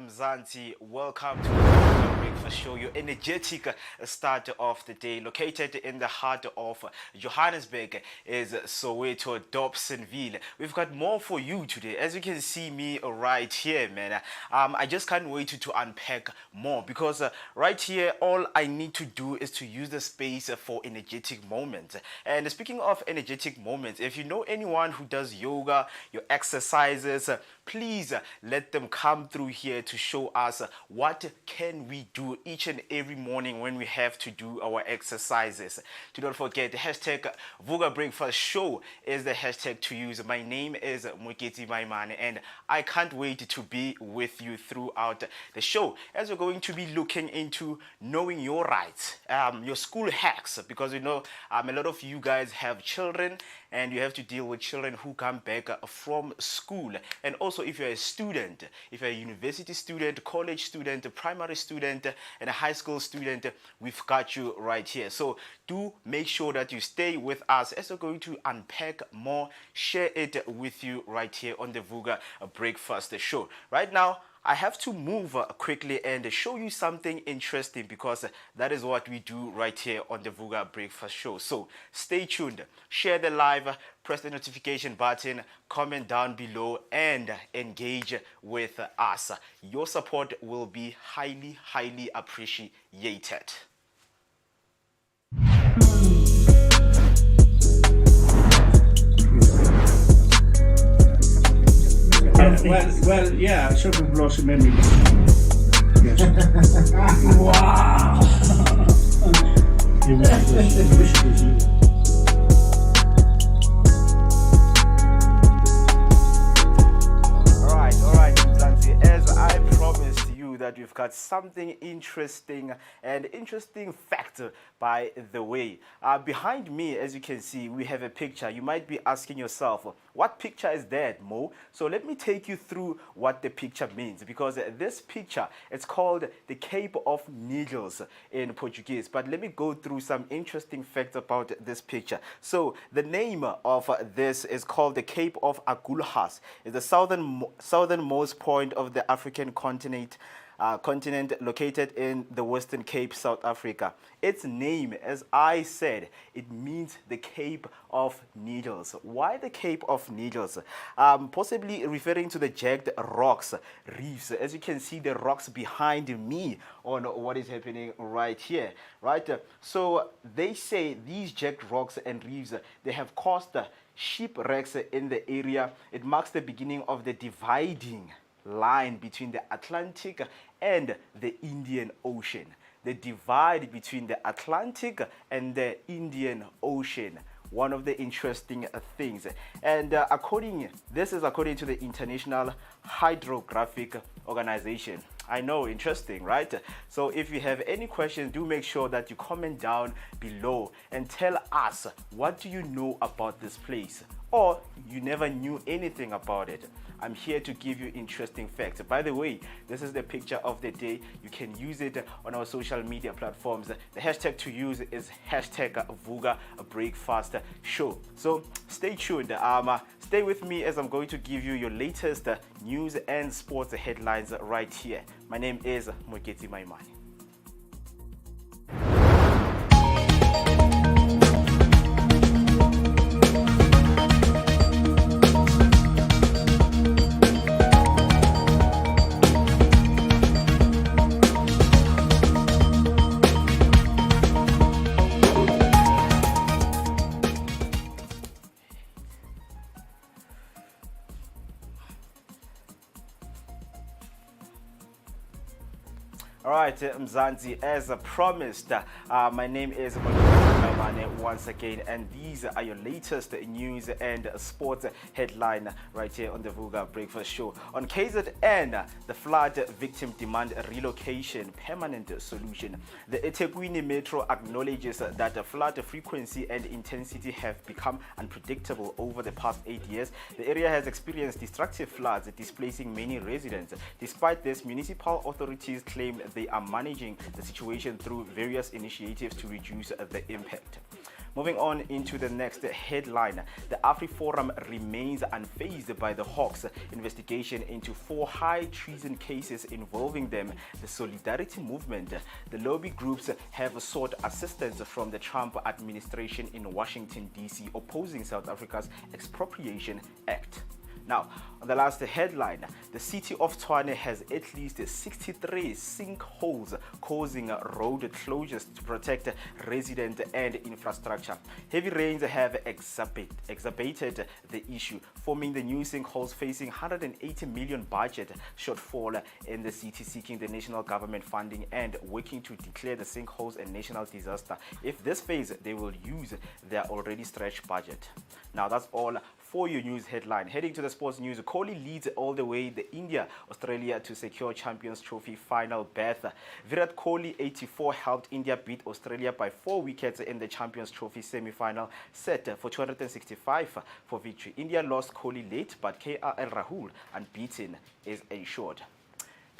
Mzansi. Welcome to the Breakfast Show, your energetic start of the day. Located in the heart of Johannesburg is Soweto, Dobsonville. We've got more for you today. As you can see me right here, man. I just can't wait to unpack more because right here, all I need to do is to use the space for energetic moments. And speaking of energetic moments, if you know anyone who does yoga, your exercises, please let them come through here to show us what can we do each and every morning when we have to do our exercises. Do not forget the hashtag Vooka Breakfast Show is the hashtag to use. My name is Muketi Maimane and I can't wait to be with you throughout the show as we're going to be looking into knowing your rights, your school hacks, because you know a lot of you guys have children and you have to deal with children who come back from school. And also if you're a student, if you're a university student, college student, primary student, and a high school student, we've got you right here. So do make sure that you stay with us as we're going to unpack more, share it with you right here on the Vooka Breakfast Show. Right now, I have to move quickly and show you something interesting because that is what we do right here on the Vooka Breakfast Show. So stay tuned, share the live, press the notification button, comment down below and engage with us. Your support will be highly, highly appreciated. Yeah, shopping blossom memory. Yes. Wow. You wish it was you. All right, Mzansi. As I promised you that we've got something interesting fact, by the way. Behind me, as you can see, we have a picture. You might be asking yourself, what picture is that, Mo? So let me take you through what the picture means, because this picture, it's called the Cape of Needles in Portuguese. But let me go through some interesting facts about this picture. So the name of this is called the Cape of Agulhas. It's the southernmost point of the African continent located in the Western Cape, South Africa. Its name, as I said, it means the Cape of Needles. Why the Cape of Needles? Possibly referring to the jagged rocks, reefs. As you can see, the rocks behind me on what is happening right here, right? So they say these jagged rocks and reefs, they have caused shipwrecks in the area. It marks the beginning of the dividing line between the Atlantic and the Indian Ocean. The divide between the Atlantic and the Indian Ocean. One of the interesting things. And this is according to the International Hydrographic Organization. I know, interesting, right? So if you have any questions, do make sure that you comment down below and tell us, what do you know about this place? Or you never knew anything about it. I'm here to give you interesting facts. By the way, this is the picture of the day. You can use it on our social media platforms. The hashtag to use is hashtag Vooka Breakfast Show. So stay tuned. Stay with me as I'm going to give you your latest news and sports headlines right here. My name is Muketi Maimane. All right, Mzansi, as promised, my name is Maimane once again, and these are your latest news and sports headline right here on the Vooka Breakfast Show. On KZN, the flood victim demand a relocation permanent solution. The eThekwini Metro acknowledges that the flood frequency and intensity have become unpredictable over the past 8 years. The area has experienced destructive floods, displacing many residents. Despite this, municipal authorities claim they are managing the situation through various initiatives to reduce the impact. Moving on into the next headline, the AfriForum remains unfazed by the Hawks' investigation into 4 high treason cases involving them. The Solidarity Movement, the lobby groups have sought assistance from the Trump administration in Washington, D.C., opposing South Africa's Expropriation Act. Now, on the last headline, the city of Tshwane has at least 63 sinkholes causing road closures to protect residents and infrastructure. Heavy rains have exacerbated the issue, forming the new sinkholes, facing 180 million budget shortfall in the city, seeking the national government funding and working to declare the sinkholes a national disaster. If this fails, they will use their already stretched budget. Now, that's all for your news headline. Heading to the sports news, Kohli leads all the way the India-Australia to secure Champions Trophy final berth. Virat Kohli, 84, helped India beat Australia by 4 wickets in the Champions Trophy semi-final, set for 265 for victory. India lost Kohli late, but KL Rahul, unbeaten, is ensured.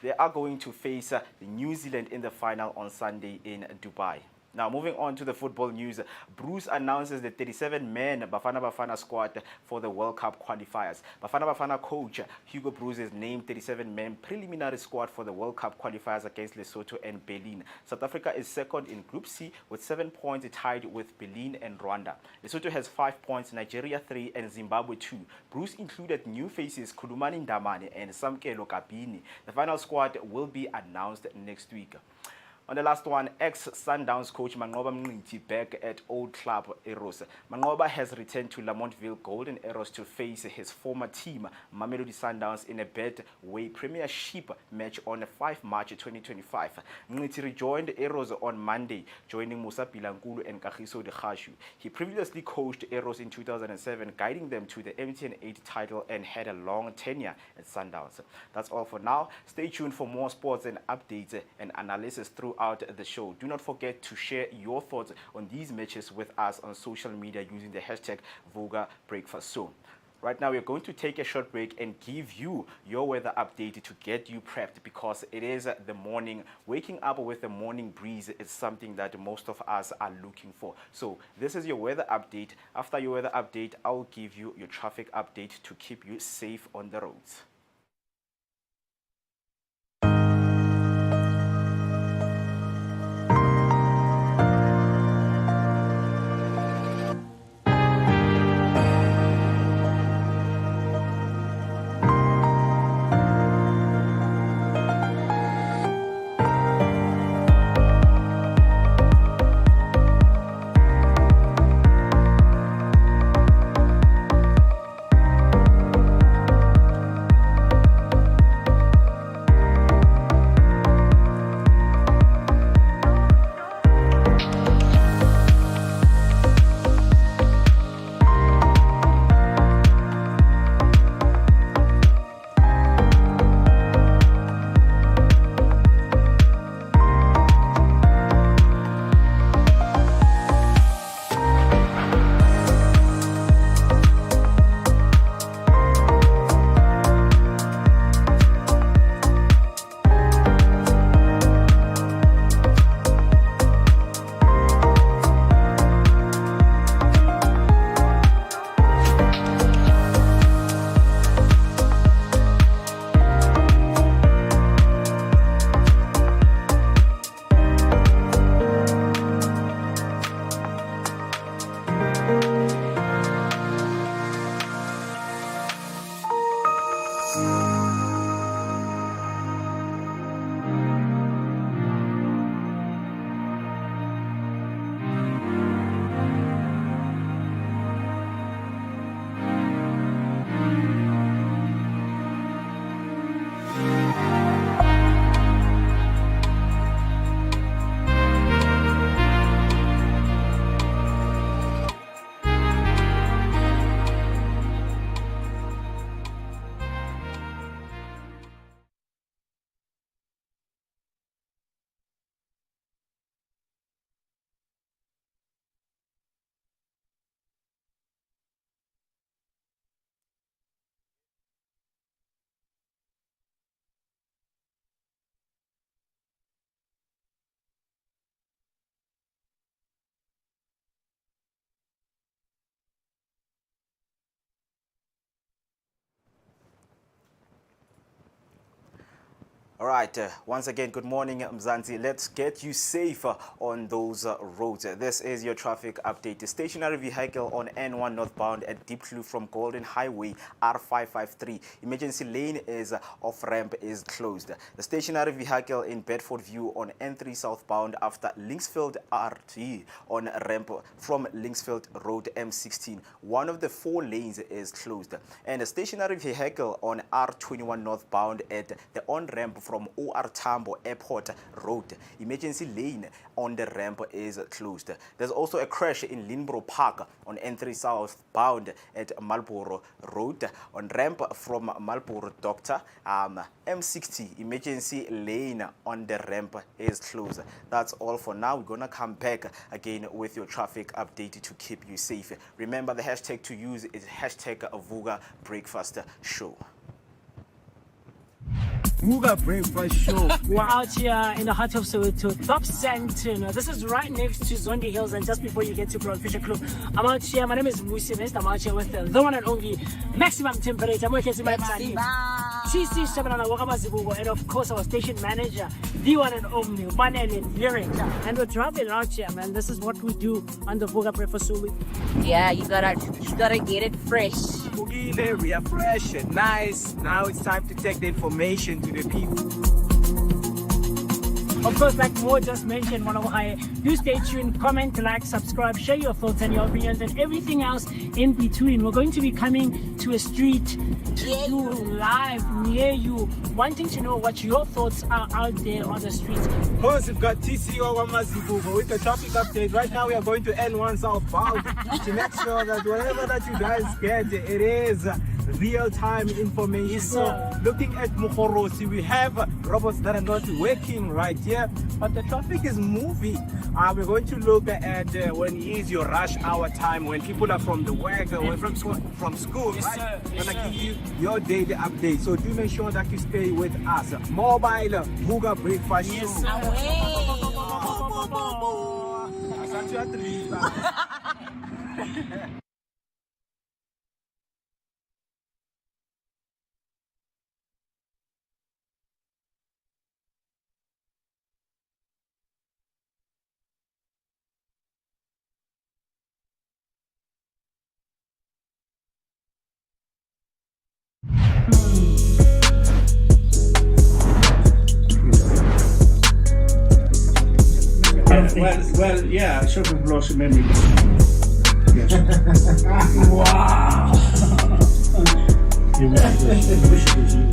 They are going to face New Zealand in the final on Sunday in Dubai. Now, moving on to the football news, Bruce announces the 37-man Bafana Bafana squad for the World Cup qualifiers. Bafana Bafana coach Hugo Bruce has named 37-man preliminary squad for the World Cup qualifiers against Lesotho and Benin. South Africa is second in Group C with 7 points, tied with Benin and Rwanda. Lesotho has 5 points, Nigeria 3 and Zimbabwe 2. Bruce included new faces Khulumani Ndamane and Samkelo Kabini. The final squad will be announced next week. On the last one, ex-Sundowns coach Manqoba Mngqithi back at Old Club Arrows. Manqoba has returned to Lamontville Golden Arrows to face his former team, Mamelodi Sundowns, in a Betway Premiership match on 5 March 2025. Mngqithi rejoined Arrows on Monday, joining Musa Bilankulu and Kagiso Dikgashu. He previously coached Arrows in 2007, guiding them to the MTN 8 title and had a long tenure at Sundowns. That's all for now. Stay tuned for more sports and updates and analysis throughout the show. Do not forget to share your thoughts on these matches with us on social media using the hashtag Vooka Breakfast. So, right now we're going to take a short break and give you your weather update to get you prepped, because it is the morning. Waking up with the morning breeze is something that most of us are looking for. So this is your weather update. After your weather update, I'll give you your traffic update to keep you safe on the roads. All right, once again, good morning, Mzansi. Let's get you safe on those roads. This is your traffic update. The stationary vehicle on N1 northbound at Deep Blue from Golden Highway R553. Emergency lane is off ramp is closed. The stationary vehicle in Bedford View on N3 southbound after Linksfield RT on ramp from Linksfield Road M16. One of the 4 lanes is closed. And a stationary vehicle on R21 northbound at the on-ramp from OR Tambo Airport Road. Emergency lane on the ramp is closed. There's also a crash in Linbro Park on N3 southbound at Marlborough Road. On ramp from Marlborough Doctor, M60 emergency lane on the ramp is closed. That's all for now. We're gonna come back again with your traffic update to keep you safe. Remember, the hashtag to use is hashtag Vooka Breakfast Show. Vooka Breakfast Show. We're out here in the heart of Soweto, Top Santon. This is right next to Zondi Hills and just before you get to Broad Fisher Club. I'm out here, my name is Musi West. I'm out here with the one and only maximum temperature. I'm working with my TC Shabanana Wakamazibugo, and of course our station manager, the one and only Banele Lyric. And we're traveling out here, man. This is what we do on the Vooka Breakfast Show. Yeah, you gotta get it fresh. Boogie, we are fresh and nice. Now it's time to take the information to the people. Of course, like Mo just mentioned, one of our, do stay tuned, comment, like, subscribe, share your thoughts and your opinions and everything else in between. We're going to be coming to a street to do live near you, wanting to know what your thoughts are out there on the streets. Of course, we've got TC Wamazibugo with the traffic update. Right now, we are going to N1 southbound to make sure that whatever that you guys get, it is real-time information. Yes, so, looking at Mukhorosi, we have robots that are not working right here, but the traffic is moving. We're going to look at when is your rush hour time, when people are from the work, from school, yes, right? Sir. Yes, Gonna sir. give you your daily update. So do make sure that you stay with us. Mobile Vooka Breakfast Show. Yes, sir. Asante ya three. Well, yeah, sort of lost memory. Yes. Wow. You wish it was you.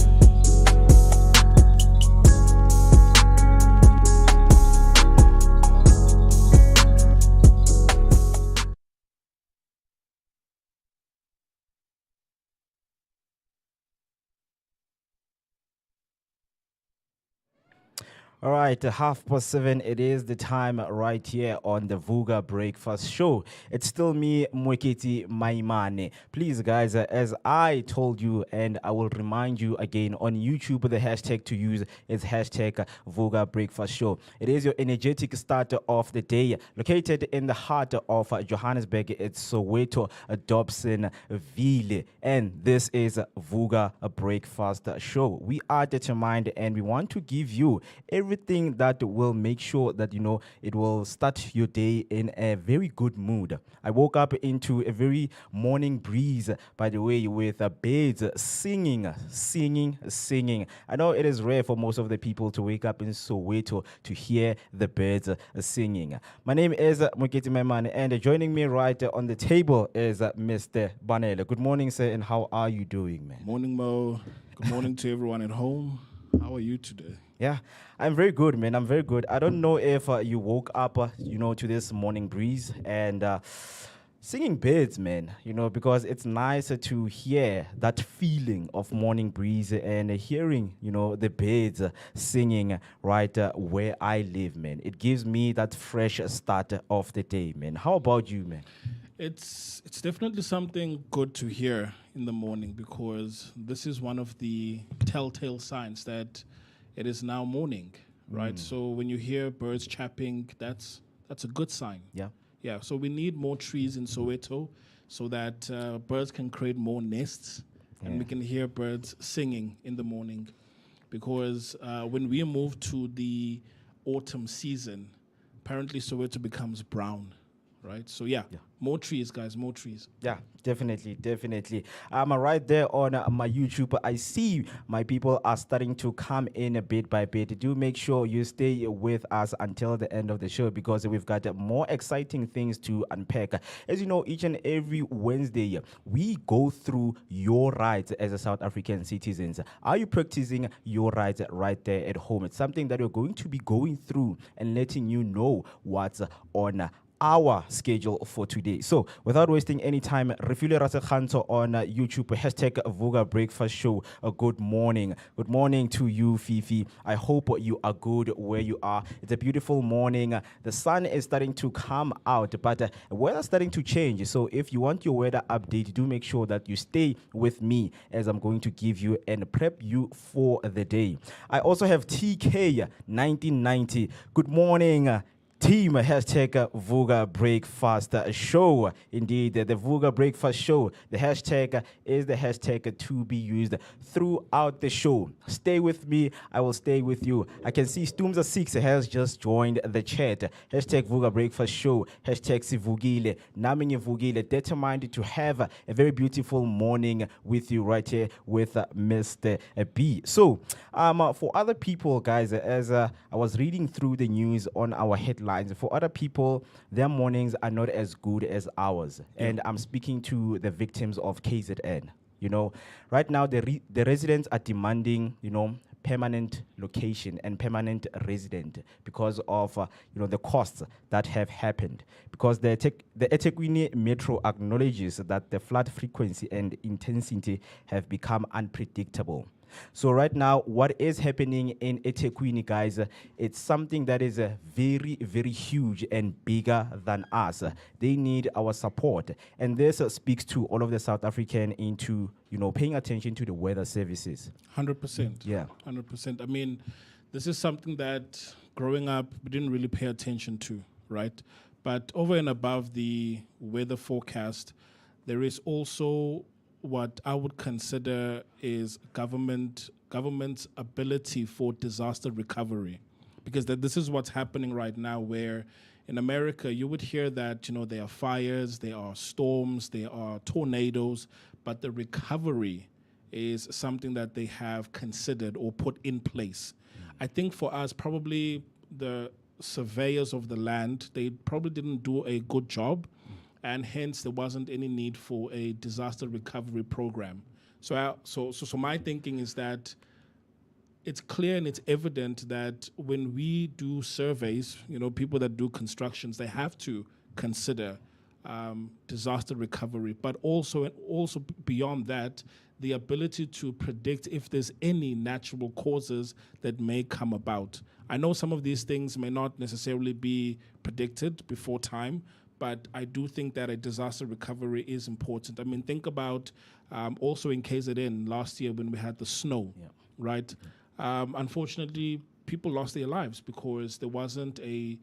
All right, 7:30. It is the time right here on the Vooka Breakfast Show. It's still me, Mweketi Maimane. Please, guys, as I told you, and I will remind you again, on YouTube, the hashtag to use is hashtag Vooka Breakfast Show. It is your energetic start of the day, located in the heart of Johannesburg. It's Soweto, Dobsonville, and this is Vooka Breakfast Show. We are determined, and we want to give you everything that will make sure that, you know, it will start your day in a very good mood. I woke up into a very morning breeze, by the way, with birds singing. I know it is rare for most of the people to wake up in Soweto to hear the birds singing. My name is Mweketi Memane, and joining me right on the table is Mr. Banele. Good morning, sir, and how are you doing, man? Morning, Mo. Good morning to everyone at home. How are you today? Yeah, I'm very good, man. I'm very good. I don't know if you woke up, to this morning breeze and singing birds, man, because it's nice to hear that feeling of morning breeze and hearing, the birds singing right where I live, man. It gives me that fresh start of the day, man. How about you, man? It's definitely something good to hear in the morning because this is one of the telltale signs that it is now morning, right? So when you hear birds chirping, that's a good sign. Yeah. Yeah, so we need more trees in Soweto so that birds can create more nests and we can hear birds singing in the morning. because when we move to the autumn season, apparently Soweto becomes brown, right? So yeah, more trees, guys, more trees. Yeah, definitely, definitely. Right there on my YouTube, I see my people are starting to come in a bit by bit. Do make sure you stay with us until the end of the show because we've got more exciting things to unpack. As you know, each and every Wednesday, we go through your rights as a South African citizens. Are you practicing your rights right there at home? It's something that we're going to be going through and letting you know what's on our schedule for today. So, without wasting any time, Refule Rasekhanto on YouTube, hashtag Vooka Breakfast Show. Good morning. Good morning to you, Fifi. I hope you are good where you are. It's a beautiful morning. The sun is starting to come out, but the weather's starting to change. So, if you want your weather update, do make sure that you stay with me as I'm going to give you and prep you for the day. I also have TK 1990. Good morning. Team, hashtag Vooka Breakfast Show. Indeed, the Vooka Breakfast Show. The hashtag is the hashtag to be used throughout the show. Stay with me. I will stay with you. I can see Stumza6 has just joined the chat. Hashtag Vooka Breakfast Show. Hashtag Sivugile. Naminye Vugile. Determined to have a very beautiful morning with you right here with Mr. B. So, for other people, guys, as I was reading through the news on our headline, for other people, their mornings are not as good as ours. And I'm speaking to the victims of KZN. You know, right now the residents are demanding, permanent location and permanent resident because of the costs that have happened. Because the eThekwini Metro acknowledges that the flood frequency and intensity have become unpredictable. So right now, what is happening in eThekwini, guys, it's something that is very, very huge and bigger than us. They need our support. And this speaks to all of the South African into, paying attention to the weather services. 100%. Yeah. 100%. I mean, this is something that growing up, we didn't really pay attention to, right? But over and above the weather forecast, there is also what I would consider is government's ability for disaster recovery. Because this is what's happening right now, where in America, you would hear that, there are fires, there are storms, there are tornadoes, but the recovery is something that they have considered or put in place. I think for us, probably the surveyors of the land, they probably didn't do a good job, and hence there wasn't any need for a disaster recovery program. So my thinking is that it's clear and it's evident that when we do surveys, people that do constructions, they have to consider disaster recovery, but also beyond that, the ability to predict if there's any natural causes that may come about. I know some of these things may not necessarily be predicted before time, but I do think that a disaster recovery is important. I mean, think about also in KZN last year when we had the snow, right? Unfortunately, people lost their lives because there wasn't a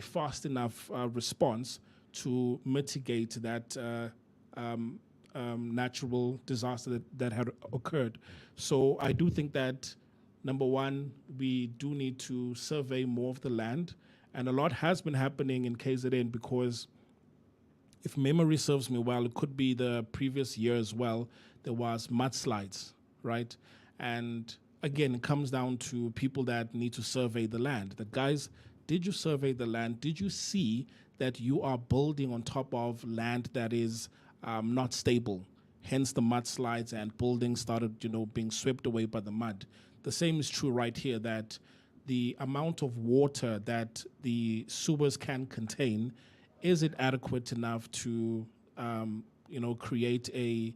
fast enough response to mitigate that natural disaster that had occurred. So I do think that, number one, we do need to survey more of the land. And a lot has been happening in KZN because if memory serves me well, it could be the previous year as well, there was mudslides, right? And again, it comes down to people that need to survey the land. The guys, did you survey the land? Did you see that you are building on top of land that is not stable? Hence the mudslides and buildings started, being swept away by the mud. The same is true right here, that the amount of water that the sewers can contain, is it adequate enough to, create a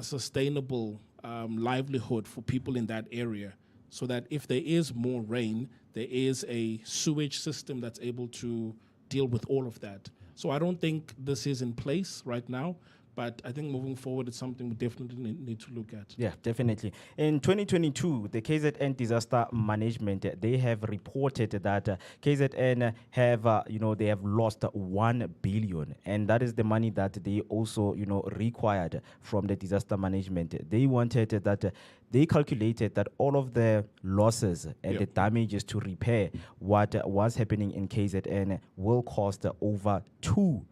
sustainable livelihood for people in that area, so that if there is more rain, there is a sewage system that's able to deal with all of that. So I don't think this is in place right now, But I think moving forward, it's something we definitely need to look at. Yeah, definitely. In 2022, the KZN Disaster Management, they have reported that KZN have, they have lost 1 billion, and that is the money that they also, required from the disaster management. They wanted that. They calculated that all of the losses and the damages to repair what was happening in KZN will cost over 2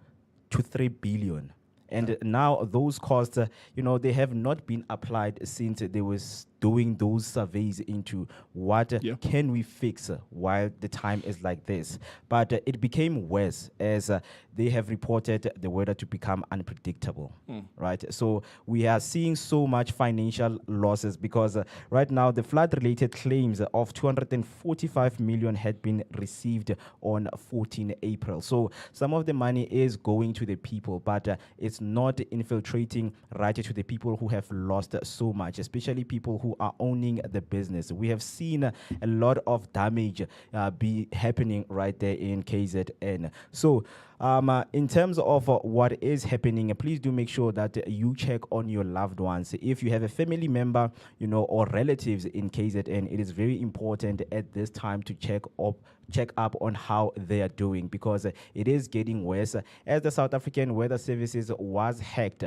to 3 billion. And now those costs, they have not been applied since they was doing those surveys into what can we fix while the time is like this. But it became worse as they have reported the weather to become unpredictable, right? So we are seeing so much financial losses because right now the flood-related claims of 245 million had been received on 14 April. So some of the money is going to the people, but it's not infiltrating right to the people who have lost so much, especially people who are owning the business. We have seen a lot of damage be happening right there in KZN. So in terms of what is happening, please do make sure that you check on your loved ones. If you have a family member, or relatives in KZN, it is very important at this time to check up on how they are doing, because it is getting worse. As the South African Weather Services was hacked,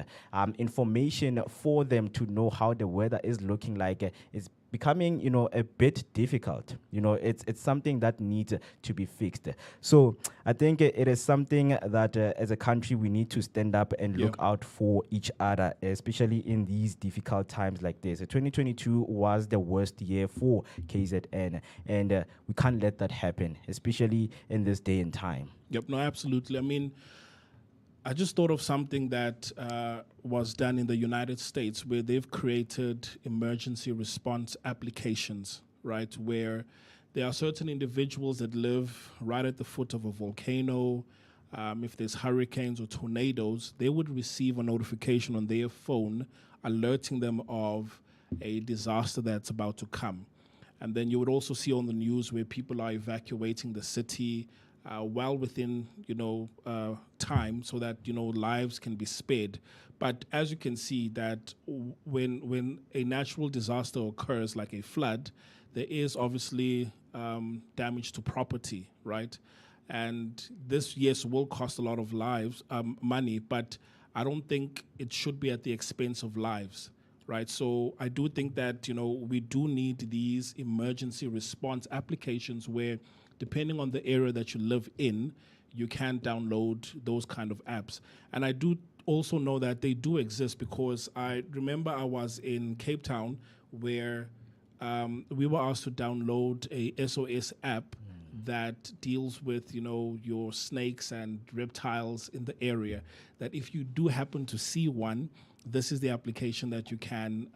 information for them to know how the weather is looking like is becoming, a bit difficult. It's something that needs to be fixed. So I think it is something that as a country we need to stand up and look out for each other, especially in these difficult times like this. 2022 was the worst year for KZN, and we can't let that happen, especially in this day and time. Yep, no, absolutely. I mean, I just thought of something that was done in the United States, where they've created emergency response applications, right? Where there are certain individuals that live right at the foot of a volcano. If there's hurricanes or tornadoes, they would receive a notification on their phone alerting them of a disaster that's about to come. And then you would also see on the news where people are evacuating the city well within, time, so that, lives can be spared. But as you can see, that when a natural disaster occurs, like a flood, there is obviously damage to property, right? And this, yes, will cost a lot of money, but I don't think it should be at the expense of lives, right? So I do think that, we do need these emergency response applications where, depending on the area that you live in, you can download those kind of apps. And I do also know that they do exist, because I remember I was in Cape Town where we were asked to download a SOS app that deals with, your snakes and reptiles in the area, that if you do happen to see one, this is the application that you can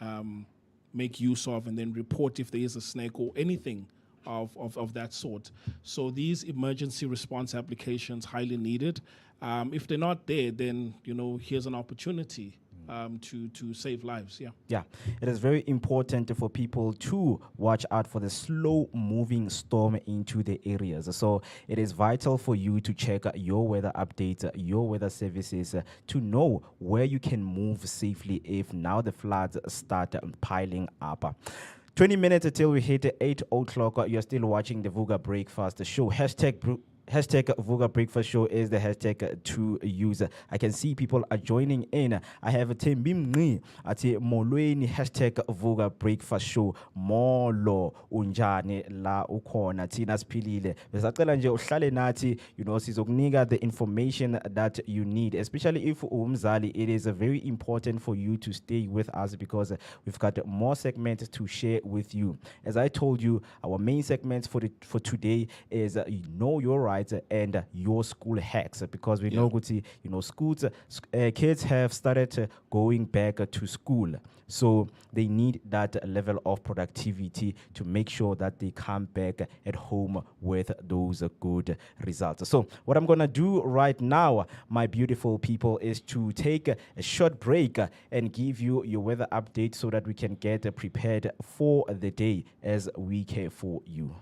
make use of, and then report if there is a snake or anything of that sort. So these emergency response applications highly needed. If they're not there, then here's an opportunity to save lives. Yeah, it is very important for people to watch out for the slow-moving storm into the areas. So it is vital for you to check your weather updates, your weather services, to know where you can move safely if now the floods start piling up. 20 minutes until we hit 8 o'clock. You're still watching the Vooka Breakfast Show. Hashtag Vooka Breakfast Show is the hashtag to use. I can see people are joining in. I have a Tembimni at Molweni hashtag Vooka Breakfast Show. Molo unjani la ukona tina spilile. Besacela nje uhlale nathi, sizokunika the information that you need. Especially if umzali, it is very important for you to stay with us, because we've got more segments to share with you. As I told you, our main segments for today is know your rights and your school hacks, because we know schools, kids have started going back to school, so they need that level of productivity to make sure that they come back at home with those good results. So what I'm gonna do right now, my beautiful people, is to take a short break and give you your weather update so that we can get prepared for the day as we care for you.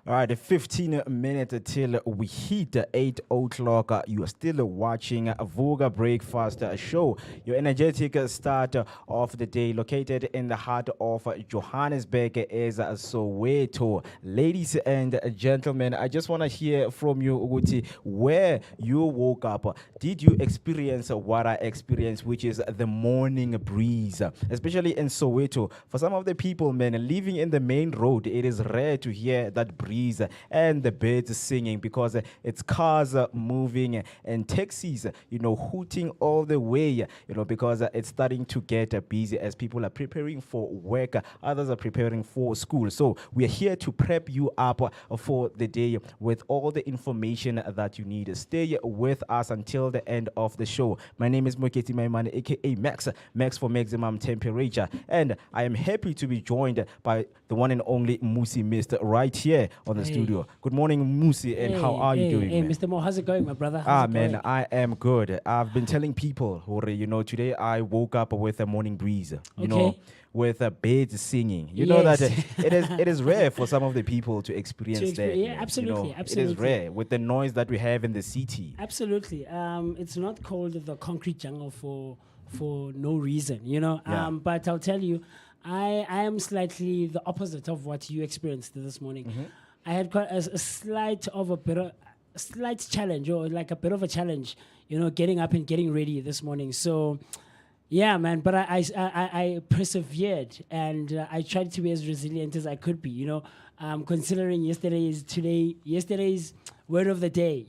All right, 15 minutes till we hit 8 o'clock. You are still watching Vooka Breakfast Show, your energetic start of the day, located in the heart of Johannesburg is Soweto. Ladies and gentlemen, I just want to hear from you, Uguti, where you woke up. Did you experience what I experienced, which is the morning breeze, especially in Soweto? For some of the people, man, living in the main road, it is rare to hear that breeze and the birds singing because it's cars moving and taxis, hooting all the way, because it's starting to get busy as people are preparing for work, others are preparing for school. So we are here to prep you up for the day with all the information that you need. Stay with us until the end of the show. My name is Moketi Maimane, aka Max for maximum temperature, and I am happy to be joined by the one and only Musi Mist right here on the studio. Good morning, Musi, and how are you doing? Hey, man? Mr. Mo, how's it going, my brother? How's it Man, going? I am good. I've been telling people, today I woke up with a morning breeze, with birds singing. You know that it is rare for some of the people to experience that. Yeah, man. absolutely, It is absolutely. rare with the noise that we have in the city. Absolutely. It's not called the concrete jungle for no reason, Yeah. But I'll tell you, I am slightly the opposite of what you experienced this morning. Mm-hmm. I had quite a slight challenge, or like a bit of a challenge, getting up and getting ready this morning. So, yeah, man. But I persevered, and I tried to be as resilient as I could be. Considering yesterday's word of the day.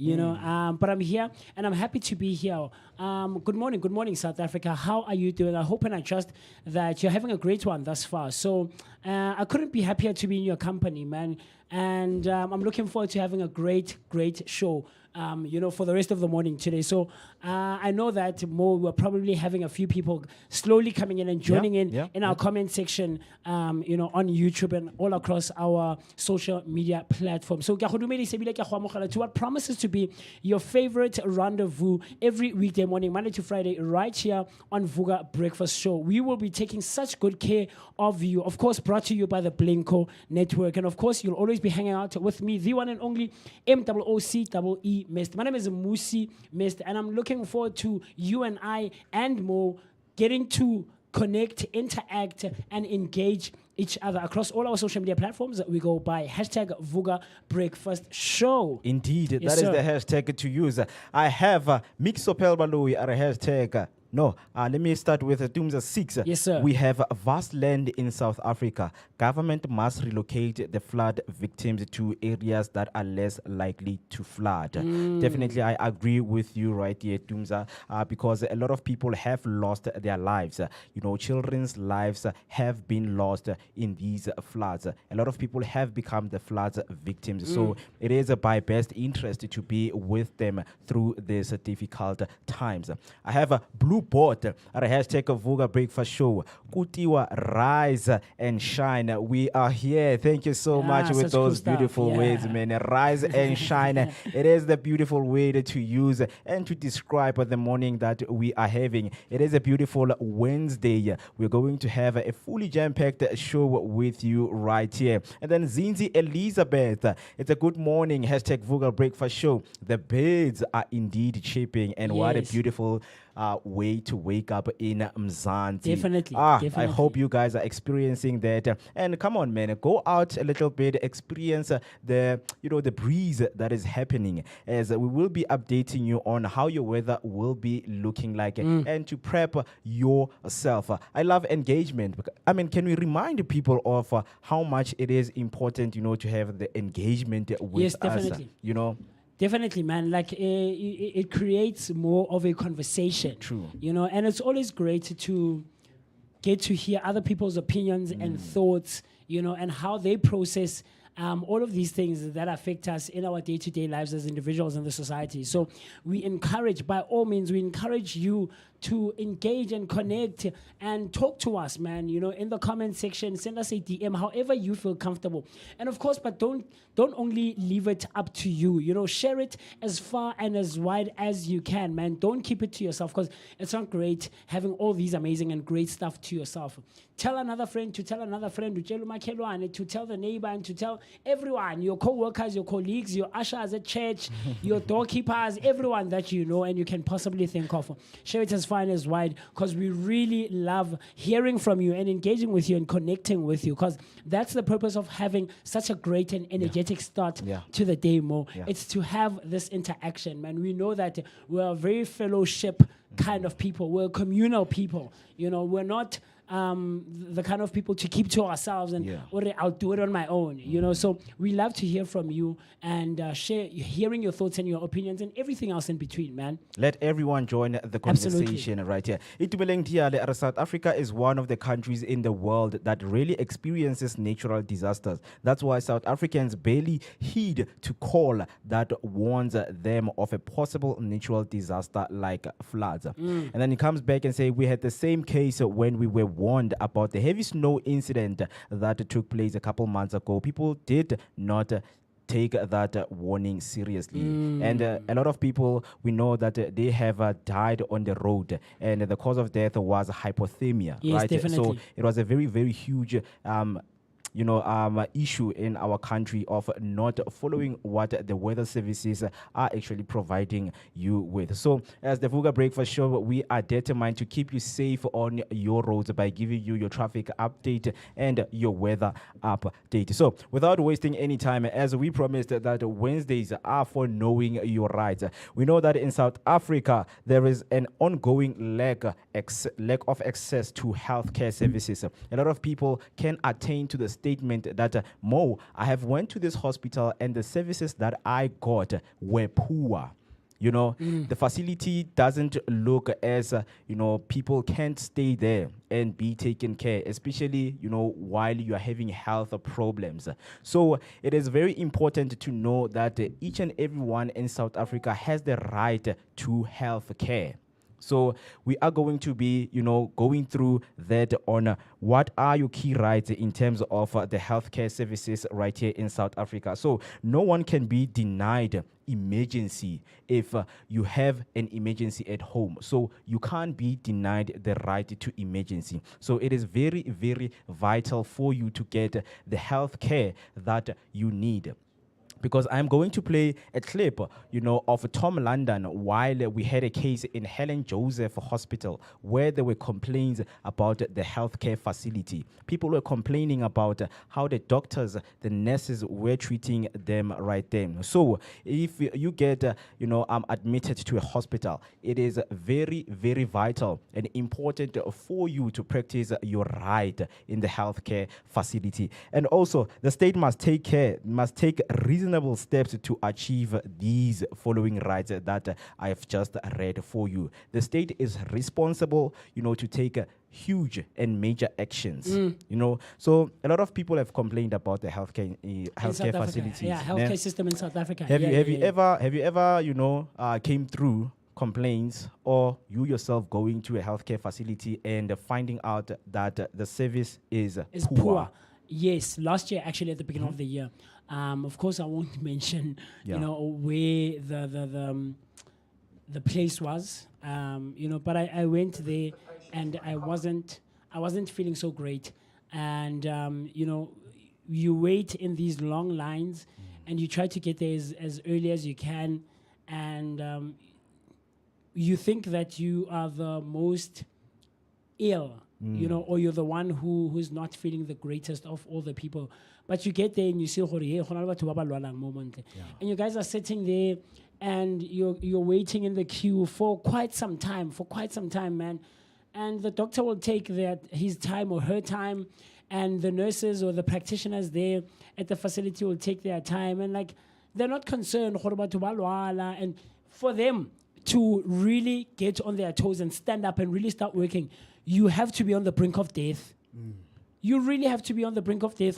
But I'm here, and I'm happy to be here. Good morning, South Africa. How are you doing? I hope and I trust that you're having a great one thus far. So I couldn't be happier to be in your company, man. And I'm looking forward to having a great show. For the rest of the morning today. So I know that we're probably having a few people slowly coming in and joining in our comment section, on YouTube and all across our social media platforms. So to what promises to be your favorite rendezvous every weekday morning, Monday to Friday, right here on Vooka Breakfast Show. We will be taking such good care of you. Of course, brought to you by the Blinko Network. And of course, you'll always be hanging out with me, the one and only MOOCEE Mist. My name is Musi Mist, and I'm looking forward to you and I and Mo getting to connect, interact, and engage each other across all our social media platforms. We go by #Vooka Breakfast Show. Indeed, Yes, that is sir. the hashtag to use. I have Mixopel Balui at a hashtag. Let me start with Tumza 6. Yes, sir. We have a vast land in South Africa. Government must relocate the flood victims to areas that are less likely to flood. Definitely, I agree with you right here, Tumza, because a lot of people have lost their lives. Children's lives have been lost in these floods. A lot of people have become the floods victims. So it is by best interest to be with them through these difficult times. I have a blue board at a #Vooka Breakfast Show. Kutiwa, rise and shine. We are here. Thank you so much with such cool those stuff. beautiful Yeah. words, man. Rise and shine. It is the beautiful way to use and to describe the morning that we are having. It is a beautiful Wednesday. We're going to have a fully jam-packed show with you right here. And then Zinzi Elizabeth, it's a good morning. #Vooka Breakfast Show. The birds are indeed chirping, and what a Yes. beautiful way to wake up in Mzansi. Definitely, I definitely. hope you guys are experiencing that. And come on, man, go out a little bit, experience the breeze that is happening, as we will be updating you on how your weather will be looking like and to prep yourself. I love engagement. I mean, can we remind people of how much it is important, to have the engagement with Yes, us? definitely. Definitely, man. Like it creates more of a conversation. True. And it's always great to get to hear other people's opinions and thoughts, and how they process all of these things that affect us in our day-to-day lives as individuals in the society. So by all means, we encourage you to engage and connect and talk to us, man. You know, in the comment section, send us a DM, however you feel comfortable. And of course, but don't only leave it up to you. You know, share it as far and as wide as you can, man. Don't keep it to yourself, because it's not great having all these amazing and great stuff to yourself. Tell another friend to tell another friend, to tell the neighbor, and to tell everyone, your co-workers, your colleagues, your ushers at church, your doorkeepers, everyone that you know and you can possibly think of. Share it as far and as wide, because we really love hearing from you and engaging with you and connecting with you, because that's the purpose of having such a great and energetic start to the day, Mo. It's to have this interaction, man. We know that we're a very fellowship kind of people. We're communal people. You know, we're not the kind of people to keep to ourselves and or I'll do it on my own, you know. So we love to hear from you and hearing your thoughts and your opinions and everything else in between, man. Let everyone join the conversation right here. South Africa is one of the countries in the world that really experiences natural disasters. That's why South Africans barely heed to call that warns them of a possible natural disaster like floods. And then he comes back and say, we had the same case when we were warned about the heavy snow incident that took place a couple months ago. People did not take that warning seriously. And a lot of people, we know that they have died on the road, and the cause of death was hypothermia. Yes, right? definitely. So it was a very, very huge issue in our country of not following what the weather services are actually providing you with. So as the Vooka Breakfast Show, we are determined to keep you safe on your roads by giving you your traffic update and your weather update. So without wasting any time, as we promised that Wednesdays are for knowing your rights, we know that in South Africa there is an ongoing lack of access to healthcare services. A lot of people can attain to the statement that Mo, I have went to this hospital and the services that I got were poor. You know, the facility doesn't look as, people can't stay there and be taken care, especially, while you are having health problems. So it is very important to know that each and everyone in South Africa has the right to health care. So we are going to be, going through that on what are your key rights in terms of the healthcare services right here in South Africa. So no one can be denied emergency if you have an emergency at home. So you can't be denied the right to emergency. So it is very, very vital for you to get the healthcare that you need. Because I'm going to play a clip, of Tom London while we had a case in Helen Joseph Hospital where there were complaints about the healthcare facility. People were complaining about how the doctors, the nurses were treating them right then. So if you get, admitted to a hospital, it is very, very vital and important for you to practice your right in the healthcare facility. And also, the state must take reasonable steps to achieve these following rights that I have just read for you. The state is responsible, to take huge and major actions. So a lot of people have complained about the healthcare facilities. Yeah, healthcare system in South Africa. Have you ever came through complaints, or you yourself going to a healthcare facility and finding out that the service is poor? Yes, last year actually at the beginning of the year. Of course, I won't mention, where the place was, but I went there and I wasn't feeling so great. And, you wait in these long lines and you try to get there as early as you can. And you think that you are the most ill, or you're the one who's not feeling the greatest of all the people. But you get there and you see, and you guys are sitting there and you're waiting in the queue for quite some time, man. And the doctor will take his time or her time, and the nurses or the practitioners there at the facility will take their time, and they're not concerned. And for them to really get on their toes and stand up and really start working, you have to be on the brink of death. You really have to be on the brink of death.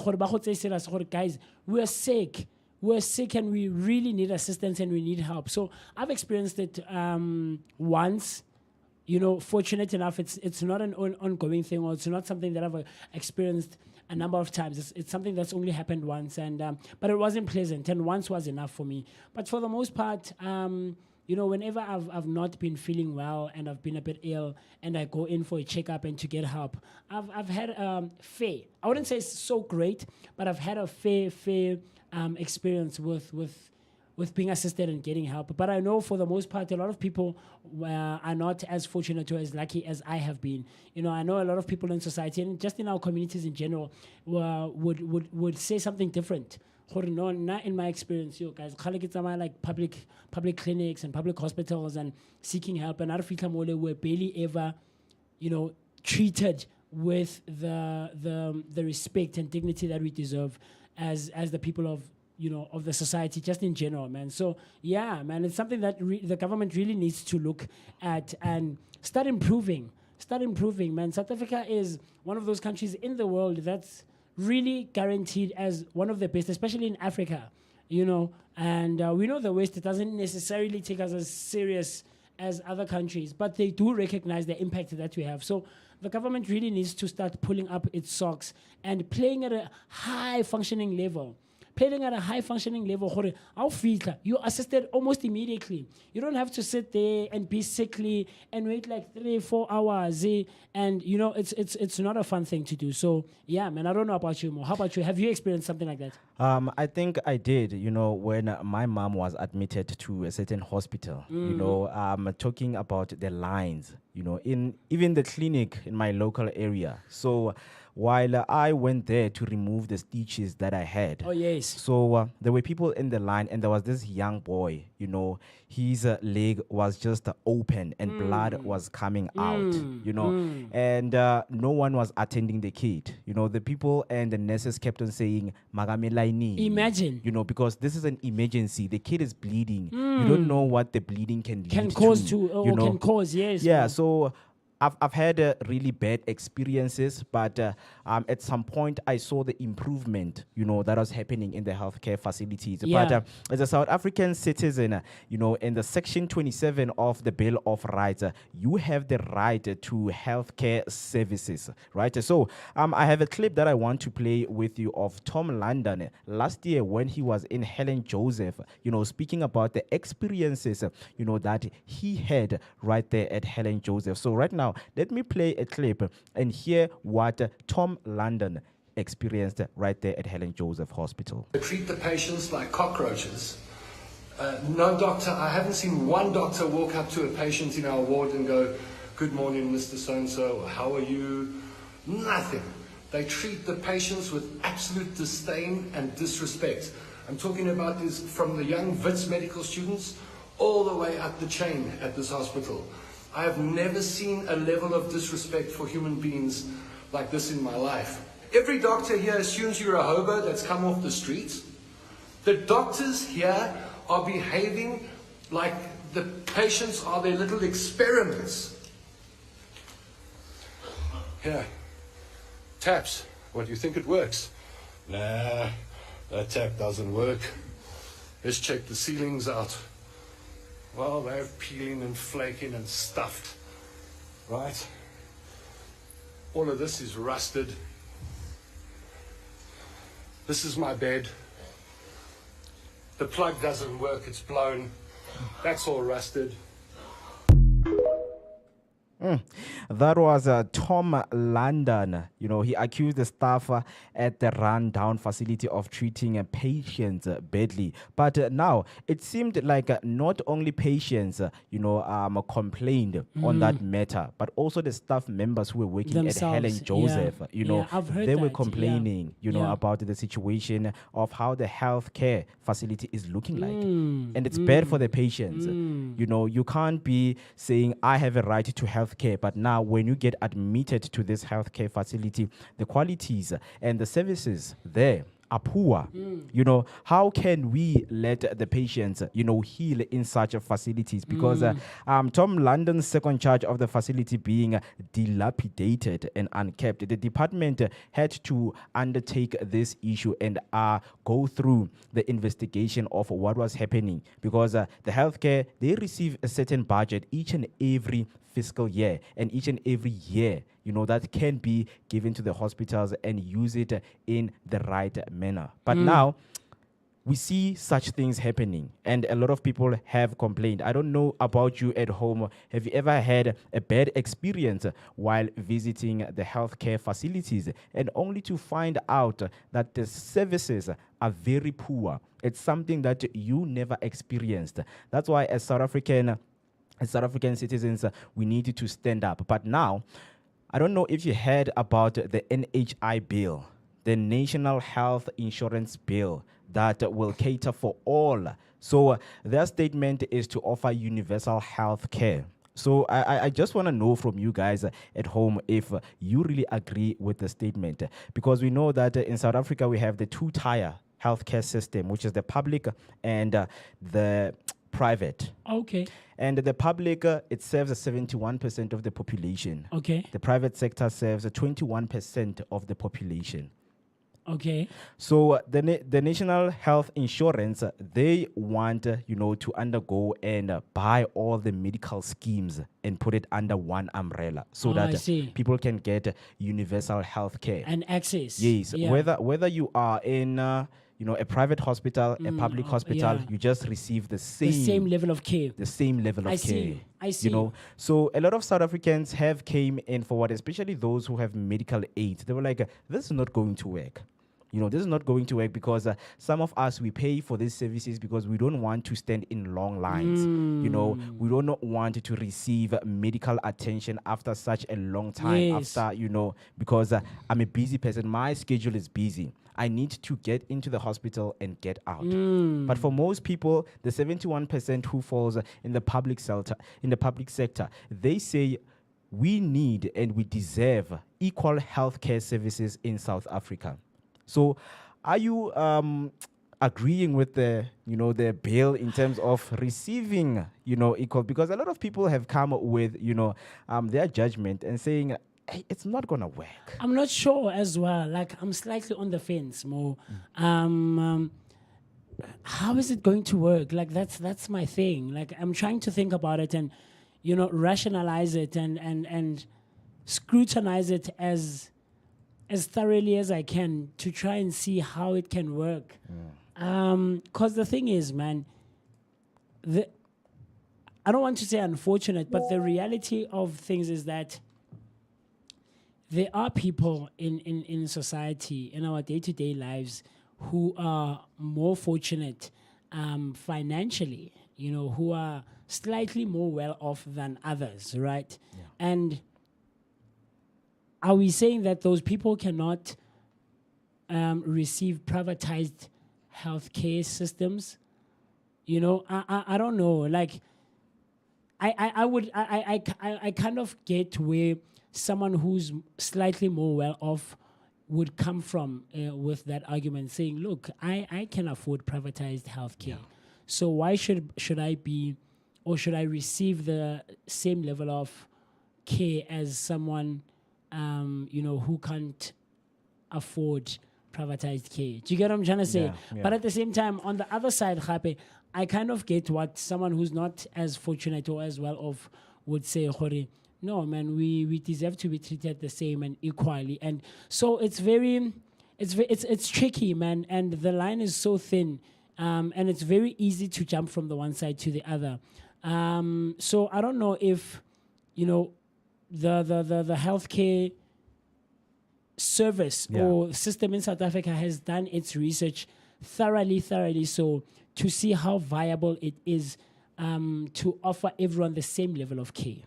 Guys, we're sick. And we really need assistance and we need help. So I've experienced it once fortunate enough, it's not an ongoing thing, or it's not something that I've experienced a number of times. It's something that's only happened once, and but it wasn't pleasant, and once was enough for me. But for the most part, whenever I've not been feeling well and I've been a bit ill, and I go in for a checkup and to get help, I've had fair. I wouldn't say it's so great, but I've had a fair experience with being assisted and getting help. But I know for the most part, a lot of people are not as fortunate or as lucky as I have been. I know a lot of people in society and just in our communities in general would say something different. No, not in my experience, guys. Like public clinics and public hospitals and seeking help, and we're barely ever, treated with the respect and dignity that we deserve as the people of the society, just in general, man. So, yeah, man, it's something that the government really needs to look at and start improving, man. South Africa is one of those countries in the world that's really guaranteed as one of the best, especially in Africa, and we know the West doesn't necessarily take us as serious as other countries, but they do recognize the impact that we have. So the government really needs to start pulling up its socks and playing at a high functioning level. You're assisted almost immediately. You don't have to sit there and be sickly and wait like 3-4 hours. And it's not a fun thing to do. So yeah, man, I don't know about you, Mo. How about you? Have you experienced something like that? I think I did, when my mom was admitted to a certain hospital, talking about the lines, in even the clinic in my local area. So while I went there to remove the stitches that I had. Oh, yes. So there were people in the line, and there was this young boy, his leg was just open and blood was coming out, and no one was attending the kid. The people and the nurses kept on saying, Magamelaini. Imagine. Because this is an emergency. The kid is bleeding. You don't know what the bleeding can cause, yes. Yeah, man. so I've had really bad experiences, but at some point I saw the improvement, that was happening in the healthcare facilities. Yeah. But as a South African citizen, in the Section 27 of the Bill of Rights, you have the right to healthcare services, right? So I have a clip that I want to play with you of Tom London last year when he was in Helen Joseph, speaking about the experiences, that he had right there at Helen Joseph. So right now, let me play a clip and hear what Tom London experienced right there at Helen Joseph Hospital. They treat the patients like cockroaches. No doctor, I haven't seen one doctor walk up to a patient in our ward and go, "Good morning, Mr. So-and-so, how are you?" Nothing. They treat the patients with absolute disdain and disrespect. I'm talking about this from the young Wits medical students all the way up the chain at this hospital. I have never seen a level of disrespect for human beings like this in my life. Every doctor here assumes you're a hobo that's come off the streets. The doctors here are behaving like the patients are their little experiments. Here, taps. What, do you think it works? Nah, that tap doesn't work. Let's check the ceilings out. Well, they're peeling and flaking and stuffed, right? All of this is rusted. This is my bed. The plug doesn't work, it's blown. That's all rusted. That was Tom London. He accused the staff at the rundown facility of treating patients badly. But now it seemed like not only patients, complained on that matter, but also the staff members who were working themselves, at Helen Joseph. I've heard they were that, complaining, about the situation of how the healthcare facility is looking like, and it's bad for the patients. You can't be saying I have a right to healthcare, but now when you get admitted to this healthcare facility, the qualities and the services there are poor. How can we let the patients, heal in such facilities? Because Tom London's second charge of the facility being dilapidated and unkept, the department had to undertake this issue and go through the investigation of what was happening. Because the healthcare, they receive a certain budget each and every fiscal year, and each and every year, that can be given to the hospitals and use it in the right manner. But now, we see such things happening, and a lot of people have complained. I don't know about you at home. Have you ever had a bad experience while visiting the healthcare facilities and only to find out that the services are very poor? It's something that you never experienced. That's why as South African citizens, we need to stand up. But now, I don't know if you heard about the NHI bill, the National Health Insurance Bill, that will cater for all. So their statement is to offer universal health care. So I just want to know from you guys at home if you really agree with the statement, because we know that in South Africa we have the two-tier healthcare system, which is the public and the private. Okay. And the public, it serves 71% of the population. Okay. The private sector serves 21% of the population. Okay. So the National Health Insurance, they want, to undergo and buy all the medical schemes and put it under one umbrella so that people can get universal health care. And access. Yes. Yeah. Whether you are in, a private hospital, a public hospital, you just receive the same level of care. The same level of care. I see. So a lot of South Africans have came in forward, especially those who have medical aid. They were like, this is not going to work. This is not going to work because some of us, we pay for these services because we don't want to stand in long lines. We do not want to receive medical attention after such a long time. Yes. Because I'm a busy person. My schedule is busy. I need to get into the hospital and get out. But for most people, the 71% who falls in the public sector, they say we need and we deserve equal healthcare services in South Africa. So, are you agreeing with the bill in terms of receiving equal? Because a lot of people have come with their judgment and saying, hey, it's not gonna work. I'm not sure as well. Like, I'm slightly on the fence more. How is it going to work? Like, that's my thing. Like, I'm trying to think about it and rationalize it and scrutinize it as thoroughly as I can to try and see how it can work. Because the thing is, man, I don't want to say unfortunate, but the reality of things is that there are people in society, in our day-to-day lives, who are more fortunate financially, who are slightly more well off than others, right? Yeah. And are we saying that those people cannot receive privatized healthcare systems? I don't know. Like, I kind of get where someone who's slightly more well off would come from with that argument, saying, look, I can afford privatized healthcare. So why should I be, or should I receive the same level of care as someone who can't afford privatized care? Do you get what I'm trying to say? Yeah. But at the same time, on the other side, Khape, I kind of get what someone who's not as fortunate or as well off would say, Khore, no, man, we deserve to be treated the same and equally. And so it's tricky, man, and the line is so thin, and it's very easy to jump from the one side to the other. So I don't know if, the healthcare service or system in South Africa has done its research thoroughly so to see how viable it is to offer everyone the same level of care.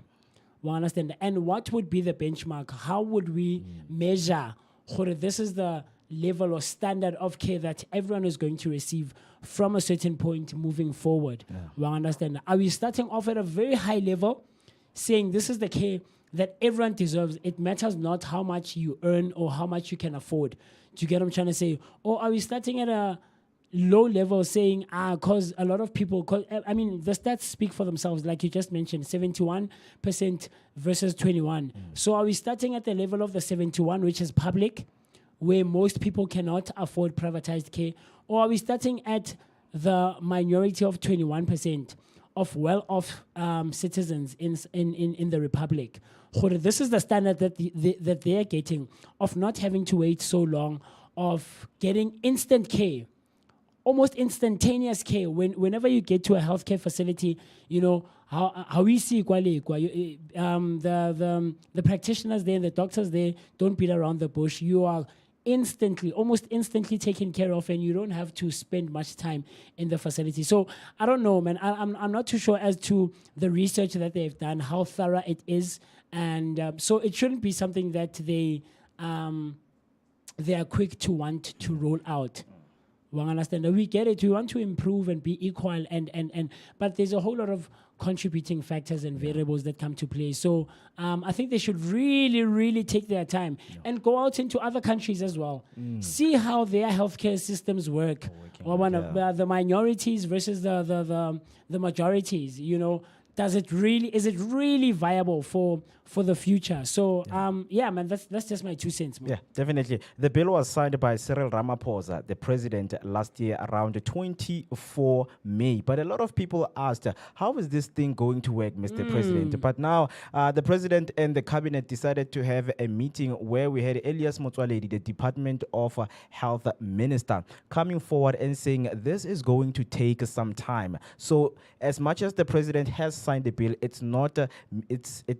We understand. And what would be the benchmark? How would we measure this is the level or standard of care that everyone is going to receive from a certain point moving forward? We understand. Are we starting off at a very high level, saying this is the care that everyone deserves? It matters not how much you earn or how much you can afford. Do you get what I'm trying to say? Or are we starting at a low level saying, because a lot of people, the stats speak for themselves, like you just mentioned, 71% versus 21. So are we starting at the level of the 71, which is public, where most people cannot afford privatized care? Or are we starting at the minority of 21%? of well-off citizens in the republic. This is the standard that that they are getting, of not having to wait so long, of getting instant care, almost instantaneous care. Whenever you get to a healthcare facility, you know how we see the practitioners there and the doctors there don't beat around the bush. You are almost instantly taken care of, and you don't have to spend much time in the facility. So I don't know, man. I'm not too sure as to the research that they've done, how thorough it is, and so it shouldn't be something that they are quick to want to roll out. We understand. We get it. We want to improve and be equal, and but there's a whole lot of contributing factors and variables that come to play. So I think they should really, really take their time and go out into other countries as well. See how their healthcare systems work. Or the minorities versus the majorities. You know, is it really viable for the future? So yeah, man, that's just my 2 cents, man. Yeah, definitely. The bill was signed by Cyril Ramaphosa, the president, last year around 24 May. But a lot of people asked, how is this thing going to work, Mr. President? But now the president and the cabinet decided to have a meeting where we had Elias Motsoaledi, the Department of Health Minister, coming forward and saying this is going to take some time. So as much as the president has signed the bill, it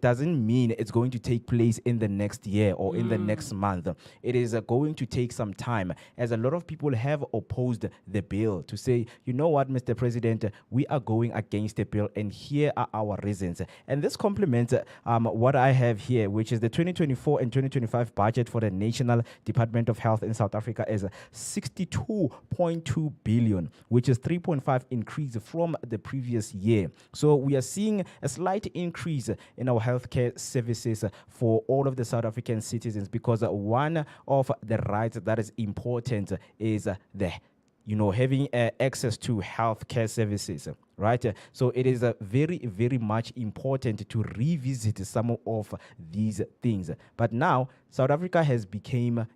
doesn't mean it's going to take place in the next year or in the next month. It is going to take some time, as a lot of people have opposed the bill to say, you know what, Mr. President, we are going against the bill, and here are our reasons. And this complements what I have here, which is the 2024 and 2025 budget for the National Department of Health in South Africa is 62.2 billion, which is 3.5 increase from the previous year. So we are seeing a slight increase in our healthcare services for all of the South African citizens, because one of the rights that is important is having access to healthcare services, right? So it is very, very much important to revisit some of these things. But now South Africa has become,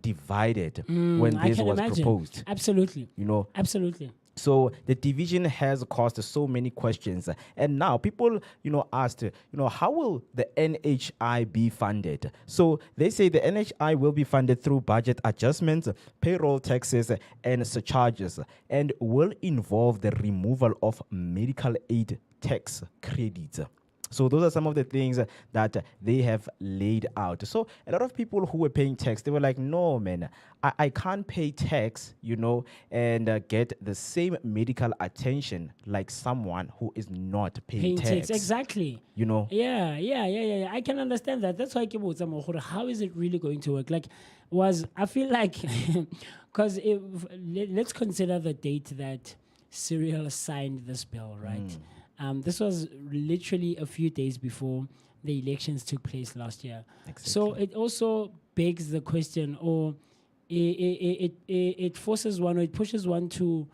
divided when this was proposed. Absolutely. Absolutely. So the division has caused so many questions. And now people, asked, how will the NHI be funded? So they say the NHI will be funded through budget adjustments, payroll taxes, and surcharges, and will involve the removal of medical aid tax credits. So those are some of the things that they have laid out. So a lot of people who were paying tax, they were like, no, man, I can't pay tax, and get the same medical attention like someone who is not paying tax. Exactly. Yeah. I can understand that. That's why how is it really going to work? I feel like, because let's consider the date that Cyril signed this bill, right? This was literally a few days before the elections took place last year. Exactly. So it also begs the question, or it forces one, or it pushes one to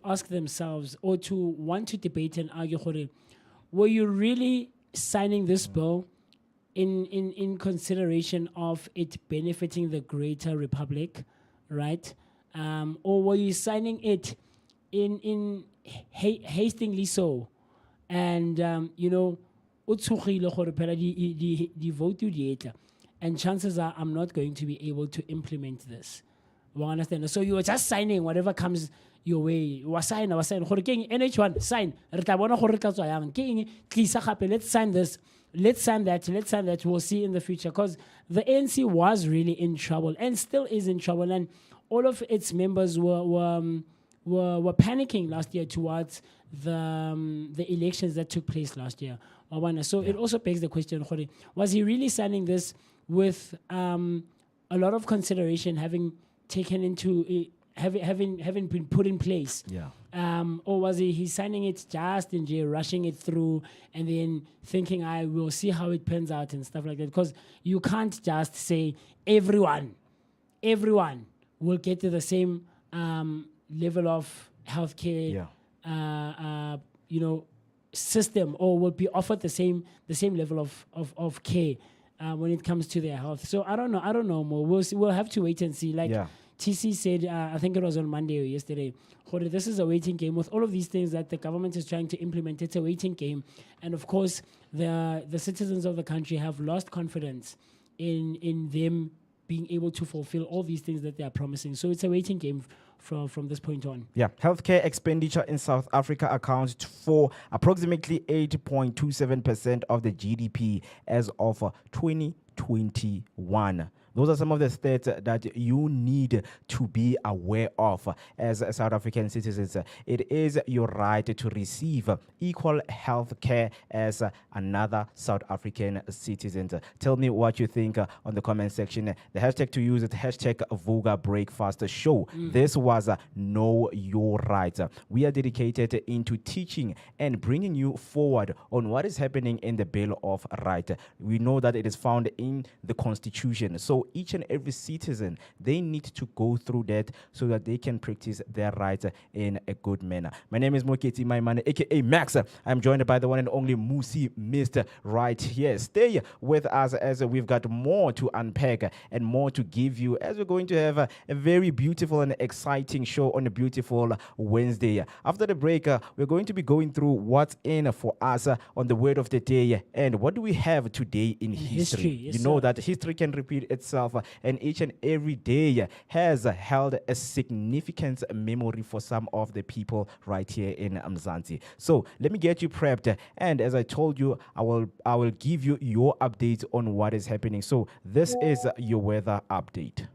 ask themselves, or to want to debate and argue, were you really signing this bill in consideration of it benefiting the greater republic, right? Or were you signing it in hastily so? And and chances are I'm not going to be able to implement this. You understand? So you are just signing whatever comes your way. You sign. NH1 sign. Let's sign this. Let's sign that. We'll see in the future, because the ANC was really in trouble and still is in trouble, and all of its members were panicking last year towards the elections that took place last year. So it also begs the question, was he really signing this with a lot of consideration having taken into having been put in place? Or was he signing it just in jail, rushing it through, and then thinking, I will see how it pans out and stuff like that? Because you can't just say everyone will get to the same level of healthcare, system, or will be offered the same level of care when it comes to their health. So I don't know, Mo. We'll have to wait and see. TC said, I think it was on Monday or yesterday, Jorge, this is a waiting game. With all of these things that the government is trying to implement, it's a waiting game. And of course, the citizens of the country have lost confidence in them being able to fulfill all these things that they are promising. So it's a waiting game from this point on. Yeah, healthcare expenditure in South Africa accounts for approximately 8.27% of the GDP as of 2021. Those are some of the stats that you need to be aware of as South African citizens. It is your right to receive equal health care as another South African citizen. Tell me what you think on the comment section. The hashtag to use is hashtag Vooka Breakfast Show. This was Know Your Rights. We are dedicated into teaching and bringing you forward on what is happening in the Bill of Rights. We know that it is found in the Constitution. So each and every citizen, they need to go through that so that they can practice their rights in a good manner. My name is Moketi Maimane, aka Max. I'm joined by the one and only Musi Mr. right here. Stay with us as we've got more to unpack and more to give you as we're going to have a very beautiful and exciting show on a beautiful Wednesday. After the break, we're going to be going through what's in for us on the word of the day and what do we have today in history. Yes, you know sir. that history can repeat itself and each and every day has held a significant memory for some of the people right here in Mzansi. So let me get you prepped, and as I told you, I will give you your updates on what is happening. So this is your weather update.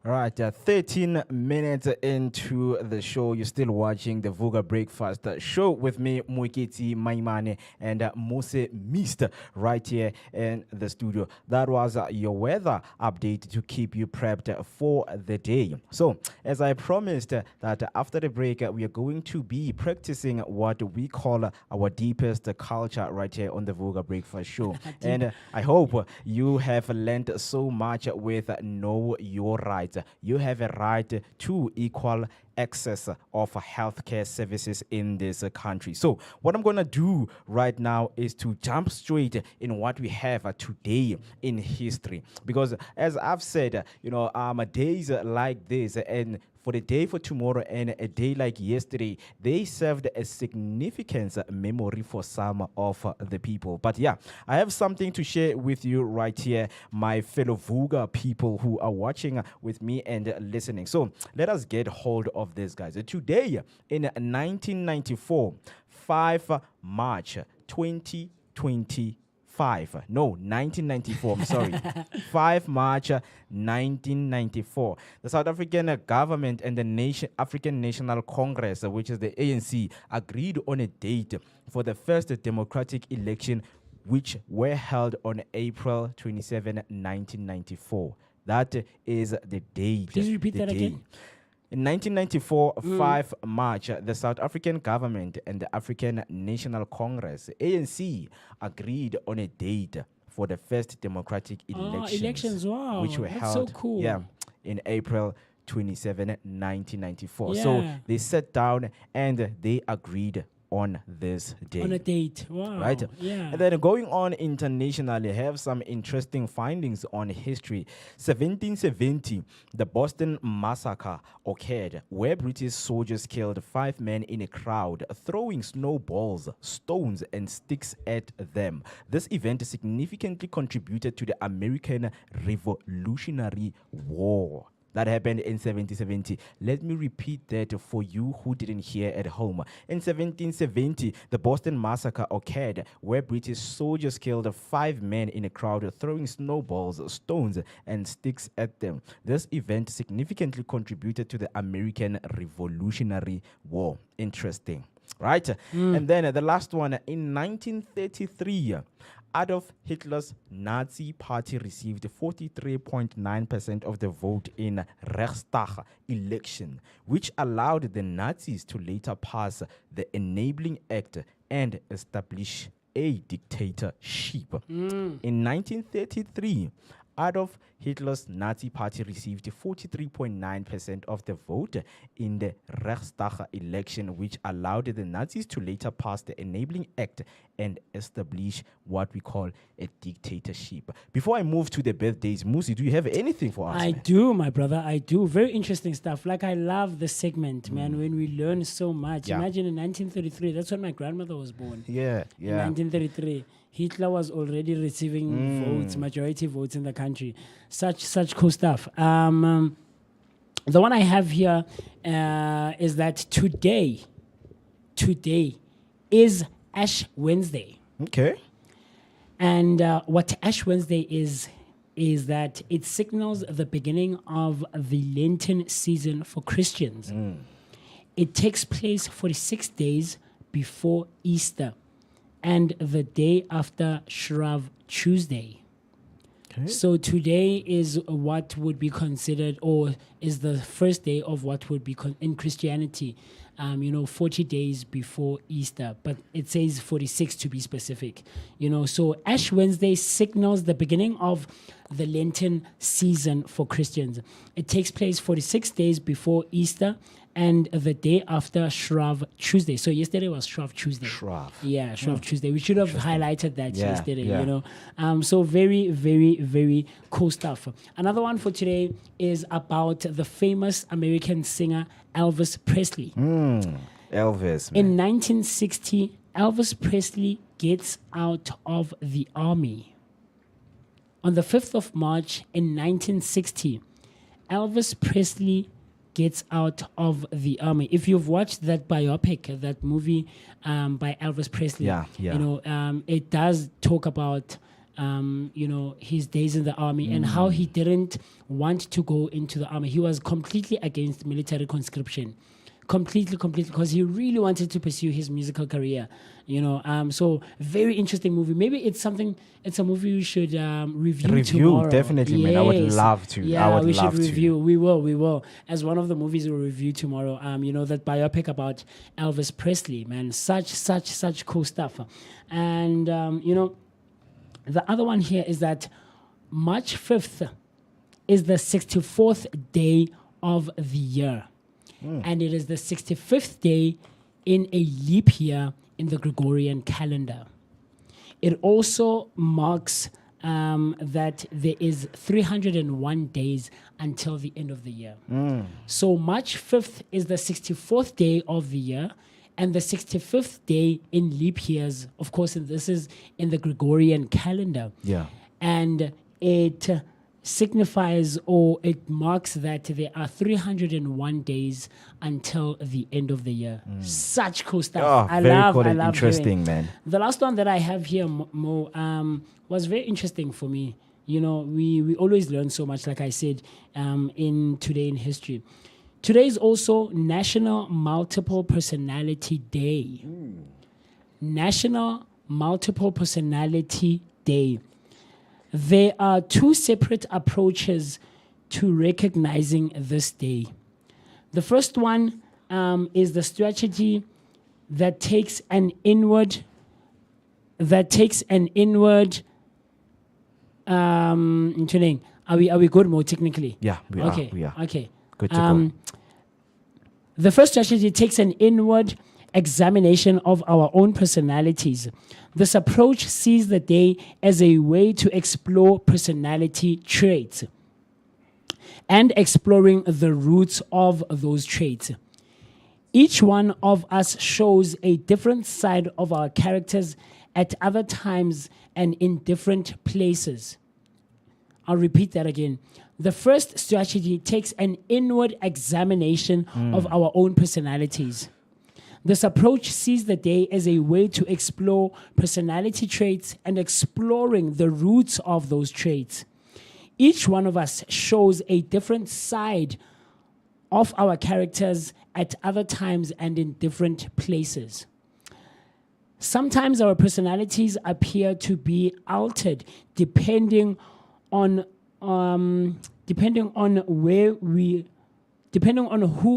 All right, 13 minutes into the show, you're still watching the Vooka Breakfast Show with me, Muiketi Maimane, and Mose Mist right here in the studio. That was your weather update to keep you prepped for the day. So, as I promised, that after the break, we are going to be practicing what we call our deepest culture right here on the Vooka Breakfast Show. And I hope you have learned so much with Know Your Rights. You have a right to equal access of healthcare services in this country. So what I'm going to do right now is to jump straight in what we have today in history. Because as I've said, days like this and for the day for tomorrow and a day like yesterday, they served a significant memory for some of the people. But yeah, I have something to share with you right here, my fellow Vooka people who are watching with me and listening. So let us get hold of this, guys. Today in 1994, 5 March 2020. 1994, I'm sorry. 5 March 1994. The South African government and the African National Congress, which is the ANC, agreed on a date for the first democratic election, which were held on April 27, 1994. That is the date. Please repeat that again. In 1994, 5 March, the South African government and the African National Congress, ANC, agreed on a date for the first democratic elections, wow, which were that's held so cool. in April 27, 1994. Yeah. So they sat down and they agreed on this day. On a date. Wow. Right? Yeah. And then going on internationally, have some interesting findings on history. 1770, the Boston Massacre occurred, where British soldiers killed 5 men in a crowd, throwing snowballs, stones, and sticks at them. This event significantly contributed to the American Revolutionary War. That happened in 1770. Let me repeat that for you who didn't hear at home. In 1770, the Boston Massacre occurred, where British soldiers killed 5 men in a crowd, throwing snowballs, stones, and sticks at them. This event significantly contributed to the American Revolutionary War. Interesting, right? And then the last one, in 1933, Adolf Hitler's Nazi party received 43.9% of the vote in Reichstag election, which allowed the Nazis to later pass the Enabling Act and establish a dictatorship. In 1933, Adolf Hitler's Nazi party received 43.9% of the vote in the Reichstag election, which allowed the Nazis to later pass the Enabling Act and establish what we call a dictatorship. Before I move to the birthdays, Musi, do you have anything for us? I do, my brother. I do. Very interesting stuff. Like, I love the segment, man, when we learn so much. Yeah. Imagine in 1933, that's when my grandmother was born. Yeah. In 1933, Hitler was already receiving votes, majority votes in the country. Such cool stuff. The one I have here is that today is Ash Wednesday. Okay. And what Ash Wednesday is that it signals the beginning of the Lenten season for Christians. It takes place 46 days before Easter and the day after Shrav Tuesday. Okay. So today is what would be considered, or is the first day of what would be in Christianity, 40 days before Easter, but it says 46 to be specific. So Ash Wednesday signals the beginning of the Lenten season for Christians. It takes place 46 days before Easter and the day after Shrav Tuesday. So yesterday was Shrav Tuesday. Yeah, Shrav Tuesday. We should have highlighted that yesterday, So very, very, very cool stuff. Another one for today is about the famous American singer Elvis Presley. Elvis, man. In 1960, Elvis Presley gets out of the army. On the 5th of March in 1960, Elvis Presley gets out of the army. If you've watched that biopic, that movie by Elvis Presley, it does talk about his days in the army and how he didn't want to go into the army. He was completely against military conscription. Completely, because he really wanted to pursue his musical career, So very interesting movie. Maybe it's a movie we should review tomorrow. Definitely, man. I would love to. Yeah, we should review. We will. As one of the movies we'll review tomorrow. That biopic about Elvis Presley, man. Such cool stuff. And the other one here is that March 5th is the 64th day of the year. And it is the 65th day in a leap year in the Gregorian calendar. It also marks that there is 301 days until the end of the year. So March 5th is the 64th day of the year, and the 65th day in leap years, of course, and this is in the Gregorian calendar. Yeah. And it signifies, or it marks that there are 301 days until the end of the year. Such cool stuff. Oh, I very love cool and hearing. interesting, man. The last one that I have here, Mo, was very interesting for me. You know, we always learn so much, like I said, in Today in History. Today is also National Multiple Personality Day. National Multiple Personality Day. There are two separate approaches to recognizing this day. The first one is the strategy that takes an inward tuning. Are we good more technically? Yeah, we are. Okay. Good to go. The first strategy takes an inward examination of our own personalities. This approach sees the day as a way to explore personality traits and exploring the roots of those traits. Each one of us shows a different side of our characters at other times and in different places. I'll repeat that again. The first strategy takes an inward examination of our own personalities. This approach sees the day as a way to explore personality traits and exploring the roots of those traits. Each one of us shows a different side of our characters at other times and in different places. Sometimes our personalities appear to be altered depending on who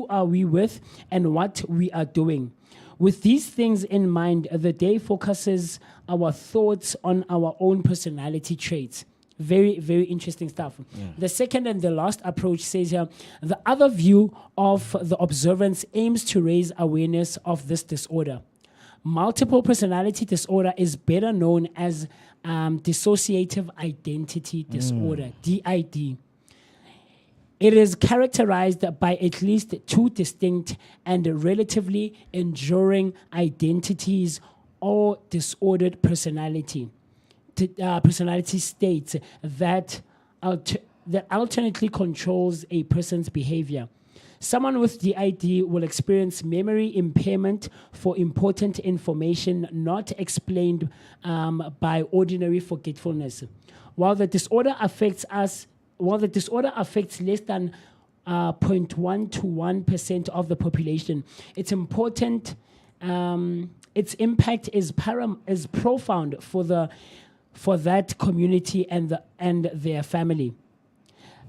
are we with and what we are doing. With these things in mind, the day focuses our thoughts on our own personality traits. Very, very interesting stuff. The second and the last approach says here, the other view of the observance aims to raise awareness of this disorder. Multiple personality disorder is better known as dissociative identity disorder, DID. It is characterized by at least two distinct and relatively enduring identities or disordered personality states that alternately controls a person's behavior. Someone with DID will experience memory impairment for important information not explained by ordinary forgetfulness. While the disorder affects less than 0.1 to 1% of the population, its impact is profound for that community and their family.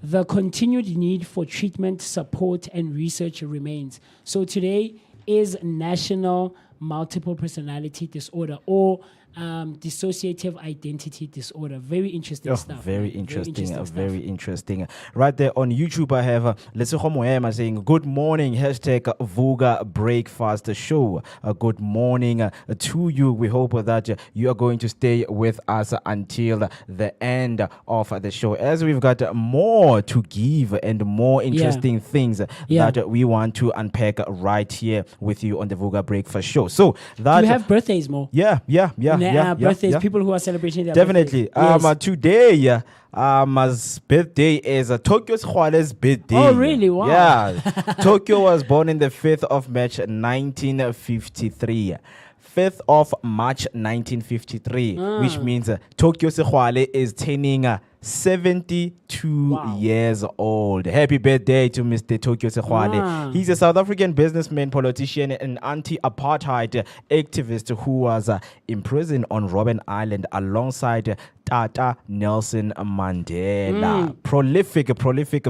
The continued need for treatment, support, and research remains. So today is National Multiple Personality Disorder, or dissociative identity disorder. Very interesting stuff. Very interesting. Right there on YouTube, I have Lesego Moema saying, good morning, hashtag Vooka Breakfast Show. Good morning to you. We hope that you are going to stay with us until the end of the show, as we've got more to give and more interesting things that we want to unpack right here with you on the Vooka Breakfast Show. So that you have birthdays, Mo. Birthdays, people who are celebrating their definitely. birthday. Today, my birthday is Tokyo Skhwale's birthday. Oh, really? Wow. Yeah. Tokyo was born in the 5th of March, 1953. 5th of March, 1953, which means Tokyo Skhwale is turning 72 years old. Happy birthday to Mr. Tokyo Skhwale. Wow. He's a South African businessman, politician, and anti-apartheid activist who was imprisoned on Robben Island alongside Tata Nelson Mandela. Prolific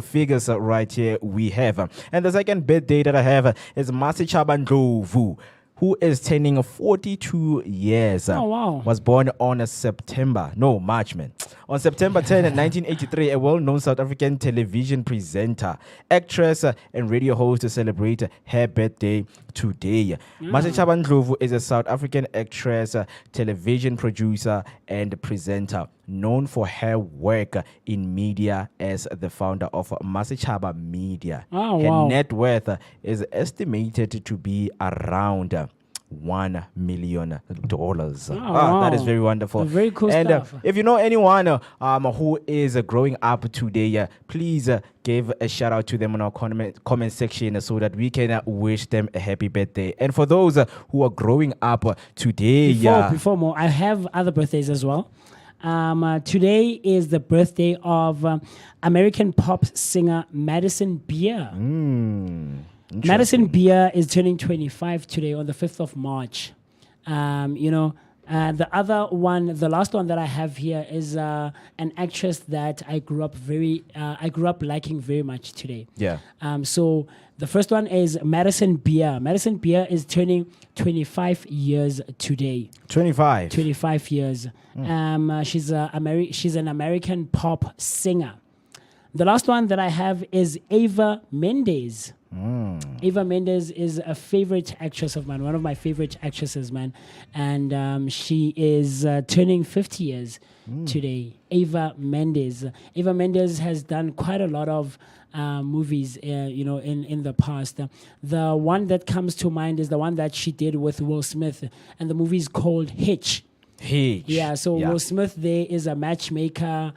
figures right here we have. And the second birthday that I have is Masichaba Ndlovu, who is turning 42 years. Oh, wow. Was born on March, man. On September 10, 1983, a well-known South African television presenter, actress, and radio host celebrate her birthday today. Masechaba Ndlovu is a South African actress, television producer, and presenter, known for her work in media as the founder of Masechaba Media. Oh, her wow. net worth is estimated to be around $1 million. wow. That is very wonderful. Very cool and stuff. if you know anyone who is growing up today, please give a shout out to them on our comment section so that we can wish them a happy birthday. And for those who are growing up today, Before more, I have other birthdays as well. Today is the birthday of American pop singer Madison Beer. Madison Beer is turning 25 today on the 5th of March. The other one, the last one that I have here is an actress that I grew up liking very much today. Yeah. So the first one is Madison Beer. Madison Beer is turning 25 years today. 25. 25 years. She's an American pop singer. The last one that I have is Eva Mendes. Eva Mendes is a favorite actress of mine, one of my favorite actresses, man. And she is turning 50 years today. Eva Mendes. Eva Mendes has done quite a lot of movies, in the past. The one that comes to mind is the one that she did with Will Smith, and the movie is called Hitch. Yeah, so Will Smith there is a matchmaker,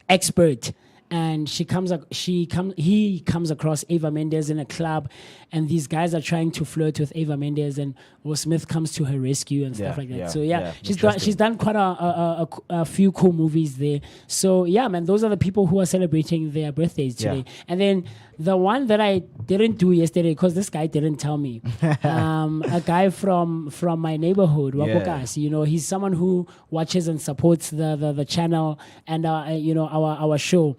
expert, and he comes across Eva Mendes in a club, and these guys are trying to flirt with Eva Mendes, and Will Smith comes to her rescue and stuff like that. So she's done quite a few cool movies there. So yeah, man, those are the people who are celebrating their birthdays today. And then the one that I didn't do yesterday, because this guy didn't tell me, a guy from my neighborhood, Vooka, he's someone who watches and supports the channel and our show.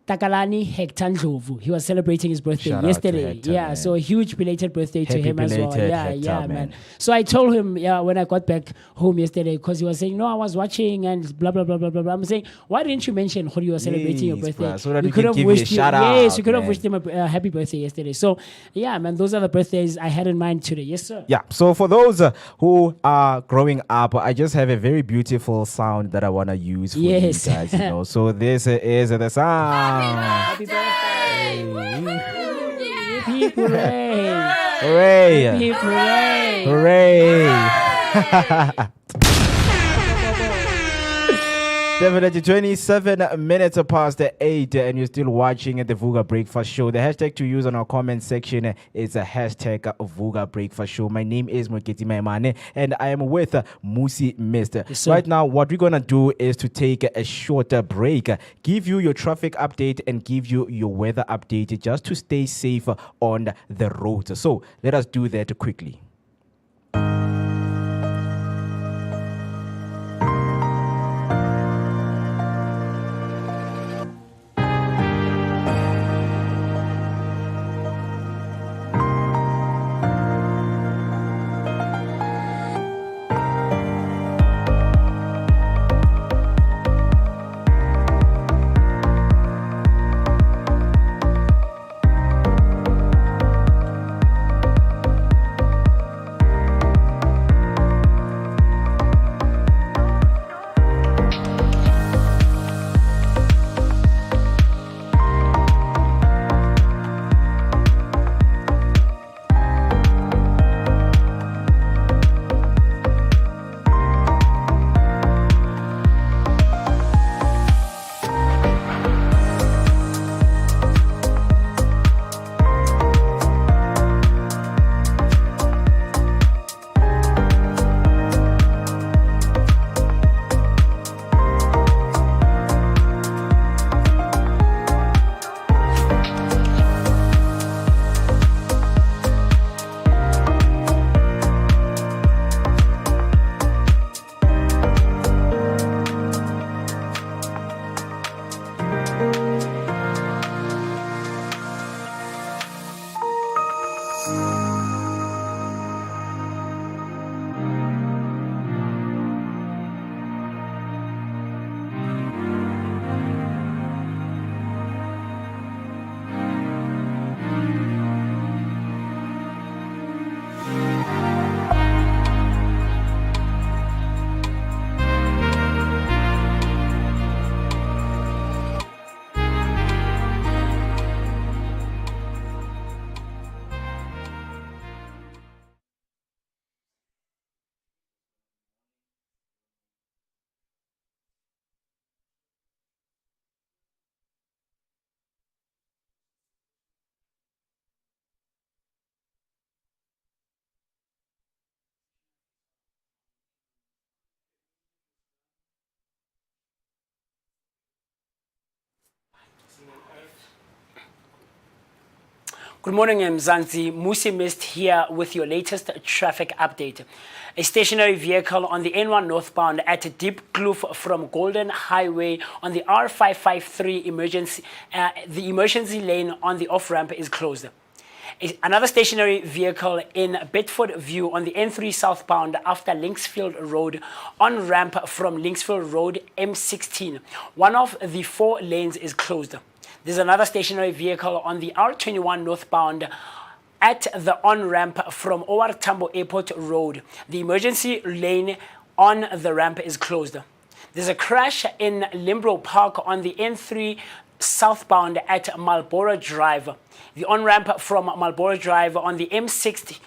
Takalani Hector Ndlovu. He was celebrating his birthday yesterday. Hector, so a huge belated birthday to him as well. Hector, Man. So I told him, when I got back home yesterday, because he was saying, no, I was watching and blah, blah, blah, blah, blah, blah. I'm saying, why didn't you mention how you were celebrating your birthday? Bro, so that we could have wished you a shout out. Yes, you could have wished him a happy birthday yesterday. So, yeah, man, those are the birthdays I had in mind today. Yes, sir. Yeah, so for those who are growing up, I just have a very beautiful sound that I want to use for you guys, So this is the sound. Happy birthday! Hip hooray! Hooray! Hip hooray! Hooray! Definitely 27 minutes past the 8, and you're still watching the Vooka Breakfast Show. The hashtag to use on our comment section is a hashtag Vooka Breakfast Show. My name is Moketi Maimane, and I am with Musi Mister. Right now, what we're going to do is to take a shorter break, give you your traffic update, and give you your weather update just to stay safe on the road. So let us do that quickly. Good morning, Mzansi. Musi Mist here with your latest traffic update. A stationary vehicle on the N1 northbound at Deep Kloof from Golden Highway on the R553 emergency, the emergency lane on the off-ramp is closed. Another stationary vehicle in Bedford View on the N3 southbound after Linksfield Road on ramp from Linksfield Road M16. One of the 4 lanes is closed. There's another stationary vehicle on the R21 northbound at the on-ramp from OR Tambo Airport Road. The emergency lane on the ramp is closed. There's a crash in Limbro Park on the N3 southbound at Marlborough Drive. The on-ramp from Marlborough Drive on the M60,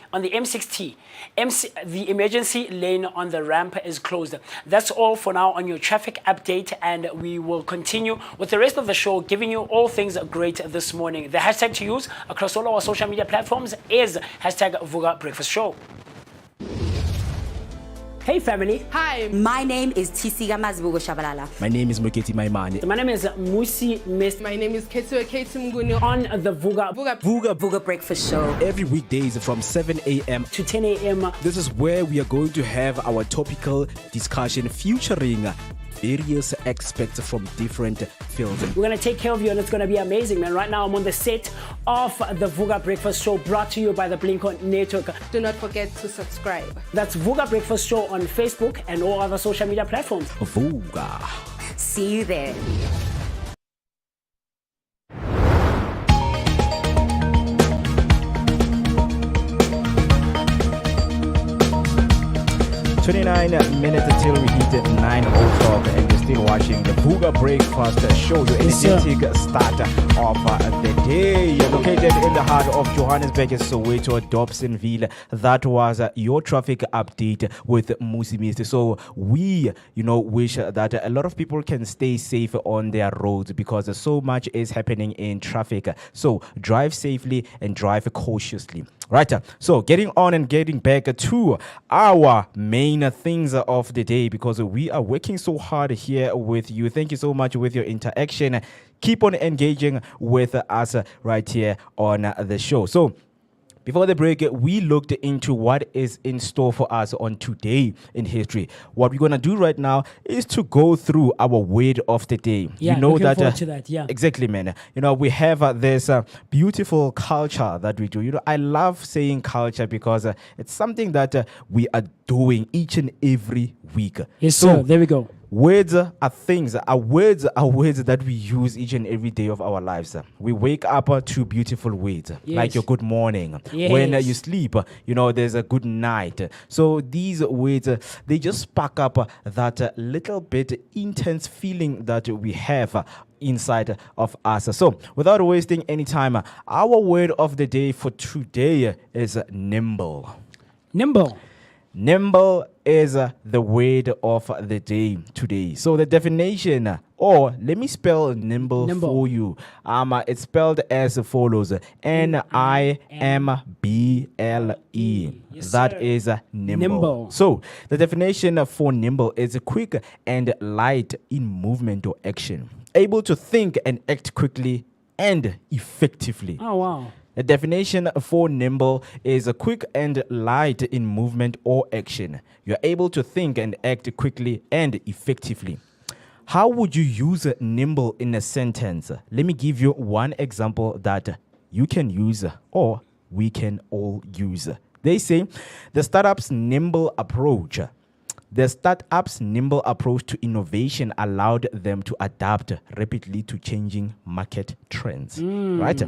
the emergency lane on the ramp is closed. That's all for now on your traffic update, and we will continue with the rest of the show, giving you all things great this morning. The hashtag to use across all our social media platforms is hashtag Vooka Breakfast Show. Hey family. Hi. My name is Tisiga Mazbugo Shabalala. My name is Muketi Maimane. My name is Musi Mist. My name is Ketsu Ketumguni. On the Vooka Breakfast Show. Every weekdays from 7 a.m. to 10 a.m. This is where we are going to have our topical discussion featuring various experts from different fields. We're going to take care of you and it's going to be amazing, man. Right now I'm on the set of the Vooka Breakfast Show, brought to you by the Blink-On Network. Do not forget to subscribe. That's Vooka Breakfast Show on Facebook and all other social media platforms. Vooka. See you there. Minutes until we hit 9 o'clock, and you're still watching the Vooka Breakfast Show, your energetic start of the day. You're located in the heart of Johannesburg, Soweto, Dobsonville. That was your traffic update with Musi Mist. So we, wish that a lot of people can stay safe on their roads because so much is happening in traffic. So drive safely and drive cautiously. Right, so getting on and getting back to our main things of the day, because we are working so hard here with you. Thank you so much with your interaction. Keep on engaging with us right here on the show. So before the break, we looked into what is in store for us on Today in History. What we're going to do right now is to go through our word of the day. Yeah, looking forward to that, yeah. Exactly, man. We have this beautiful culture that we do. I love saying culture because it's something that we are doing each and every week. Yes, sir. There we go. Words are words that we use each and every day of our lives. We wake up to beautiful words, like your good morning. Yes. When you sleep, there's a good night. So these words, they just spark up that little bit intense feeling that we have inside of us. So without wasting any time, our word of the day for today is nimble. Nimble. Nimble is the word of the day today. So the definition, or let me spell nimble for you. It's spelled as follows: Nimble. Yes, That sir. is nimble. Nimble. So the definition for nimble is quick and light in movement or action, able to think and act quickly and effectively. Oh, wow. The definition for nimble is quick and light in movement or action. You're able to think and act quickly and effectively. How would you use nimble in a sentence? Let me give you one example that you can use or we can all use. They say the startup's nimble approach to innovation allowed them to adapt rapidly to changing market trends. Right?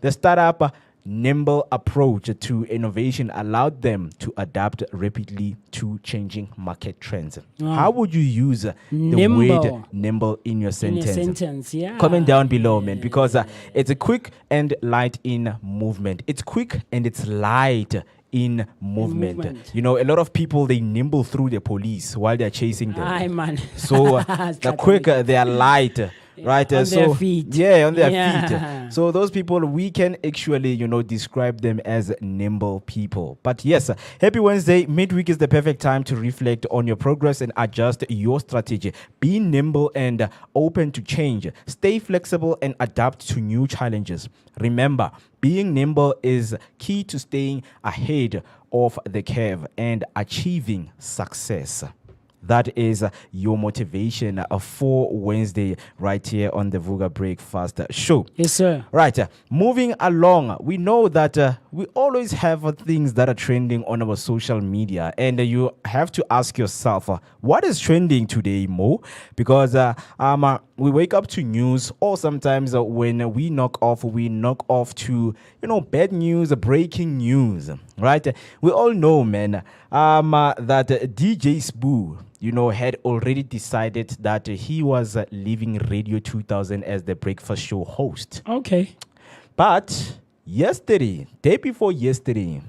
The startup nimble approach to innovation allowed them to adapt rapidly to changing market trends. How would you use the word nimble in your sentence? Yeah. Comment down below, man, because it's a quick and light in movement. It's quick and it's light in movement. A lot of people, they nimble through the police while they're chasing them. Aye, man. So they're quick, they're light right? On their feet. Yeah, on their Yeah. feet. So those people, we can actually, describe them as nimble people. But yes, happy Wednesday. Midweek is the perfect time to reflect on your progress and adjust your strategy. Be nimble and open to change. Stay flexible and adapt to new challenges. Remember, being nimble is key to staying ahead of the curve and achieving success. That is your motivation for Wednesday right here on the Vooka Breakfast Show. Yes, sir. Right. Moving along, we know that we always have things that are trending on our social media. And you have to ask yourself, what is trending today, Mo? Because we wake up to news, or sometimes when we knock off to, bad news, breaking news. Right? We all know, man, that DJ Spoo, had already decided that he was leaving Radio 2000 as the breakfast show host. Okay. But day before yesterday,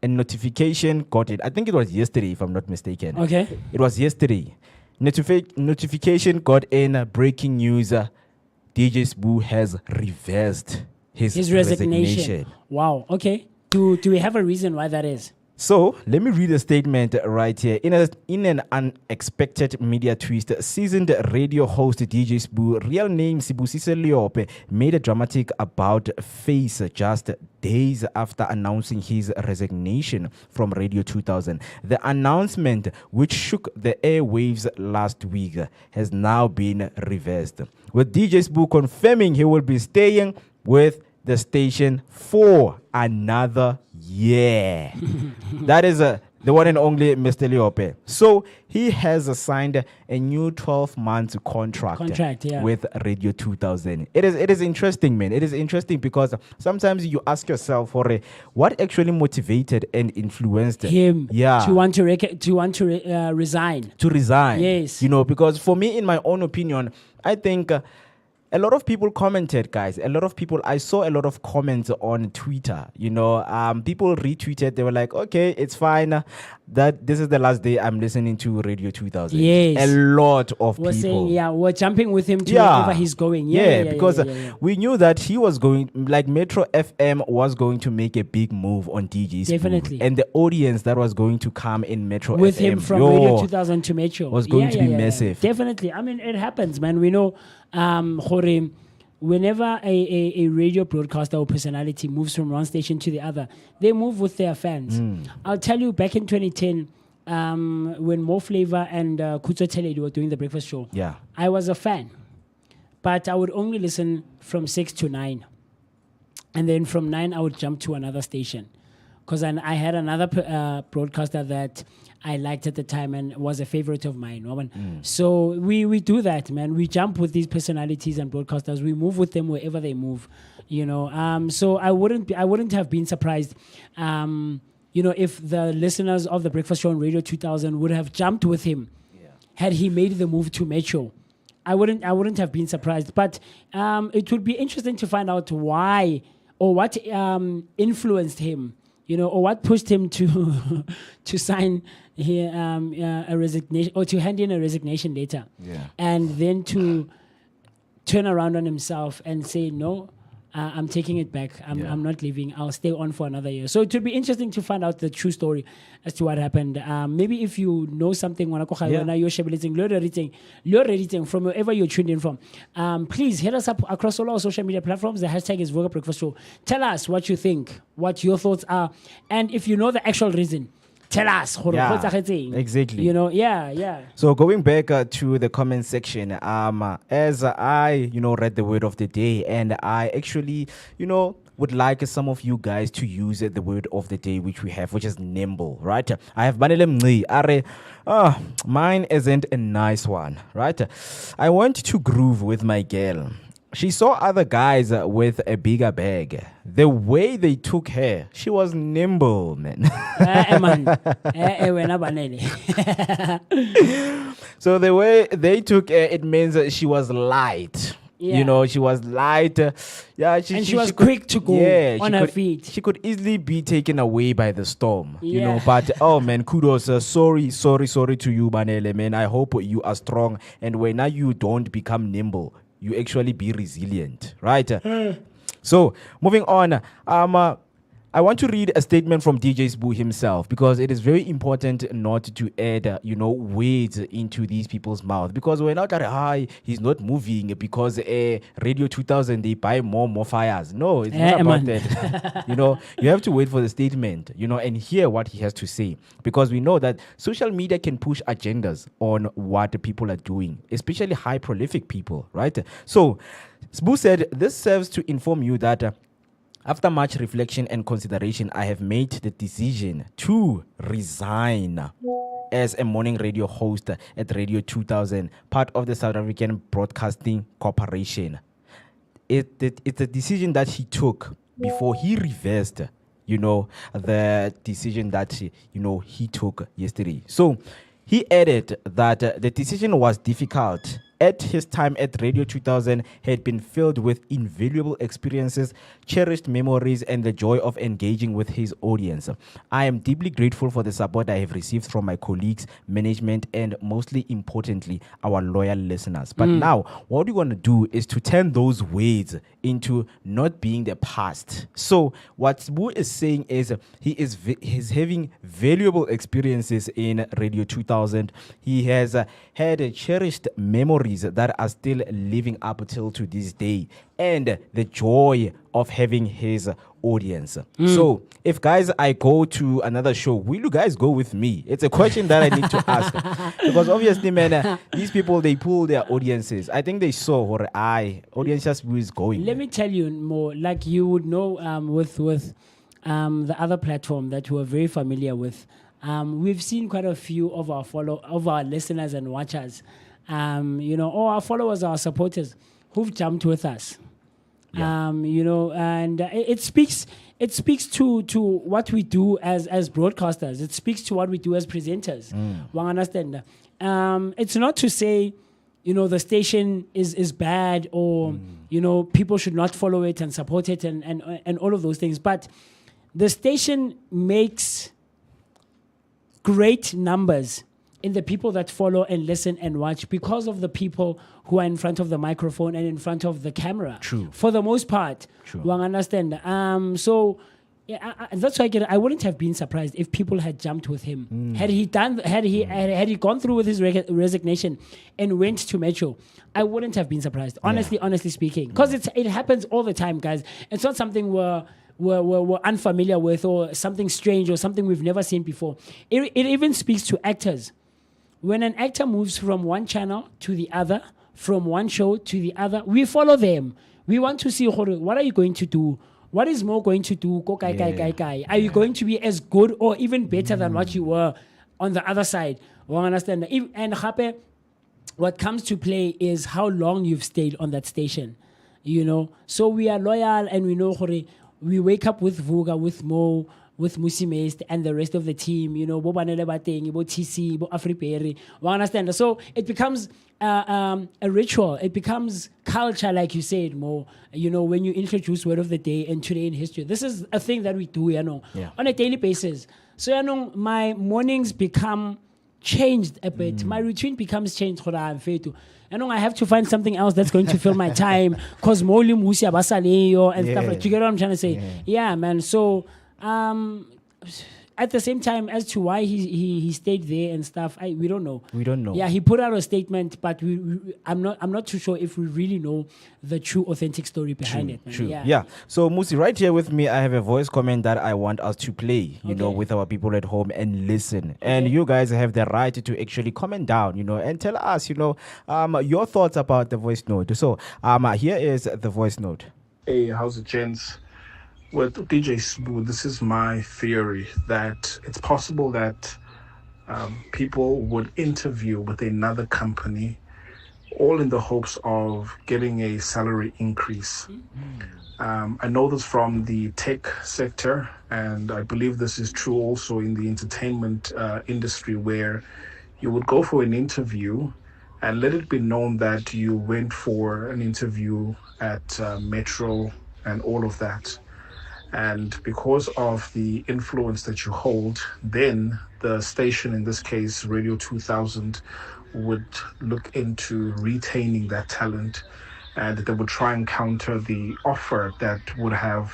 a notification got it. I think it was yesterday, if I'm not mistaken. Okay. It was yesterday. Notification got in, breaking news. DJ Spoo has reversed his resignation. Wow. Okay. Do we have a reason why that is? So let me read a statement right here. In an unexpected media twist, seasoned radio host DJ Spoo, real name Sibusise Leope, made a dramatic about face just days after announcing his resignation from Radio 2000. The announcement, which shook the airwaves last week, has now been reversed, with DJ Spoo confirming he will be staying with the station for another year. That is the one and only Mr. Leope. So he has signed a new 12-month contract yeah. with Radio 2000. It is interesting, man. It is interesting because sometimes you ask yourself, what actually motivated and influenced him to want to resign? To resign. Yes. Because for me, in my own opinion, I think a lot of people commented, guys. I saw a lot of comments on Twitter. People retweeted. They were like, okay, it's fine. That this is the last day I'm listening to Radio 2000. Yes. A lot of people. Saying, we're jumping with him to wherever he's going. Because we knew that he was going, like Metro FM was going to make a big move on DJs. Definitely. And the audience that was going to come in Metro with FM. Him from Radio 2000 to Metro. Was going to be massive. Definitely. I mean, it happens, man. We know, whenever a radio broadcaster or personality moves from one station to the other, they move with their fans. I'll tell you, back in 2010, when Mo Flavor and Kutso Teledi were doing the breakfast show, I was a fan, but I would only listen from 6 to 9. And then from 9, I would jump to another station. Because I had another broadcaster that I liked at the time and was a favorite of mine. So we do that, man. We jump with these personalities and broadcasters. We move with them wherever they move, So I wouldn't have been surprised, if the listeners of the Breakfast Show on Radio 2000 would have jumped with him had he made the move to Metro. I wouldn't have been surprised. But it would be interesting to find out why or what influenced him. Or what pushed him to to sign a resignation or to hand in a resignation letter, and then to turn around on himself and say, no, I'm taking it back. I'm not leaving. I'll stay on for another year. So it would be interesting to find out the true story as to what happened. Maybe if you know something, you're from wherever you're tuned in from, please hit us up across all our social media platforms. The hashtag is Vooka Breakfast Show. Tell us what you think, what your thoughts are, and if you know the actual reason, tell us. Exactly. Yeah. So going back to the comment section, as I, read the word of the day, and I actually, would like some of you guys to use the word of the day which we have, which is nimble, right? I have Banele Mngci. Mine isn't a nice one, right? I want to groove with my girl. She saw other guys with a bigger bag. The way they took her, she was nimble, man. So the way they took her, it means that she was light. She was light. She was quick to go on her feet. She could easily be taken away by the storm, But, oh, man, kudos. Sorry to you, Banele, man. I hope you are strong. And when you don't become nimble, you actually be resilient, right? So moving on, I want to read a statement from DJ Sbu himself, because it is very important not to add, words into these people's mouth, because we're not at a high. He's not moving because Radio 2000 they buy more fires. No, it's not about that. You have to wait for the statement, and hear what he has to say, because we know that social media can push agendas on what the people are doing, especially high prolific people, right? So Sbu said this serves to inform you that. After much reflection and consideration, I have made the decision to resign as a morning radio host at Radio 2000, part of the South African Broadcasting Corporation. It's a decision that he took before he reversed, the decision that, he took yesterday. So he added that the decision was difficult. At his time at Radio 2000 had been filled with invaluable experiences, cherished memories, and the joy of engaging with his audience. I am deeply grateful for the support I have received from my colleagues, management, and mostly importantly, our loyal listeners. But now, what we want to do is to turn those words into not being the past. So what Sbu is saying is he's having valuable experiences in Radio 2000. He has had cherished memories that are still living up till to this day, and the joy of having his audience. So if guys I go to another show, will you guys go with me? It's a question that I need to ask, because obviously, man, these people, they pull their audiences. I think they saw where audience just is going. Let me tell you more, like you would know with the other platform that we're very familiar with. We've seen quite a few of our listeners and watchers, our followers, our supporters who've jumped with us. And it speaks to what we do as broadcasters. It speaks to what we do as presenters. One understand. It's not to say, the station is bad, or people should not follow it and support it and all of those things. But the station makes great numbers in the people that follow and listen and watch, because of the people who are in front of the microphone and in front of the camera. True. For the most part. True. One understand. So that's why I wouldn't have been surprised if people had jumped with him. Had he gone through with his resignation and went to Metro, I wouldn't have been surprised. Honestly speaking, because it happens all the time, guys. It's not something we're unfamiliar with, or something strange, or something we've never seen before. It even speaks to actors. When an actor moves from one channel to the other, from one show to the other, we follow them. We want to see, what are you going to do? What is Mo going to do? Are you going to be as good or even better than what you were on the other side? Well, understand. And what comes to play is how long you've stayed on that station. So we are loyal, and we know we wake up with Vooka, with Mo, with Musimest and the rest of the team, Bo Banele Bateng, Bo TC, Bo Afriperi. We understand. So it becomes a ritual. It becomes culture, like you said, Mo. When you introduce word of the day and today in history, this is a thing that we do, on a daily basis. So, my mornings become changed a bit. My routine becomes changed. I have to find something else that's going to fill my time, because Moli Musi Abasaleyo and stuff like. You get what I'm trying to say? Yeah, man. So. At the same time, as to why he stayed there and stuff, we don't know. Yeah, he put out a statement, but I'm not too sure if we really know the true authentic story behind it. Man. True. Yeah. So Musi, right here with me, I have a voice comment that I want us to play, with our people at home and listen. Okay. And you guys have the right to actually comment down, and tell us, your thoughts about the voice note. So here is the voice note. Hey, how's it, gents? With DJ Sbu, this is my theory that it's possible that people would interview with another company, all in the hopes of getting a salary increase. I know this from the tech sector, and I believe this is true also in the entertainment industry, where you would go for an interview and let it be known that you went for an interview at Metro and all of that. And because of the influence that you hold, then the station, in this case, Radio 2000, would look into retaining that talent and they would try and counter the offer that would have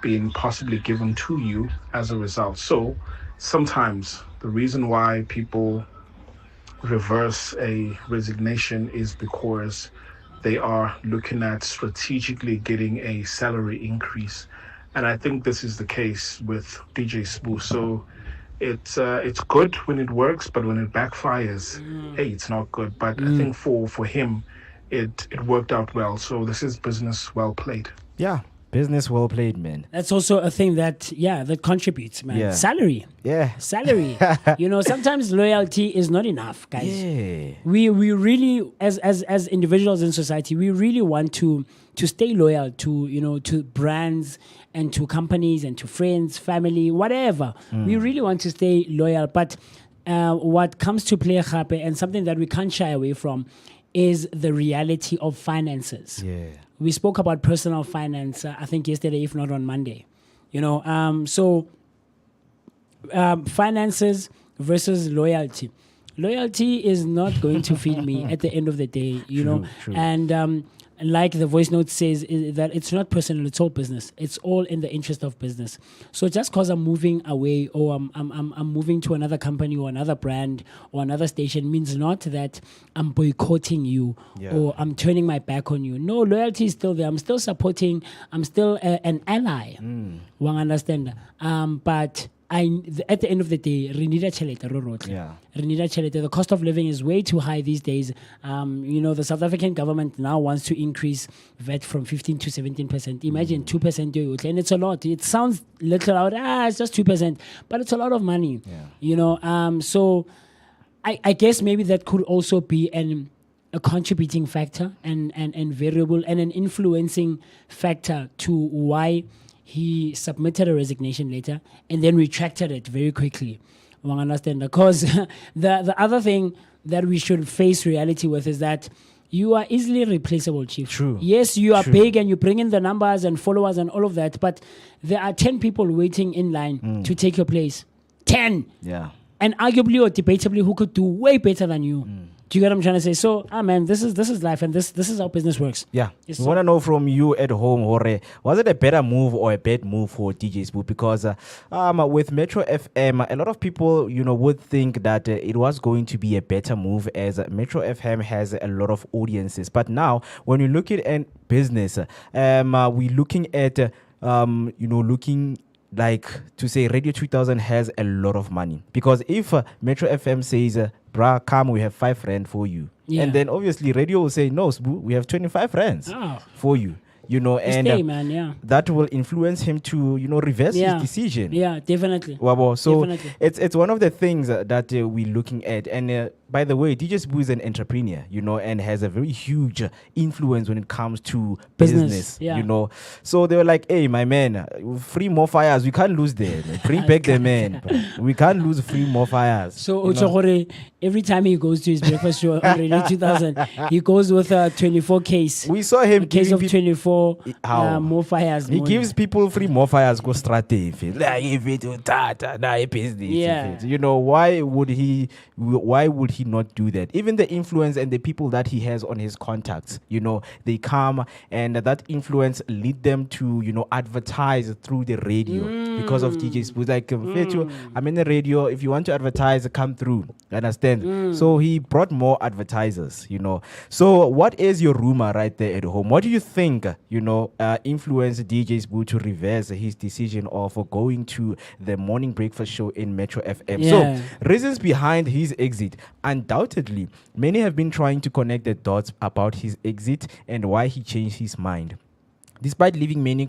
been possibly given to you as a result. So sometimes the reason why people reverse a resignation is because they are looking at strategically getting a salary increase. And I think this is the case with DJ Spoo. So it's good when it works, but when it backfires, hey, it's not good. But I think for him, it worked out well. So this is business well played. Yeah, business well played, man. That's also a thing that contributes, man. Yeah. Salary. Salary. Sometimes loyalty is not enough, guys. Yeah. We really, as individuals in society, we really want to stay loyal to brands and to companies and to friends, family, whatever. We really want to stay loyal. But what comes to play, Khape, and something that we can't shy away from, is the reality of finances. Yeah. We spoke about personal finance, I think yesterday, if not on Monday. Finances versus loyalty. Loyalty is not going to feed me at the end of the day, know. True. And like the voice note says, is that it's not personal, it's all business. It's all in the interest of business. So just because I'm moving away, or I'm moving to another company or another brand or another station, means not that I'm boycotting you or I'm turning my back on you. No, loyalty is still there. I'm still supporting. I'm still an ally. One understand. But at the end of the day, re need a chelete, re need a chelete. The cost of living is way too high these days. The South African government now wants to increase VAT from 15 to 17%. Imagine 2%, and it's a lot. It sounds little out. It's just 2%, but it's a lot of money. So I guess maybe that could also be a contributing factor and variable and an influencing factor to why he submitted a resignation letter and then retracted it very quickly. You understand? Because the other thing that we should face reality with is that you are easily replaceable, Chief. True. Yes, you are big and you bring in the numbers and followers and all of that, but there are 10 people waiting in line to take your place. 10! Yeah. And arguably or debatably who could do way better than you. Do you get what I'm trying to say? So, man, this is life, and this is how business works. Yeah. Yes, We want to know from you at home, Hore, was it a better move or a bad move for DJ Spoo? Because with Metro FM, a lot of people, would think that it was going to be a better move, as Metro FM has a lot of audiences. But now, when you look at business, we're looking at, looking like to say Radio 2000 has a lot of money. Because if Metro FM says, bruh, come, we have 5 rand for you. Yeah. And then obviously radio will say, no, Spoo, we have 25 rands for you. And man, that will influence him to, reverse his decision. Yeah, definitely. So definitely. it's one of the things that we're looking at. And by the way, DJ Spoo is an entrepreneur, and has a very huge influence when it comes to business. So they were like, hey, my man, 3 more fires. We can't lose them. Bring back the man. We can't lose 3 more fires. So Ochokore, every time he goes to his breakfast show on Radio 2000, he goes with a 24 case. We saw him a case of 24 more fires. He gives people 3 more fires. Go strategy. Why would he not do that? Even the influence and the people that he has on his contacts, they come and that influence lead them to, advertise through the radio because of DJ Spoo. Like, I'm in the radio. If you want to advertise, come through. Understand? So he brought more advertisers, So what is your rumor right there at home? What do you think, influenced DJ Spoo to reverse his decision of going to the morning breakfast show in Metro FM? Yeah. So reasons behind his exit. Undoubtedly, many have been trying to connect the dots about his exit and why he changed his mind. Despite leaving many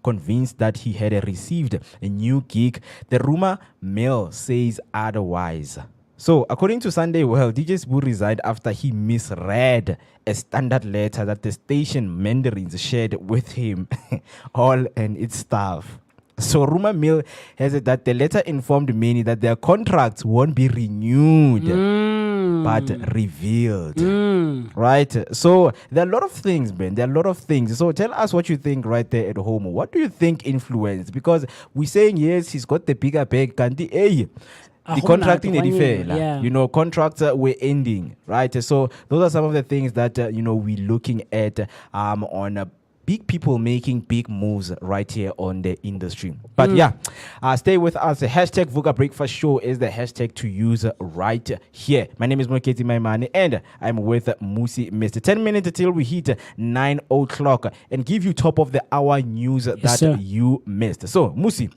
convinced that he had received a new gig, the rumor mill says otherwise. So, according to Sunday World, DJ Spoo resigned after he misread a standard letter that the station mandarins shared with him, all and its staff. So, rumor mill has it that the letter informed many that their contracts won't be renewed, but revealed. Right? So, there are a lot of things, man. There are a lot of things. So, tell us what you think right there at home. What do you think influenced? Because we're saying, yes, he's got the bigger bag, Kanti. Hey, the contracting one year, fela. yeah. You know, contracts were ending, right? So those are some of the things that you know we're looking at on big people making big moves right here on the industry. But yeah, stay with us. The hashtag Vooka Breakfast Show is the hashtag to use right here. My name is Moketi Maimane and I'm with Musi Mr. 10 minutes till we hit 9 o'clock and give you top of the hour news that sir. you missed. So, Musi,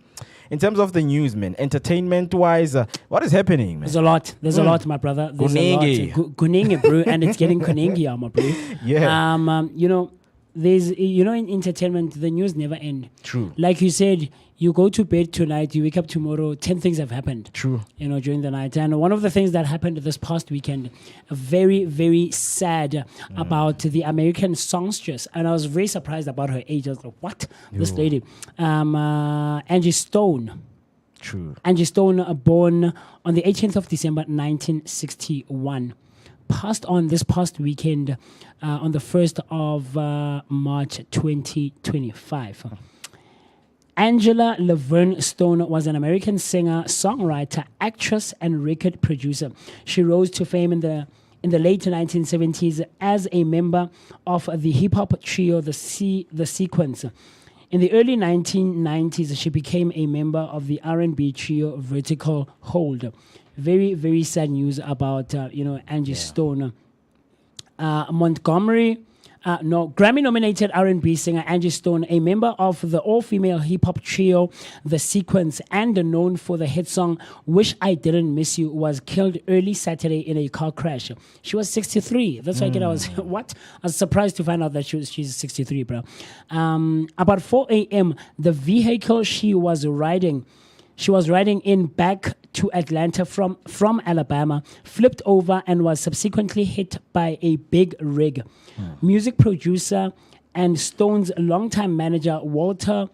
in terms of the news, man, entertainment-wise, what is happening, man? There's a lot. There's a lot, my brother. There's Kunengi. a lot. Kunengi, bro, and it's getting kunengi, my bro. Yeah. You know, there's, you know, in entertainment, the news never end. True. Like you said, you go to bed tonight, you wake up tomorrow, 10 things have happened. True. You know, during the night. And one of the things that happened this past weekend, very, very sad about the American songstress. And I was very surprised about her age. I was like, what? This lady. Angie Stone. True. Angie Stone, born on the 18th of December, 1961. Passed on this past weekend on the 1st of March 2025. Angela Laverne Stone was an American singer, songwriter, actress, and record producer. She rose to fame in the late 1970s as a member of the hip-hop trio The Sequence. In the early 1990s, she became a member of the R&B trio Vertical Hold. Very, very sad news about, Angie Stone. Grammy-nominated R&B singer Angie Stone, a member of the all-female hip-hop trio The Sequence and known for the hit song Wish I Didn't Miss You, was killed early Saturday in a car crash. She was 63. That's why I was, what? I was surprised to find out that she's 63, bro. About 4 a.m., the vehicle she was riding in back to Atlanta from Alabama, flipped over and was subsequently hit by a big rig. Music producer and Stone's longtime manager, Walter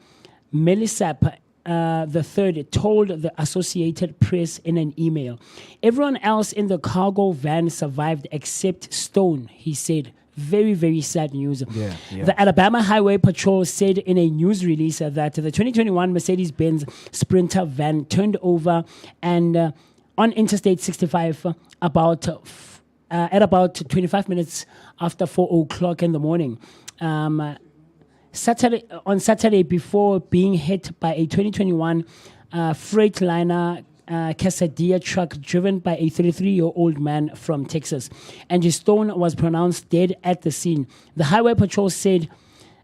Millsap III, told the Associated Press in an email. Everyone else in the cargo van survived except Stone, he said. Very, very sad news. Yeah. The Alabama Highway Patrol said in a news release that the 2021 Mercedes-Benz Sprinter van turned over and on Interstate 65 at about 25 minutes after 4 o'clock in the morning. Saturday, before being hit by a 2021 Freightliner Quesadilla truck driven by a 33-year-old man from Texas. Angie Stone was pronounced dead at the scene. The Highway Patrol said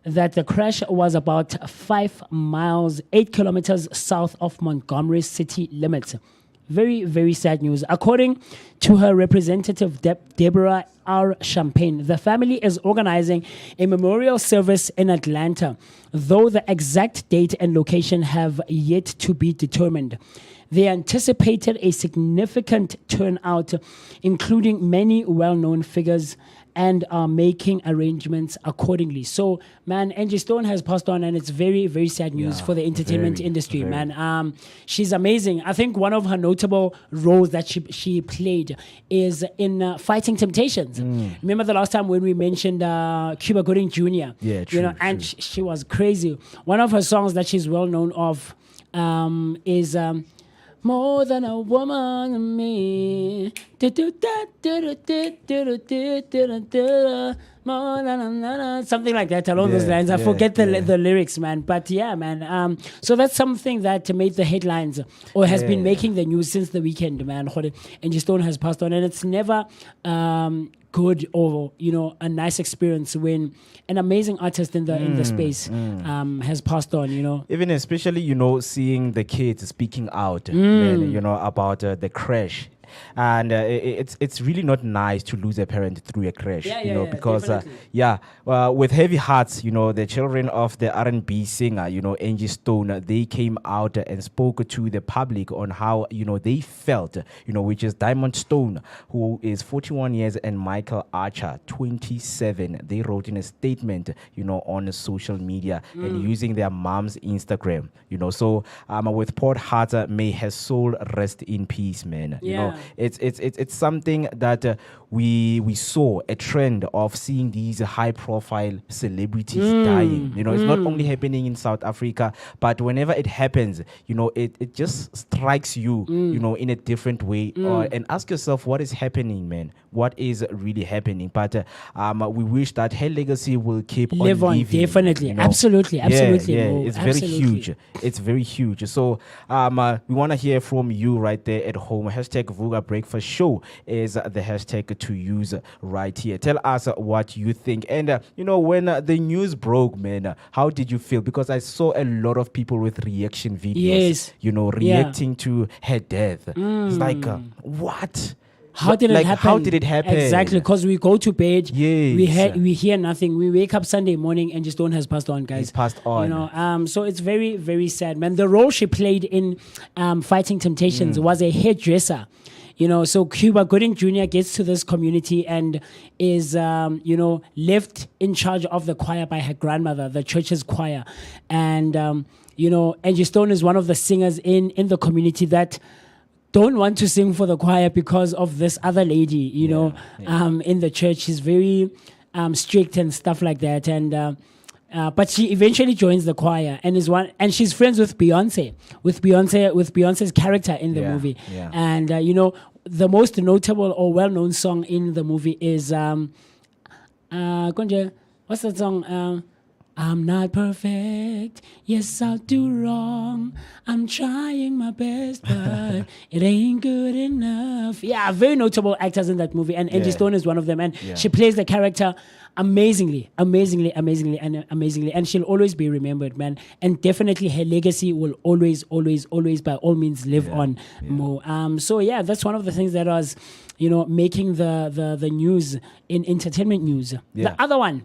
that the crash was about 5 miles, 8 kilometers south of Montgomery city limits. Very, very sad news. According to her representative, Deborah R. Champagne, the family is organizing a memorial service in Atlanta, though the exact date and location have yet to be determined. They anticipated a significant turnout, including many well-known figures, and are making arrangements accordingly. So, man, Angie Stone has passed on, and it's very, very sad news for the entertainment industry, man. She's amazing. I think one of her notable roles that she played is in Fighting Temptations. Remember the last time when we mentioned Cuba Gooding Jr.? Yeah, true. And she was crazy. One of her songs that she's well known of is More Than a Woman to Me. Something like that along those lines. I forget the lyrics, man. But yeah, man. So that's something that made the headlines or has been making the news since the weekend, man. Angie Stone has passed on, and it's never good or a nice experience when an amazing artist in the space has passed on. Even especially seeing the kids speaking out, about the crash. And it's really not nice to lose a parent through a crash, because with heavy hearts, the children of the R&B singer, Angie Stone, they came out and spoke to the public on how they felt, which is Diamond Stone, who is 41 years, and Michael Archer, 27. They wrote in a statement, on social media and using their mom's Instagram, so with Port Heart, may her soul rest in peace, man. it's something that we saw a trend of seeing these high profile celebrities dying. You know, it's not only happening in South Africa, but whenever it happens, you know, it just strikes you, you know, in a different way. And ask yourself, what is happening, man? What is really happening? But we wish that her legacy will keep Live on, living, definitely. you know. Absolutely. Yeah, Mo. it's Absolutely. very huge. It's very huge. So we want to hear from you right there at home. Hashtag Vooka Breakfast Show is the hashtag to use right here. Tell us what you think. And you know, when the news broke, man, how did you feel? Because I saw a lot of people with reaction videos, Yes. you know, reacting to her death. It's like, what? How did it happen? How did it happen? Exactly, because we go to bed, Yes. we hear nothing. We wake up Sunday morning and just has passed on, guys. He's passed on. You know, so it's very, very sad, man. The role she played in Fighting Temptations was a hairdresser. You know, so Cuba Gooding Jr. gets to this community and is, you know, left in charge of the choir by her grandmother, the church's choir. And, you know, Angie Stone is one of the singers in the community that don't want to sing for the choir because of this other lady, you know, in the church. She's very strict and stuff like that. And but she eventually joins the choir and she's friends with Beyonce's character in the movie. Yeah. And you know, the most notable or well-known song in the movie is Konje, what's that song? I'm not perfect. Yes, I'll do wrong. I'm trying my best, but it ain't good enough. Yeah, very notable actors in that movie, and Angie Stone is one of them. And she plays the character amazingly, and she'll always be remembered, man. And definitely her legacy will always by all means live on. Mo. So yeah, that's one of the things that was, you know, making the news in entertainment news. The other one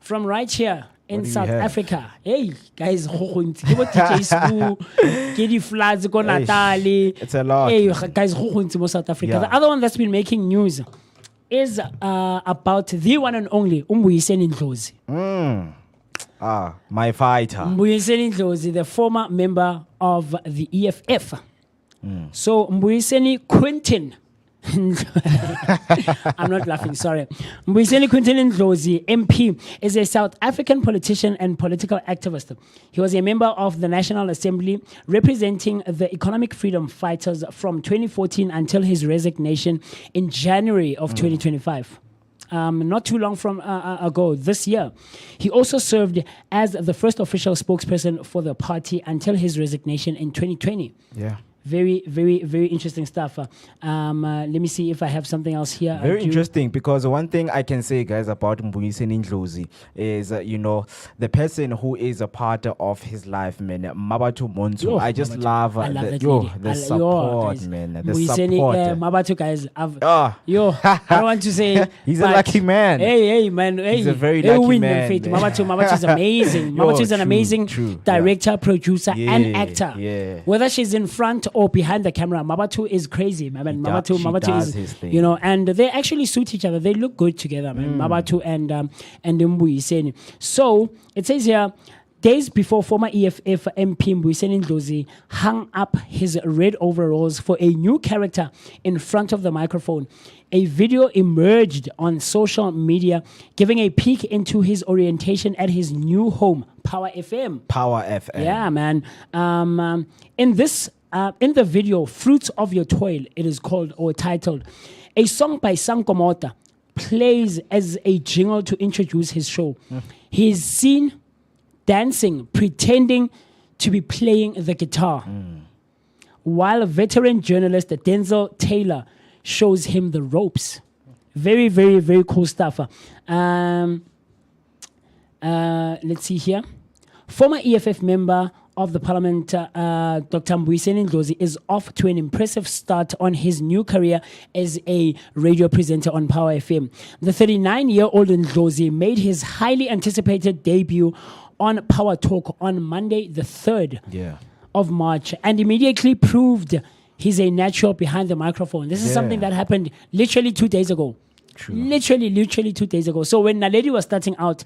from right here in South Africa. Hey, guys, it's a lot. Hey, guys, South Africa. The other one that's been making news is about the one and only Mbuyiseni Ndlozi. My fighter. Mbuyiseni Ndlozi, the former member of the EFF. So Mbuyiseni Quintin. I'm not laughing, sorry. Mbuyiseni Quintin Ndlozi, MP, is a South African politician and political activist. He was a member of the National Assembly representing the economic freedom fighters from 2014 until his resignation in January of 2025. Not too long from ago, this year. He also served as the first official spokesperson for the party until his resignation in 2020. Yeah. Very, very, very interesting stuff. Let me see if I have something else here. Very interesting, because one thing I can say, guys, about Mbuyiseni Ndlozi is, you know, the person who is a part of his life, man, Mabatu Monzo. I just love I love that the lady. support, Guys. man. The Mbuyiseni, support. Mabatu, guys. I don't want to say. He's a lucky man. Hey, man. Hey, He's a very lucky man. Mabatu is amazing. Mabatu is an amazing director, producer, and actor. Yeah. Whether she's in front or behind the camera, Mabatu is crazy, man. Mabatu does is, his thing. you know, and they actually suit each other. They look good together, man. Mabatu and Mbuyiseni. So it says here, days before former EFF MP Mbuyiseni Ndlozi hung up his red overalls for a new character in front of the microphone, a video emerged on social media giving a peek into his orientation at his new home, Power FM. Power FM. Yeah, man. In the video, Fruits of Your Toil, it is called or titled, a song by Sankomota plays as a jingle to introduce his show. He is seen dancing, pretending to be playing the guitar, while veteran journalist Denzel Taylor shows him the ropes. Very, very, very cool stuff. Let's see here. Former EFF member of the parliament, Dr. Mbuyiseni Ndlozi, is off to an impressive start on his new career as a radio presenter on Power FM. The 39-year-old Ndlozi made his highly anticipated debut on Power Talk on Monday, the 3rd of March, and immediately proved he's a natural behind the microphone. This is something that happened literally 2 days ago. True. Literally 2 days ago. So when Naledi was starting out,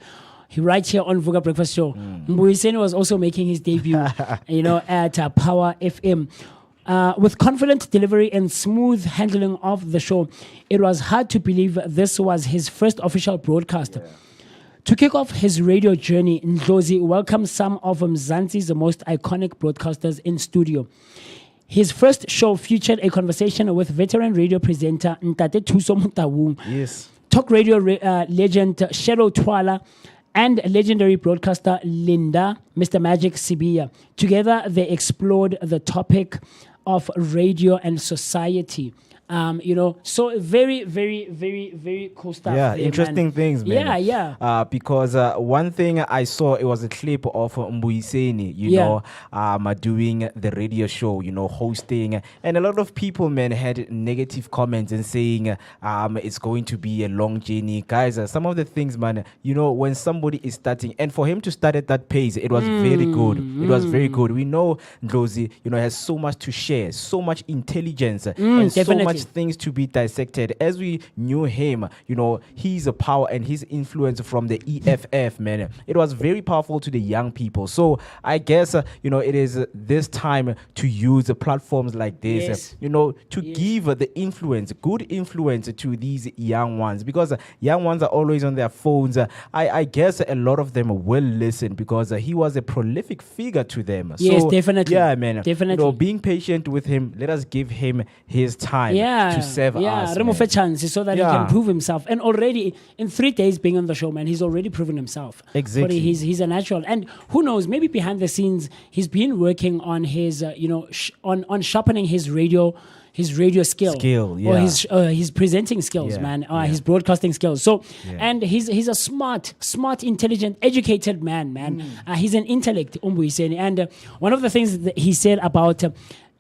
right here on Vooka Breakfast Show, Mbuyiseni was also making his debut, you know, at Power FM. With confident delivery and smooth handling of the show, it was hard to believe this was his first official broadcast. To kick off his radio journey, Ndlozi welcomed some of Mzansi's most iconic broadcasters in studio. His first show featured a conversation with veteran radio presenter Ntate Thuso Motawung, Yes. talk radio legend Cheryl Twala, and legendary broadcaster Linda, Mr. Magic Sibiya. Together, they explored the topic of radio and society. So very, very, very, very cool stuff. Yeah, there, interesting man. things, man. Yeah. Because one thing I saw, it was a clip of Mbuyiseni, doing the radio show, hosting. And a lot of people, man, had negative comments and saying it's going to be a long journey. Guys, some of the things, man, when somebody is starting, and for him to start at that pace, it was very good. It was very good. We know Ndlozi, has so much to share, so much intelligence, and so much things to be dissected. As we knew him, he's a power and his influence from the EFF, man. It was very powerful to the young people. So I guess, it is this time to use platforms like this, to give the influence, good influence to these young ones, because young ones are always on their phones. I guess a lot of them will listen because he was a prolific figure to them. Yes, so, definitely. Yeah, man. Definitely. Being patient with him, let us give him his time to serve us. Remove a chance so that he Yeah. can prove himself. And already in 3 days being on the show, man, he's already proven himself. Exactly. But he's a natural. And who knows, maybe behind the scenes, he's been working on his, on sharpening his radio skill. Or his presenting skills, man. His broadcasting skills. So, and he's a smart, intelligent, educated man. He's an intellect, Mbuyiseni. And one of the things that he said about,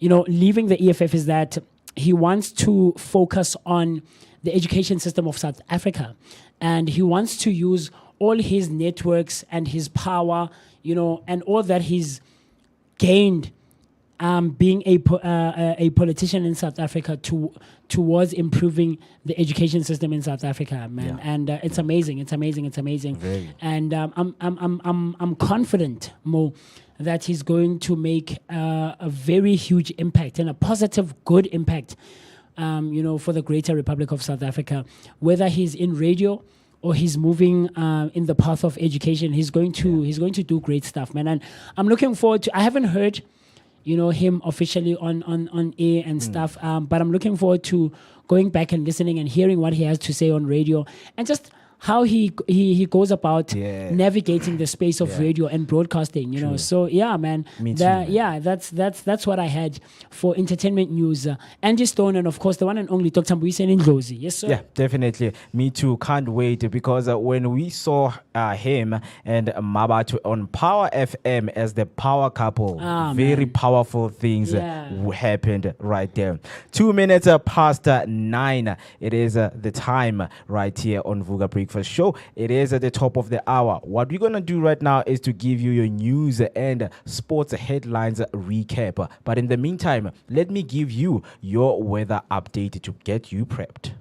leaving the EFF is that he wants to focus on the education system of South Africa. And he wants to use all his networks and his power, and all that he's gained being a politician in South Africa towards improving the education system in South Africa, man. And it's amazing. It's amazing. Very. And I'm confident, Mo, that he's going to make a very huge impact and a positive, good impact, for the greater Republic of South Africa. Whether he's in radio or he's moving in the path of education, he's going to do great stuff, man. And I'm looking forward to. I haven't heard, him officially on air and stuff, but I'm looking forward to going back and listening and hearing what he has to say on radio, and just how he goes about navigating the space of radio and broadcasting, So yeah, man. Me too, man. Yeah, that's what I had for entertainment news. Angie Stone, and of course the one and only Dr. Mbuyiseni Ndlozi. Yes, sir. Yeah, definitely. Me too. Can't wait, because when we saw him and Mabatu on Power FM as the power couple, very powerful things happened right there. 2 minutes past 9. It is the time right here on Vooka Breakfast Show. It is at the top of the hour. What we're going to do right now is to give you your news and sports headlines recap. But in the meantime, let me give you your weather update to get you prepped.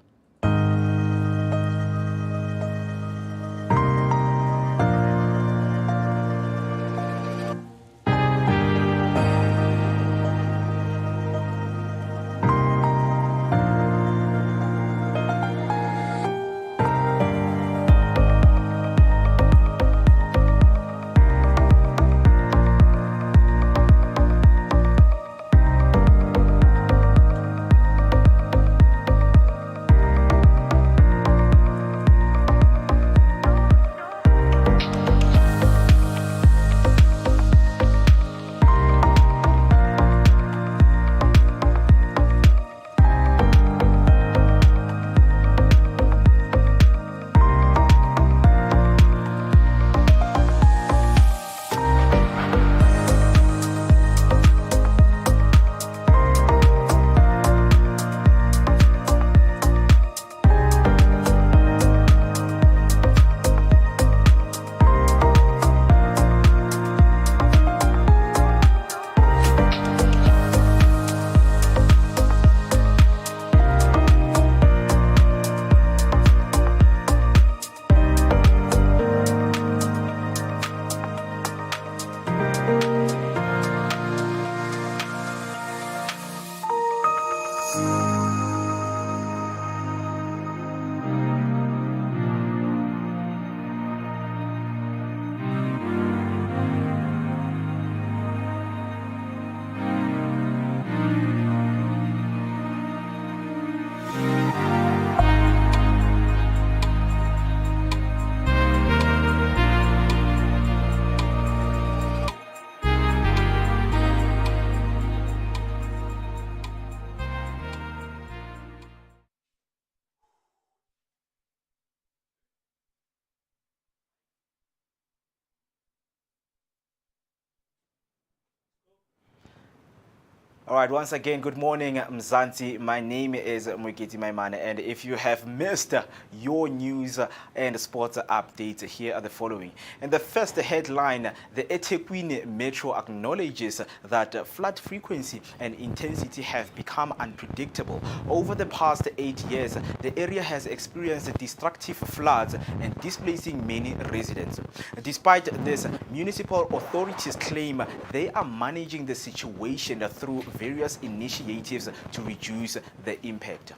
All right, once again, good morning, Mzansi. My name is Mwikiti Maimane, and if you have missed your news and sports updates, here are the following. In the first headline, the eThekwini Metro acknowledges that flood frequency and intensity have become unpredictable. Over the past 8 years, the area has experienced destructive floods and displacing many residents. Despite this, municipal authorities claim they are managing the situation through various initiatives to reduce the impact.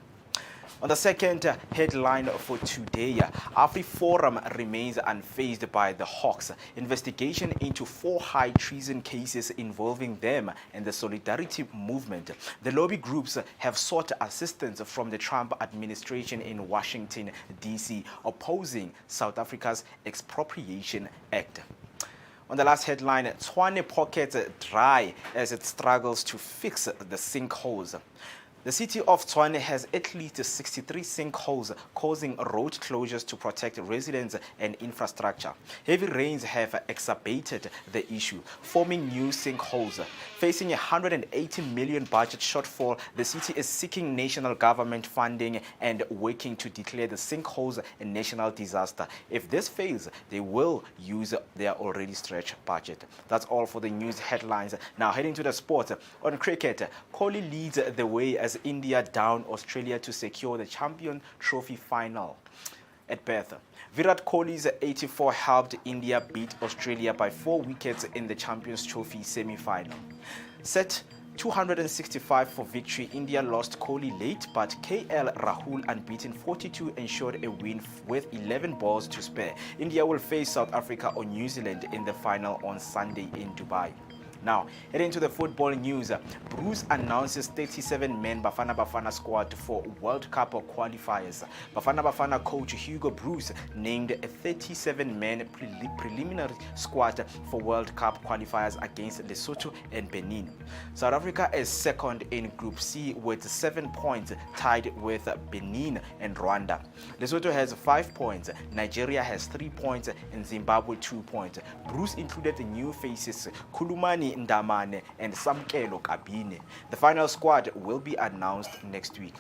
On the second headline for today, AfriForum remains unfazed by the Hawks. Investigation into 4 high treason cases involving them and the Solidarity Movement. The lobby groups have sought assistance from the Trump administration in Washington, D.C., opposing South Africa's Expropriation Act. On the last headline, Tshwane pockets dry as it struggles to fix the sinkholes. The city of Tshwane has at least 63 sinkholes, causing road closures to protect residents and infrastructure. Heavy rains have exacerbated the issue, forming new sinkholes. Facing a 180 million budget shortfall, the city is seeking national government funding and working to declare the sinkholes a national disaster. If this fails, they will use their already stretched budget. That's all for the news headlines. Now heading to the sport. On cricket, Kohli leads the way as India down Australia to secure the Champion Trophy final at Perth. Virat Kohli's 84 helped India beat Australia by 4 wickets in the Champions Trophy semi-final. Set 265 for victory, India lost Kohli late, but KL Rahul unbeaten 42 ensured a win with 11 balls to spare. India will face South Africa or New Zealand in the final on Sunday in Dubai. Now, heading to the football news, Bruce announces 37-man Bafana Bafana squad for World Cup qualifiers. Bafana Bafana coach Hugo Bruce named a 37-man preliminary squad for World Cup qualifiers against Lesotho and Benin. South Africa is second in Group C with 7 points, tied with Benin and Rwanda. Lesotho has 5 points, Nigeria has 3 points, and Zimbabwe 2 points. Bruce included the new faces Kulumani Ndamane and Samkelo Kabine. The final squad will be announced next week.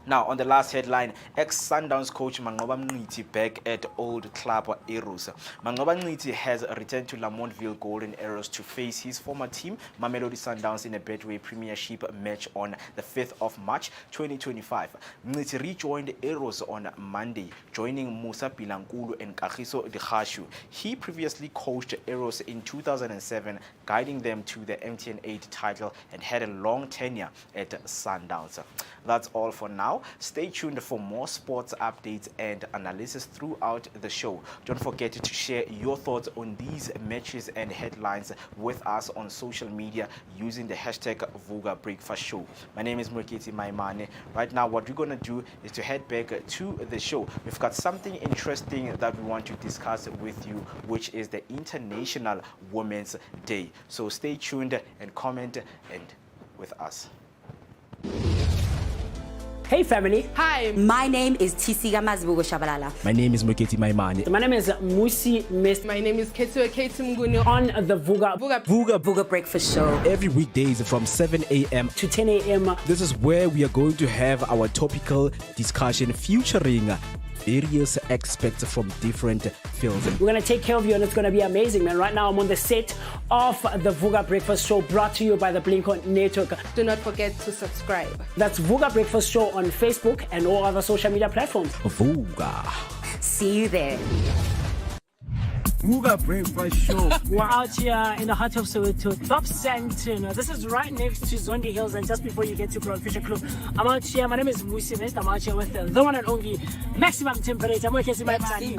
Now, on the last headline, ex-Sundowns coach Mangoba Mniti back at old club Arrows. Mangoba Mniti has returned to Lamontville Golden Arrows to face his former team, Mamelodi Sundowns, in a Betway Premiership match on the 5th of March 2025. Mniti rejoined Arrows on Monday, joining Musa Bilankulu and Kagiso Dikhashu. He previously coached Arrows in 2007, guiding them to the MTN 8 title and had a long tenure at Sundowns. That's all for now. Stay tuned for more sports updates and analysis throughout the show. Don't forget to share your thoughts on these matches and headlines with us on social media using the hashtag Vooka Breakfast Show. My name is Mwikiti Maimane. Right now, what we're going to do is to head back to the show. We've got something interesting that we want to discuss with you, which is the International Women's Day. So stay tuned and comment and with us. Hey family. Hi. My name is Tisiga Mazbugo Shabalala. My name is Mwikiti Maimane. My name is Musi Mist. My name is Ketue Ketumguni. On the Vooka Vooka Breakfast Show. Every weekdays from 7 a.m. to 10 a.m. This is where we are going to have our topical discussion featuring various experts from different fields. We're going to take care of you and it's going to be amazing, man. Right now I'm on the set of the Vooka Breakfast Show, brought to you by the Blink-On Network. Do not forget to subscribe. That's Vooka Breakfast Show on Facebook and all other social media platforms. Vooka. See you there. Vooka Breakfast Show. We're out here in the heart of Soweto, Top Sandton. This is right next to Zondi Hills and just before you get to Crown Fisher Club. I'm out here, my name is Musi West. I'm out here with the one and only Maximum Temperature. I'm working my money.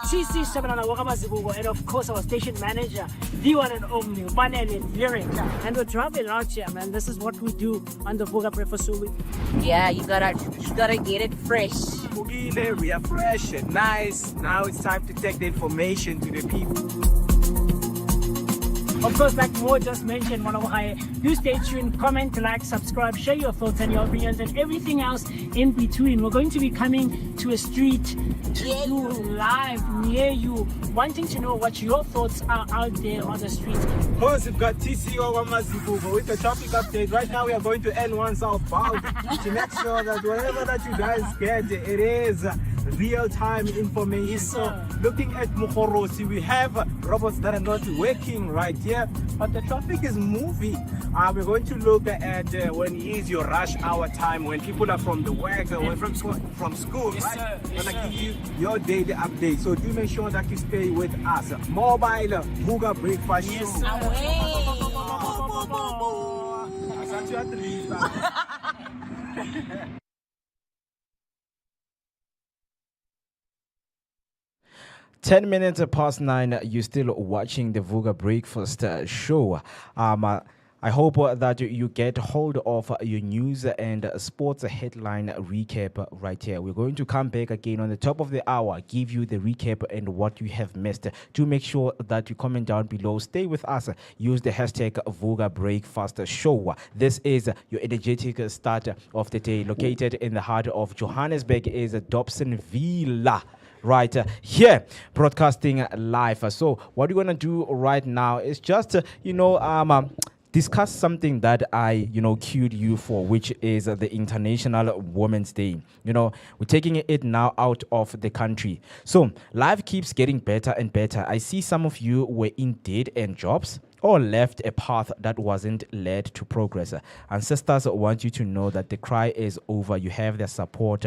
CC Shabalala Wakamazibugo, and of course our station manager, the one and only Manele Lyric. And we're traveling out here, man. This is what we do on the Vooka Breakfast Show. Yeah, you gotta get it fresh. We are fresh and nice. Now it's time to take the information to the people. Of course, like Mo just mentioned, do stay tuned, comment, like, subscribe, share your thoughts and your opinions and everything else in between. We're going to be coming to a street to do live near you, wanting to know what your thoughts are out there on the street. Of course, we've got TC Vooka with the traffic update. Right now, we are going to N1 southbound to make sure that whatever that you guys get, it is real-time information. Yes, sir. So, looking at Mukhorosi, we have robots that are not working right here, but the traffic is moving. We're going to look at when is your rush hour time, when people are from the work, or from school, Yes, right? sir. Yes, Gonna sir. give you your daily update. So do make sure that you stay with us. Mobile Vooka Breakfast Yes, Show. sir. I thought you had to leave that. 10 minutes past 9, you're still watching the Vooka Breakfast Show. I hope that you get hold of your news and sports headline recap right here. We're going to come back again on the top of the hour, give you the recap and what you have missed. Do make sure that you comment down below. Stay with us. Use the hashtag Vooka Breakfast Show. This is your energetic start of the day. Located in the heart of Johannesburg is Dobsonville. Right here, broadcasting live. So what we're gonna do right now is just discuss something that I queued you for, which is the International Women's Day. We're taking it now out of the country. So life keeps getting better and better. I see some of you were in dead-end jobs or left a path that wasn't led to progress. Ancestors want you to know that the cry is over. You have their support,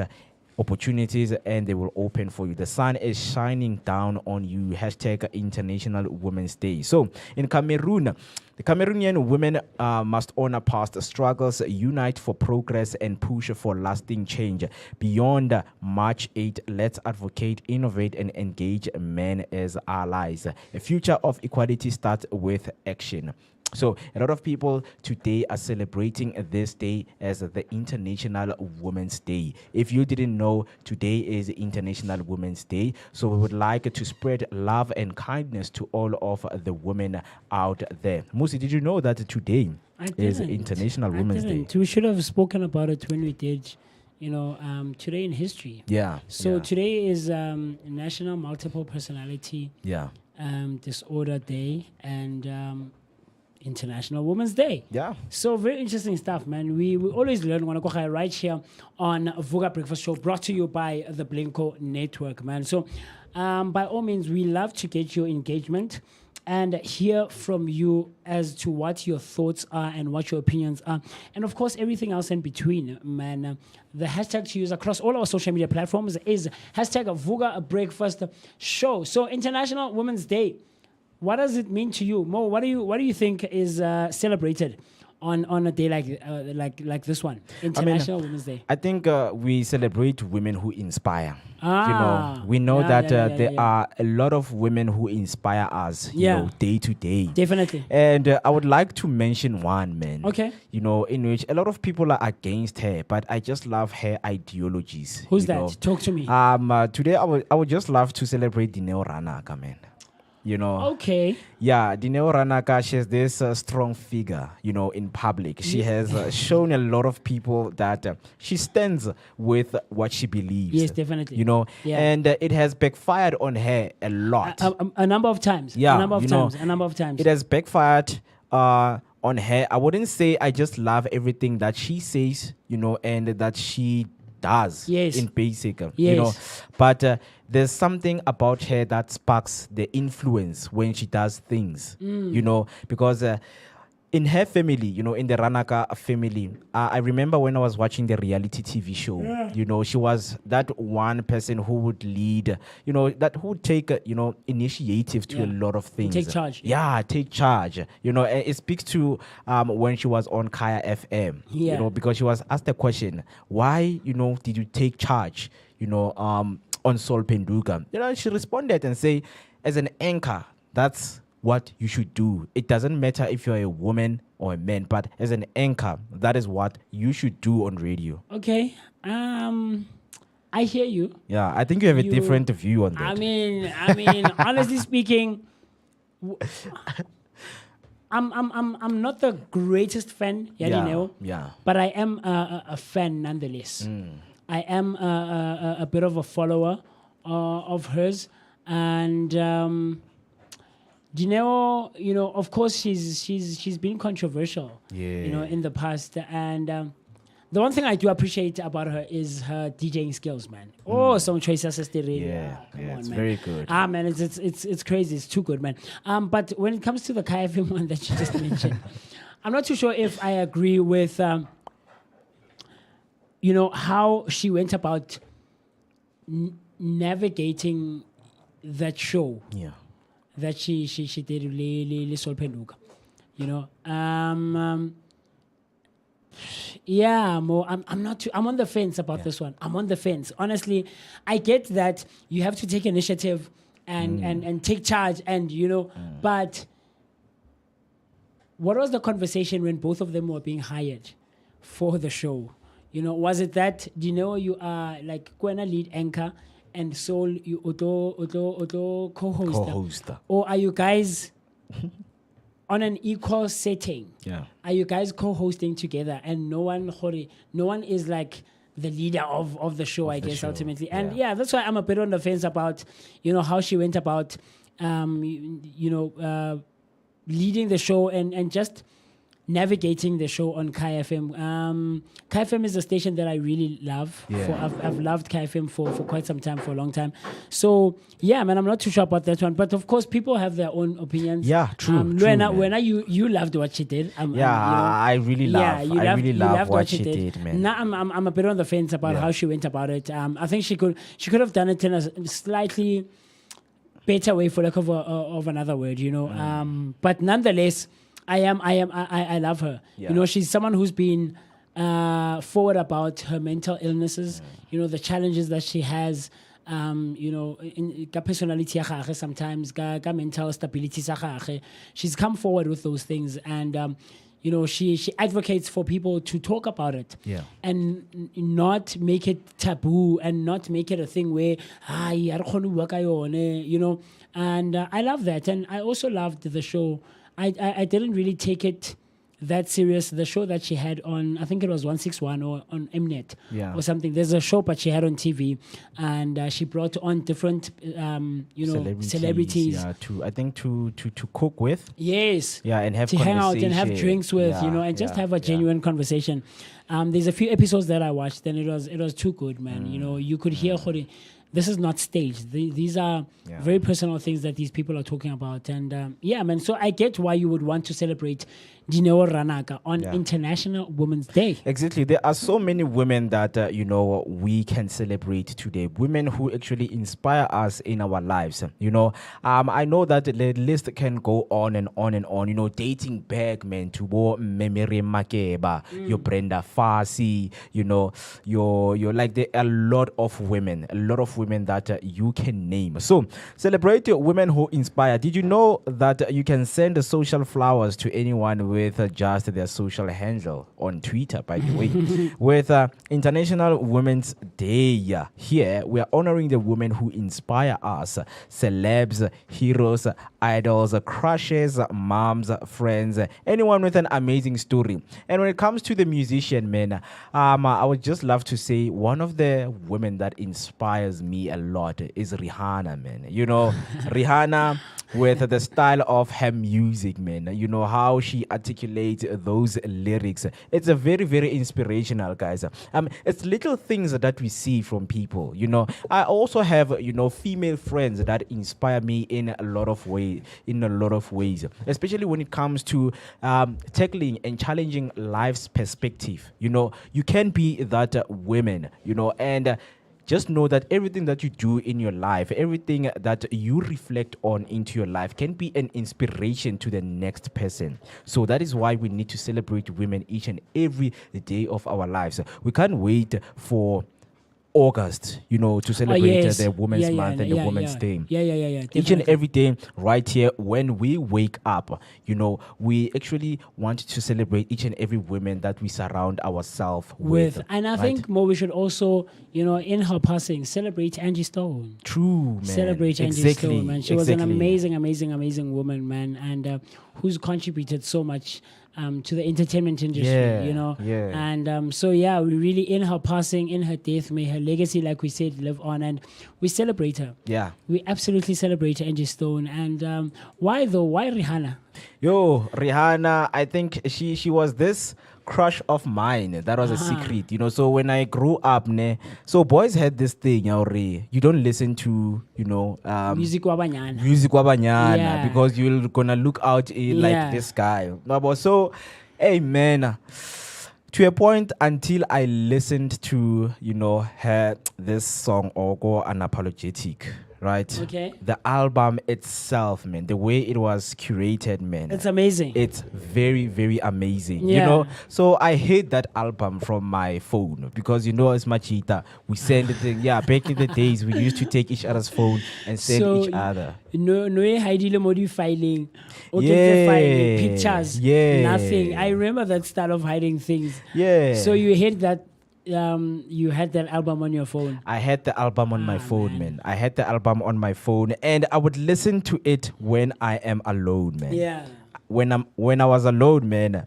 opportunities, and they will open for you. The sun is shining down on you. Hashtag International Women's Day. So in Cameroon, the Cameroonian women must honor past struggles, unite for progress, and push for lasting change. Beyond March 8, let's advocate, innovate, and engage men as allies. A future of equality starts with action. So a lot of people today are celebrating this day as the International Women's Day. If you didn't know, today is International Women's Day. So we would like to spread love and kindness to all of the women out there. Musi, did you know that today is International Women's Day? We should have spoken about it when we did, today in history. Yeah. So today is National Multiple Personality Disorder Day and International Women's Day. Yeah. So very interesting stuff, man. We always learn right here on Vooka Breakfast Show, brought to you by the Blinko Network, man. So by all means, we love to get your engagement and hear from you as to what your thoughts are and what your opinions are. And of course, everything else in between, man. The hashtag to use across all our social media platforms is hashtag Vooka Breakfast Show. So International Women's Day. What does it mean to you, Mo? What do you think is celebrated on a day like this one, International Women's Day? I think we celebrate women who inspire. We know that there are a lot of women who inspire us, day to day. Definitely. And I would like to mention one, man. Okay. In which a lot of people are against her, but I just love her ideologies. Who's that? Talk to me. Today I would just love to celebrate Dineo Ranaka, man. Okay. Yeah, Dineo Ranaka, she's this strong figure, in public. She has shown a lot of people that she stands with what she believes. Yes, definitely. And it has backfired on her a lot. A number of times. Yeah, A number of times. It has backfired on her. I wouldn't say I just love everything that she says, and that she does in basic, but there's something about her that sparks the influence when she does things, because in her family, in the Ranaka family, I remember when I was watching the reality TV show, she was that one person who would lead, that would take, initiative to a lot of things. Take charge. Yeah, take charge. And it speaks to when she was on Kaya FM, because she was asked the question, why, did you take charge, on Sol Penduka? She responded and say, as an anchor, that's what you should do. It doesn't matter if you're a woman or a man, but as an anchor, that is what you should do on radio. Okay. I hear you. Yeah, I think you have a different view on that. I mean, honestly speaking, I'm not the greatest fan, Yeah. but I am a fan nonetheless. I am a bit of a follower of hers, and of course she's been controversial, in the past, and the one thing I do appreciate about her is her DJing skills, man. Oh, some choice assisted radio. Yeah, Come yeah, on, it's man. very good. Man, it's crazy. It's too good, man. But when it comes to the KFM one that you just mentioned, I'm not too sure if I agree with, how she went about navigating that show. Yeah. That she did le Sol Penduka. Yeah, Mo, I'm on the fence about this one. I'm on the fence. Honestly, I get that you have to take initiative and take charge but what was the conversation when both of them were being hired for the show? Was it that, you are like Kwena lead anchor and Soul you auto co-hoster? Or are you guys on an equal setting? Yeah. Are you guys co-hosting together and no one is like the leader of the show, I guess, show, ultimately. And that's why I'm a bit on the fence about, how she went about, leading the show and just navigating the show on Kai FM. Kai FM is a station that I really love. Yeah. I've loved Kai FM for quite some time, for a long time. So, man, I'm not too sure about that one. But, of course, people have their own opinions. Yeah, true. When you loved what she did. I really love. You loved what she did, man. Now I'm a bit on the fence about how she went about it. I think she could have done it in a slightly better way, for lack of another word, But nonetheless, I love her. Yeah. She's someone who's been forward about her mental illnesses, the challenges that she has, in ka personality ya gagwe sometimes, ka mental stability sa gagwe. She's come forward with those things, and she advocates for people to talk about it, and not make it taboo, and not make it a thing where and I love that. And I also loved the show. I didn't really take it that serious. The show that she had on, I think it was 161 or on Mnet or something. There's a show, but she had on TV, and she brought on different, celebrities. Yeah, to cook with. Yes. Yeah, and have to hang out and have drinks with, and just have a genuine conversation. There's a few episodes that I watched, and it was too good, man. You could hear this is not staged. These are very personal things that these people are talking about. And man, so I get why you would want to celebrate Dineo Ranaka on International Women's Day. Exactly. There are so many women that, we can celebrate today. Women who actually inspire us in our lives. I know that the list can go on and on and on. Dating back, man, to Memere Makeba, your Brenda Fassie, you're like, there are a lot of women that you can name. So celebrate women who inspire. Did you know that you can send social flowers to anyone with just their social handle on Twitter, by the way? With International Women's Day, here we are honoring the women who inspire us: celebs, heroes, idols, crushes, moms, friends, anyone with an amazing story. And when it comes to the musician, man, I would just love to say one of the women that inspires me a lot is Rihanna, man. Rihanna, with the style of her music, man. How she articulates those lyrics. It's a very, very inspirational, guys. It's little things that we see from people. I also have, female friends that inspire me in a lot of ways, especially when it comes to tackling and challenging life's perspective. You can be that woman, and just know that everything that you do in your life, everything that you reflect on into your life can be an inspiration to the next person. So that is why we need to celebrate women each and every day of our lives. We can't wait for August, to celebrate yes. the Women's Month and the Women's Day. Yeah. Each and Definitely. every day, right here, when we wake up, we actually want to celebrate each and every woman that we surround ourselves with. And I right? think more we should also, in her passing, celebrate Angie Stone. True, man. Celebrate Angie Exactly. Stone, man. She was an Exactly. amazing woman, man, and who's contributed so much to the entertainment industry, Yeah. And so, we really, in her passing, in her death, may her legacy, like we said, live on, and we celebrate her. Yeah. We absolutely celebrate Angie Stone. And why, though? Why Rihanna? Yo, Rihanna, I think she was this crush of mine. That was a secret, So when I grew up, so boys had this thing, you don't listen to, Music wabanyana. music wabanyana Yeah. because you're gonna look out like this guy. But so, hey man, to a point until I listened to, her this song Ogo Unapologetic. Right? Okay. The album itself, man, the way it was curated, man. It's amazing. It's very, very amazing. Yeah. So I hate that album from my phone because it's machita. We send it, back in the days we used to take each other's phone and send each other. No, hidile modi filing. Yeah. Filing pictures. Yeah. Nothing. I remember that style of hiding things. Yeah. So you hate that. You had that album on your phone. I had the album on my phone, man. I had the album on my phone, and I would listen to it when I am alone, man. Yeah. When I was alone, man.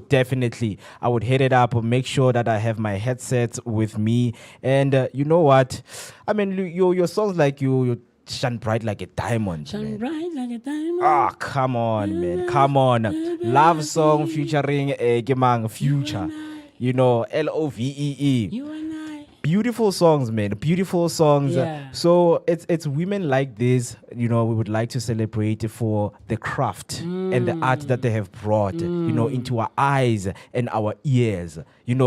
Definitely. I would hit it up, make sure that I have my headsets with me, and you know what? I mean, your songs like you shine bright like a diamond. Shine man. bright like a diamond. Ah, come on, man. Come on. Love song featuring Gemang Future. Lovee. You and I. Beautiful songs, man. Beautiful songs. Yeah. So it's women like this, we would like to celebrate for the craft and the art that they have brought, into our eyes and our ears.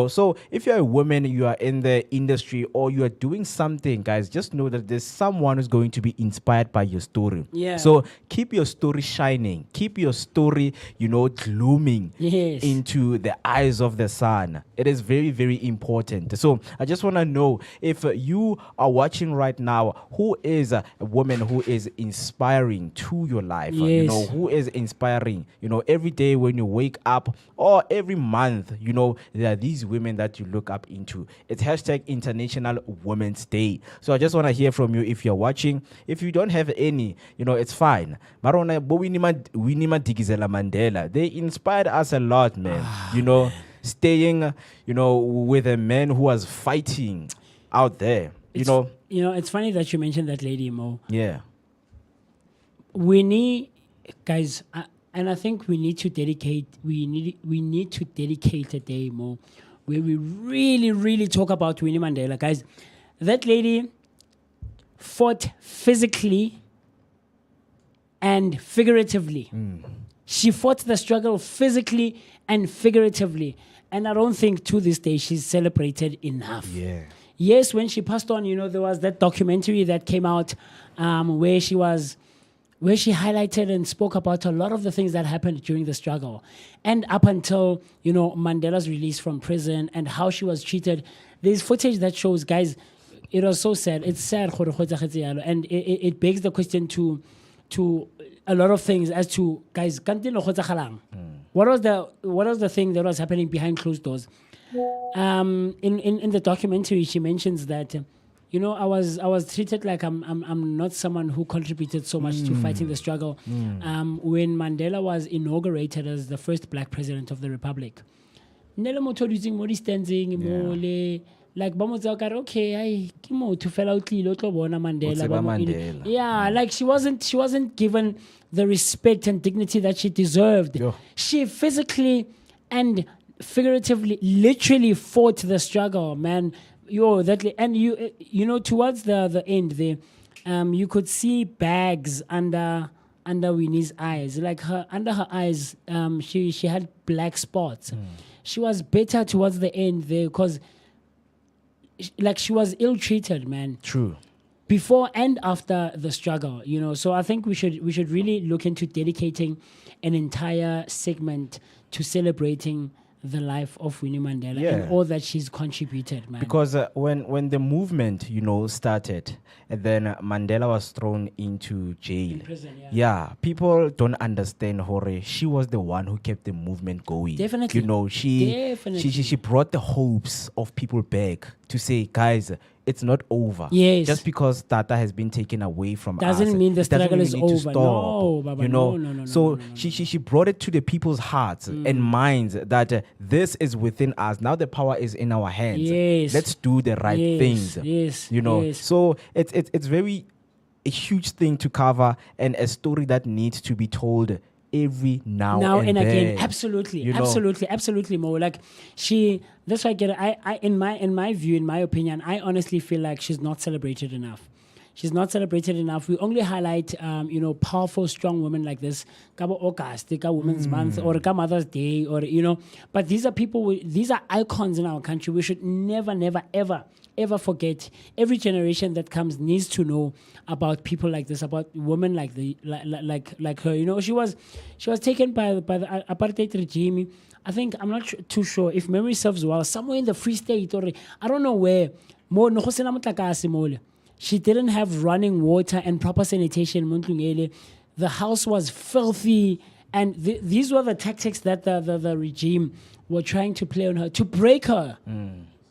So if you're a woman, you are in the industry or you are doing something, guys, just know that there's someone who's going to be inspired by your story. Yeah. So keep your story shining. Keep your story, glooming Yes. into the eyes of the sun. It is very, very important. So I just want to know if you are watching right now, who is a woman who is inspiring to your life? Yes. Who is inspiring? Every day when you wake up or every month, there are these women that you look up into. It's hashtag International Women's Day. So I just want to hear from you if you're watching. If you don't have any, it's fine. Marona Winnie Madikizela Mandela. They inspired us a lot, man. Staying, with a man who was fighting out there. It's funny that you mentioned that lady, Mo. Yeah. We need, guys, and I think we need to dedicate a day more where we really talk about Winnie Mandela, guys. That lady fought physically and figuratively. She fought the struggle physically and figuratively, and I don't think to this day she's celebrated enough. Yeah. Yes, when she passed on, there was that documentary that came out where she highlighted and spoke about a lot of the things that happened during the struggle. And up until, Mandela's release from prison and how she was treated. There's footage that shows, guys, it was so sad. It's sad. And it begs the question to a lot of things as to, guys, what was the thing that was happening behind closed doors? In the documentary, she mentions that I was treated like I'm not someone who contributed so much to fighting the struggle. When Mandela was inaugurated as the first black president of the republic, like okay, to fell out Mandela. Yeah, like she wasn't given the respect and dignity that she deserved. Yo. She physically and figuratively, literally fought the struggle, man. Towards the end there, you could see bags under Winnie's eyes, like under her eyes, she had black spots. She was better towards the end there because, like, she was ill-treated, man. True. Before and after the struggle, So I think we should really look into dedicating an entire segment to celebrating the life of Winnie Mandela Yeah. and all that she's contributed, man. Because when the movement, started, and then Mandela was thrown into jail. In prison, yeah. Yeah, people don't understand, Hore. She was the one who kept the movement going. Definitely. She brought the hopes of people back to say, guys, it's not over. Yes. Just because Tata has been taken away from Doesn't us, mean the it doesn't struggle is mean we need to over. stop, No, Baba, no. So she brought it to the people's hearts and minds that this is within us. Now the power is in our hands. Yes. Let's do the right Yes, things. yes, yes. So it's very a huge thing to cover and a story that needs to be told every now and again. then. Absolutely, You know? absolutely more. Like that's why I get it. I in my view, in my opinion, I honestly feel like she's not celebrated enough. She's not celebrated enough. We only highlight, powerful, strong women like this. Kabo August, ka Women's Month, or ka Mother's Day, or But these are people. These are icons in our country. We should never, ever forget. Every generation that comes needs to know about people like this, about women like her. She was taken by the apartheid regime. I think, I'm not too sure if memory serves well, somewhere in the Free State, or I don't know where. She didn't have running water and proper sanitation. The house was filthy. And these were the tactics that the regime were trying to play on her, to break her.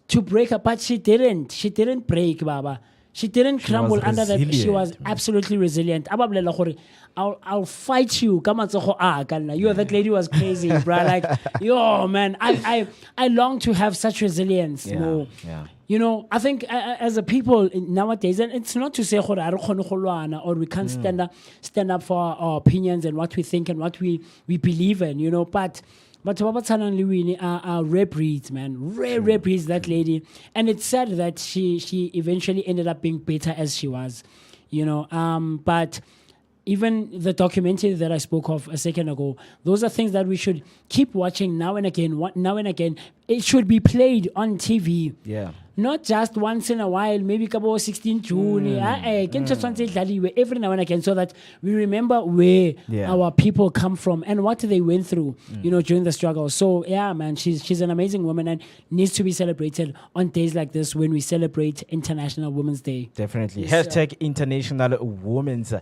To break her. But she didn't. She didn't break, Baba. She didn't crumble under that. She was absolutely resilient. I'll fight you. You, that lady was crazy, bro. Like, yo, man, I long to have such resilience. Yeah. I think as a people nowadays, and it's not to say or we can't stand up for our opinions and what we think and what we believe in, but Babatana and Liwini are rare breeds, man. Rare breeds, that lady. And it's sad that she eventually ended up being better as she was, but even the documentary that I spoke of a second ago, those are things that we should keep watching now and again. It should be played on TV. Yeah. Not just once in a while, maybe 16 June. Every now and again, so that we remember where our people come from and what they went through, during the struggle. So yeah, man, she's an amazing woman and needs to be celebrated on days like this when we celebrate International Women's Day. Definitely. Yes, Hashtag International Women's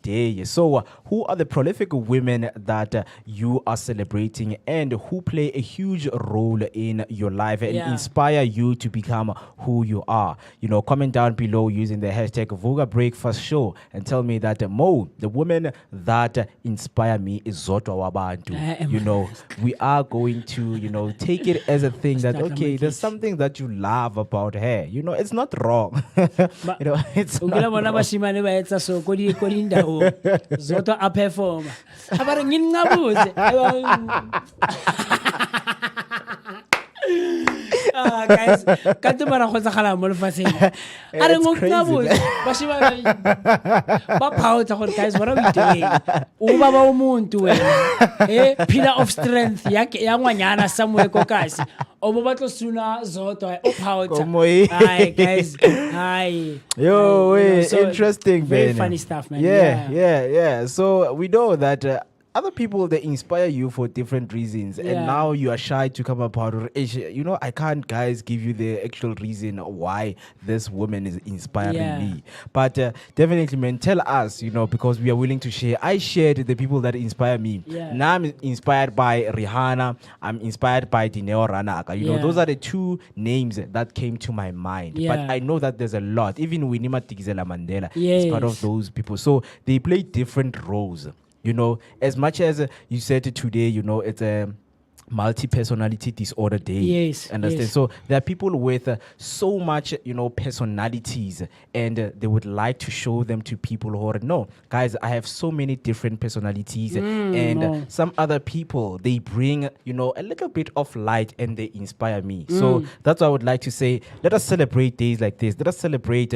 Day. So who are the prolific women that you are celebrating and who play a huge role in your life and inspire you to become who you are? Comment down below using the hashtag Vooka Breakfast Show and tell me that the women that inspire me is Zotwa Wabantu. We are going to, take it as a thing that, okay, there's something that you love about her. It's not wrong. It's not wrong. Zoto a perform. Guys, kanti mara go tsagala mo lefatsheng a re mo tla bo ba shiba ba phauta gore guys what are we doing uba ba umuntu wena pillar of strength ya ngwanyana somewhere ko kasi obo ba tlo suna Zoto o phauta hi guys hi interesting, very man. funny stuff, man. Yeah. So we know that other people, they inspire you for different reasons, and now you are shy to come up out. I can't, guys, give you the actual reason why this woman is inspiring me. But definitely, man, tell us, because we are willing to share. I shared the people that inspire me. Now I'm inspired by Rihanna. I'm inspired by Dineo Ranaka. Those are the two names that came to my mind. But I know that there's a lot. Even Winnie Mandela is part of those people. So they play different roles. As much as you said today, it's a multi-personality disorder day. Yes. Understand? Yes. So there are people with so much, personalities, and they would like to show them to people who are, no, guys, I have so many different personalities, and some other people, they bring, a little bit of light and they inspire me. So that's what I would like to say. Let us celebrate days like this. Let us celebrate,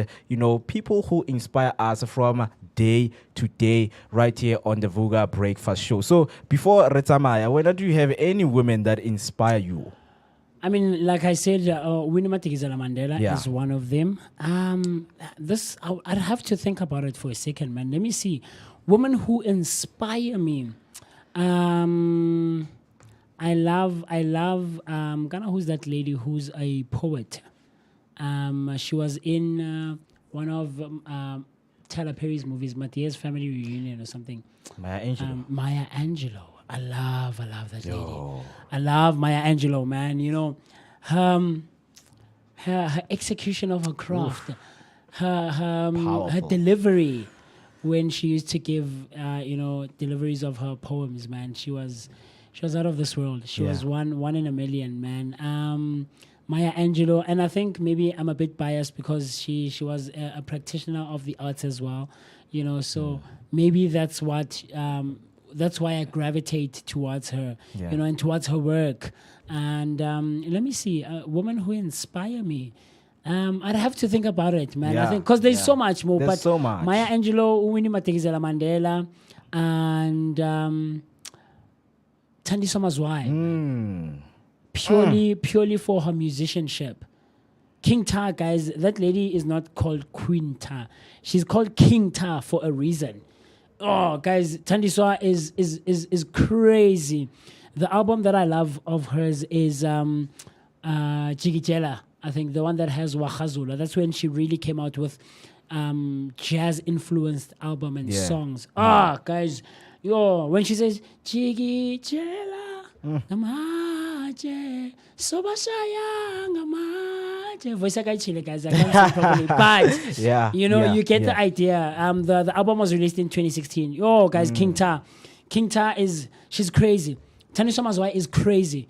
people who inspire us from day to day right here on the Vooka Breakfast Show. So before Retamaya, whether do you have any women that inspire you? I mean, like I said, Winnie Mandela is one of them. I'd have to think about it for a second, man. Let me see. Women who inspire me. I love Ghana, who's that lady who's a poet? She was in one of Tyler Perry's movies, Mathias Family Reunion or something. Maya Angelou. Maya Angelou. I love that lady. I love Maya Angelou, man. You know, her execution of her craft, her delivery when she used to give deliveries of her poems, man. She was out of this world. She was one in a million, man. Maya Angelou, and I think maybe I'm a bit biased because she was a practitioner of the arts as well, you know. So maybe that's what that's why I gravitate towards her, you know, and towards her work. And let me see, a woman who inspire me. I'd have to think about it, man. I think because there's so much more. There's so much. Maya Angelou, Winnie Madikizela Mandela, and Thandiswa Mazwai. Purely for her musicianship. King Ta, guys, that lady is not called Queen Ta. She's called King Ta for a reason. Oh, guys, Thandiswa is crazy. The album that I love of hers is Jigijela. I think the one that has Wachazula. That's when she really came out with jazz-influenced album and songs. Guys, when she says Jigijela, Ngamaje, Sobashaya, Ngamaje. Voice like chile, guys. I can't sing properly, but you get the idea. The album was released in 2016. Guys, King Ta she's crazy. Thandiswa Mazwai is crazy.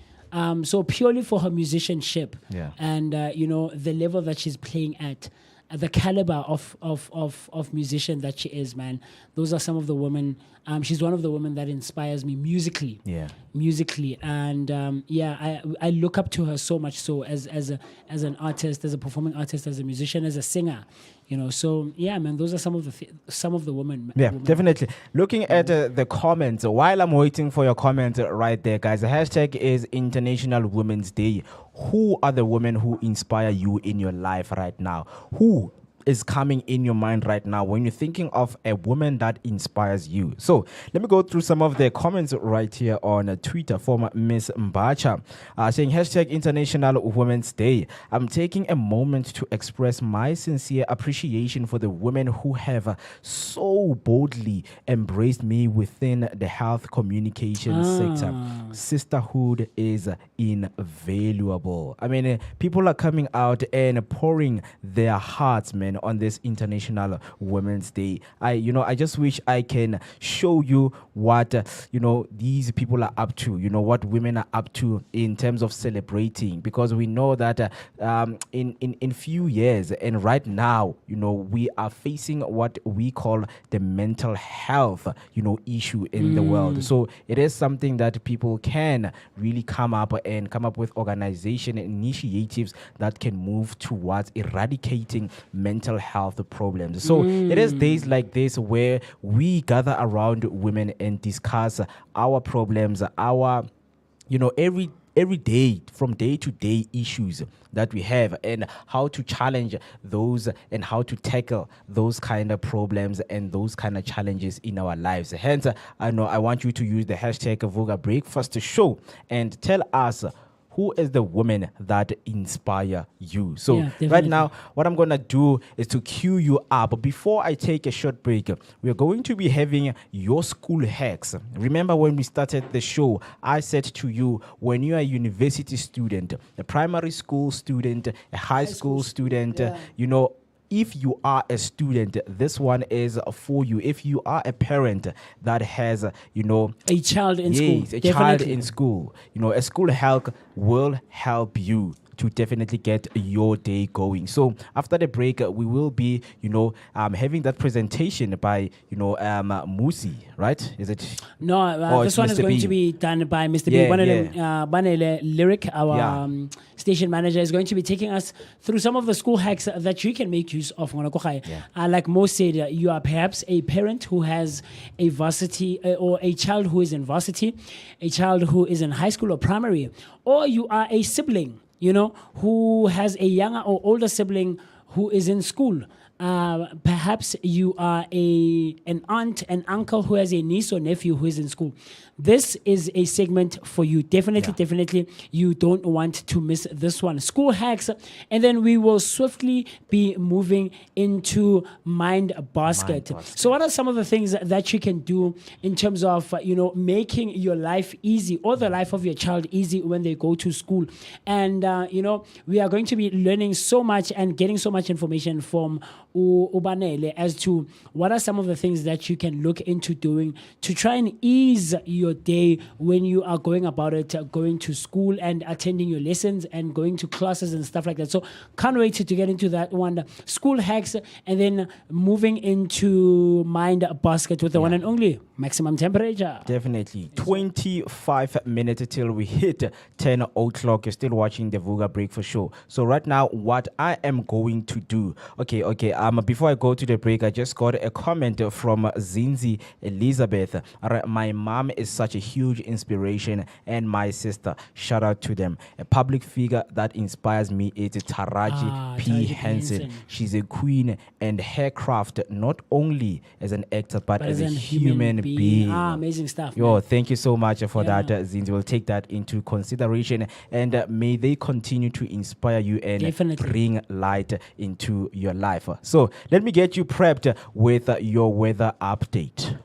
So purely for her musicianship and the level that she's playing at, the caliber of musician that she is, man. Those are some of the women. She's one of the women that inspires me musically. Musically, and I look up to her so much. So as an artist, as a performing artist, as a musician, as a singer, you know. So man, those are some of the women. Definitely. Looking at the comments while I'm waiting for your comment right there, guys. The hashtag is International Women's Day. Who are the women who inspire you in your life right now? Who is coming in your mind right now when you're thinking of a woman that inspires you? So let me go through some of the comments right here on Twitter from Miss Mbacha, saying hashtag International Women's Day. I'm taking a moment to express my sincere appreciation for the women who have so boldly embraced me within the health communication sector. Sisterhood is invaluable. I mean, people are coming out and pouring their hearts, man, on this International Women's Day. I just wish I can show you what these people are up to, what women are up to in terms of celebrating, because we know that in few years and right now, we are facing what we call the mental health issue in the world. So it is something that people can really come up with organization initiatives that can move towards eradicating mental health problems. So it is days like this where we gather around women and discuss our problems, our every day, from day to day issues that we have, and how to challenge those and how to tackle those kind of problems and those kind of challenges in our lives. Hence, I want you to use the hashtag Vooka Breakfast Show and tell us who is the woman that inspire you. So right now, what I'm going to do is to cue you up. Before I take a short break, we're going to be having your school hacks. Remember when we started the show, I said to you, when you're a university student, a primary school student, a high school student, if you are a student, this one is for you. If you are a parent that has, a child in school, child in school, a school help will help you to definitely get your day going. So after the break, we will be, having that presentation by, Musi, right? Is it? No, this one is going to be done by Mr. B. Banele Lyric, our station manager, is going to be taking us through some of the school hacks that you can make use of. Like Mo said, you are perhaps a parent who has a varsity or a child who is in varsity, a child who is in high school or primary, or you are a sibling, who has a younger or older sibling who is in school. perhaps you are an aunt, an uncle who has a niece or nephew who is in school. This is a segment for you. Definitely, you don't want to miss this one. School hacks, and then we will swiftly be moving into Mind Basket. So, what are some of the things that you can do in terms of making your life easy or the life of your child easy when they go to school? And we are going to be learning so much and getting so much information from Ubanele as to what are some of the things that you can look into doing to try and ease your day when you are going about it, going to school and attending your lessons and going to classes and stuff like that. So can't wait to get into that one. School hacks, and then moving into Mind Basket with the one and only Maximum Temperature. Definitely. 25 minutes till we hit 10 o'clock. You're still watching the Vooka Breakfast Show. So right now, what I am going to do, okay. Before I go to the break, I just got a comment from Zinzi Elizabeth. My mom is such a huge inspiration, and my sister. Shout out to them. A public figure that inspires me is Taraji P. Henson. She's a queen, and her craft, not only as an actor, but as a human being. Amazing stuff. Yo, thank you so much for that, Zinzi. We'll take that into consideration, and may they continue to inspire you and bring light into your life. So let me get you prepped with your weather update.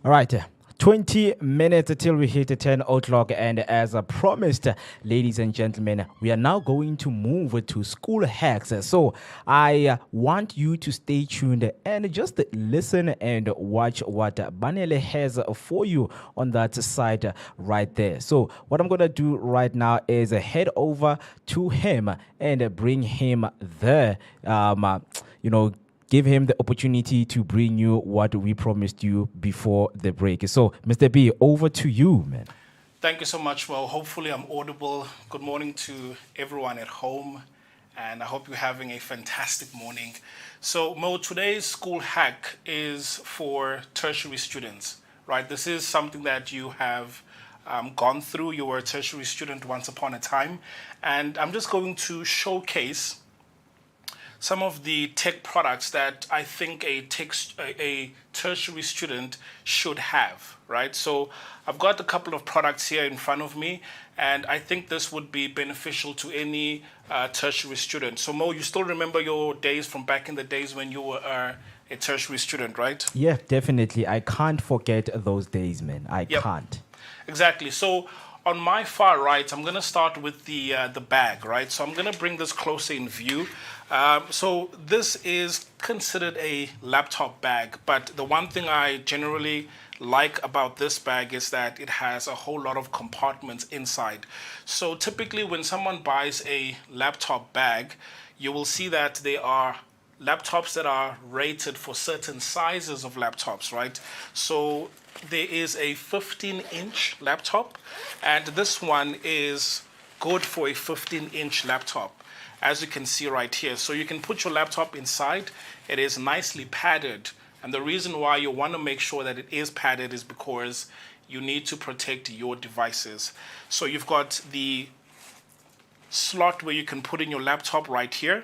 All right. 20 minutes till we hit 10 o'clock, and as I promised, ladies and gentlemen, we are now going to move to school hacks. So I want you to stay tuned and just listen and watch what Banele has for you on that side right there. So what I'm going to do right now is head over to him and bring him there, give him the opportunity to bring you what we promised you before the break. So, Mr. B, over to you, man. Thank you so much. Well, hopefully I'm audible. Good morning to everyone at home, and I hope you're having a fantastic morning. So, Mo, today's school hack is for tertiary students, right? This is something that you have gone through. You were a tertiary student once upon a time, and I'm just going to showcase some of the tech products that I think a tertiary student should have, right? So I've got a couple of products here in front of me, and I think this would be beneficial to any tertiary student. So Mo, you still remember your days from back in the days when you were a tertiary student, right? Yeah, definitely. I can't forget those days, man. I can't. Exactly. So on my far right, I'm going to start with the bag, right? So I'm going to bring this closer in view. So this is considered a laptop bag, but the one thing I generally like about this bag is that it has a whole lot of compartments inside. So typically when someone buys a laptop bag, you will see that they are laptops that are rated for certain sizes of laptops, right? So there is a 15-inch laptop, and this one is good for a 15-inch laptop, as you can see right here. So you can put your laptop inside. It is nicely padded, and the reason why you want to make sure that it is padded is because you need to protect your devices. So you've got the slot where you can put in your laptop right here,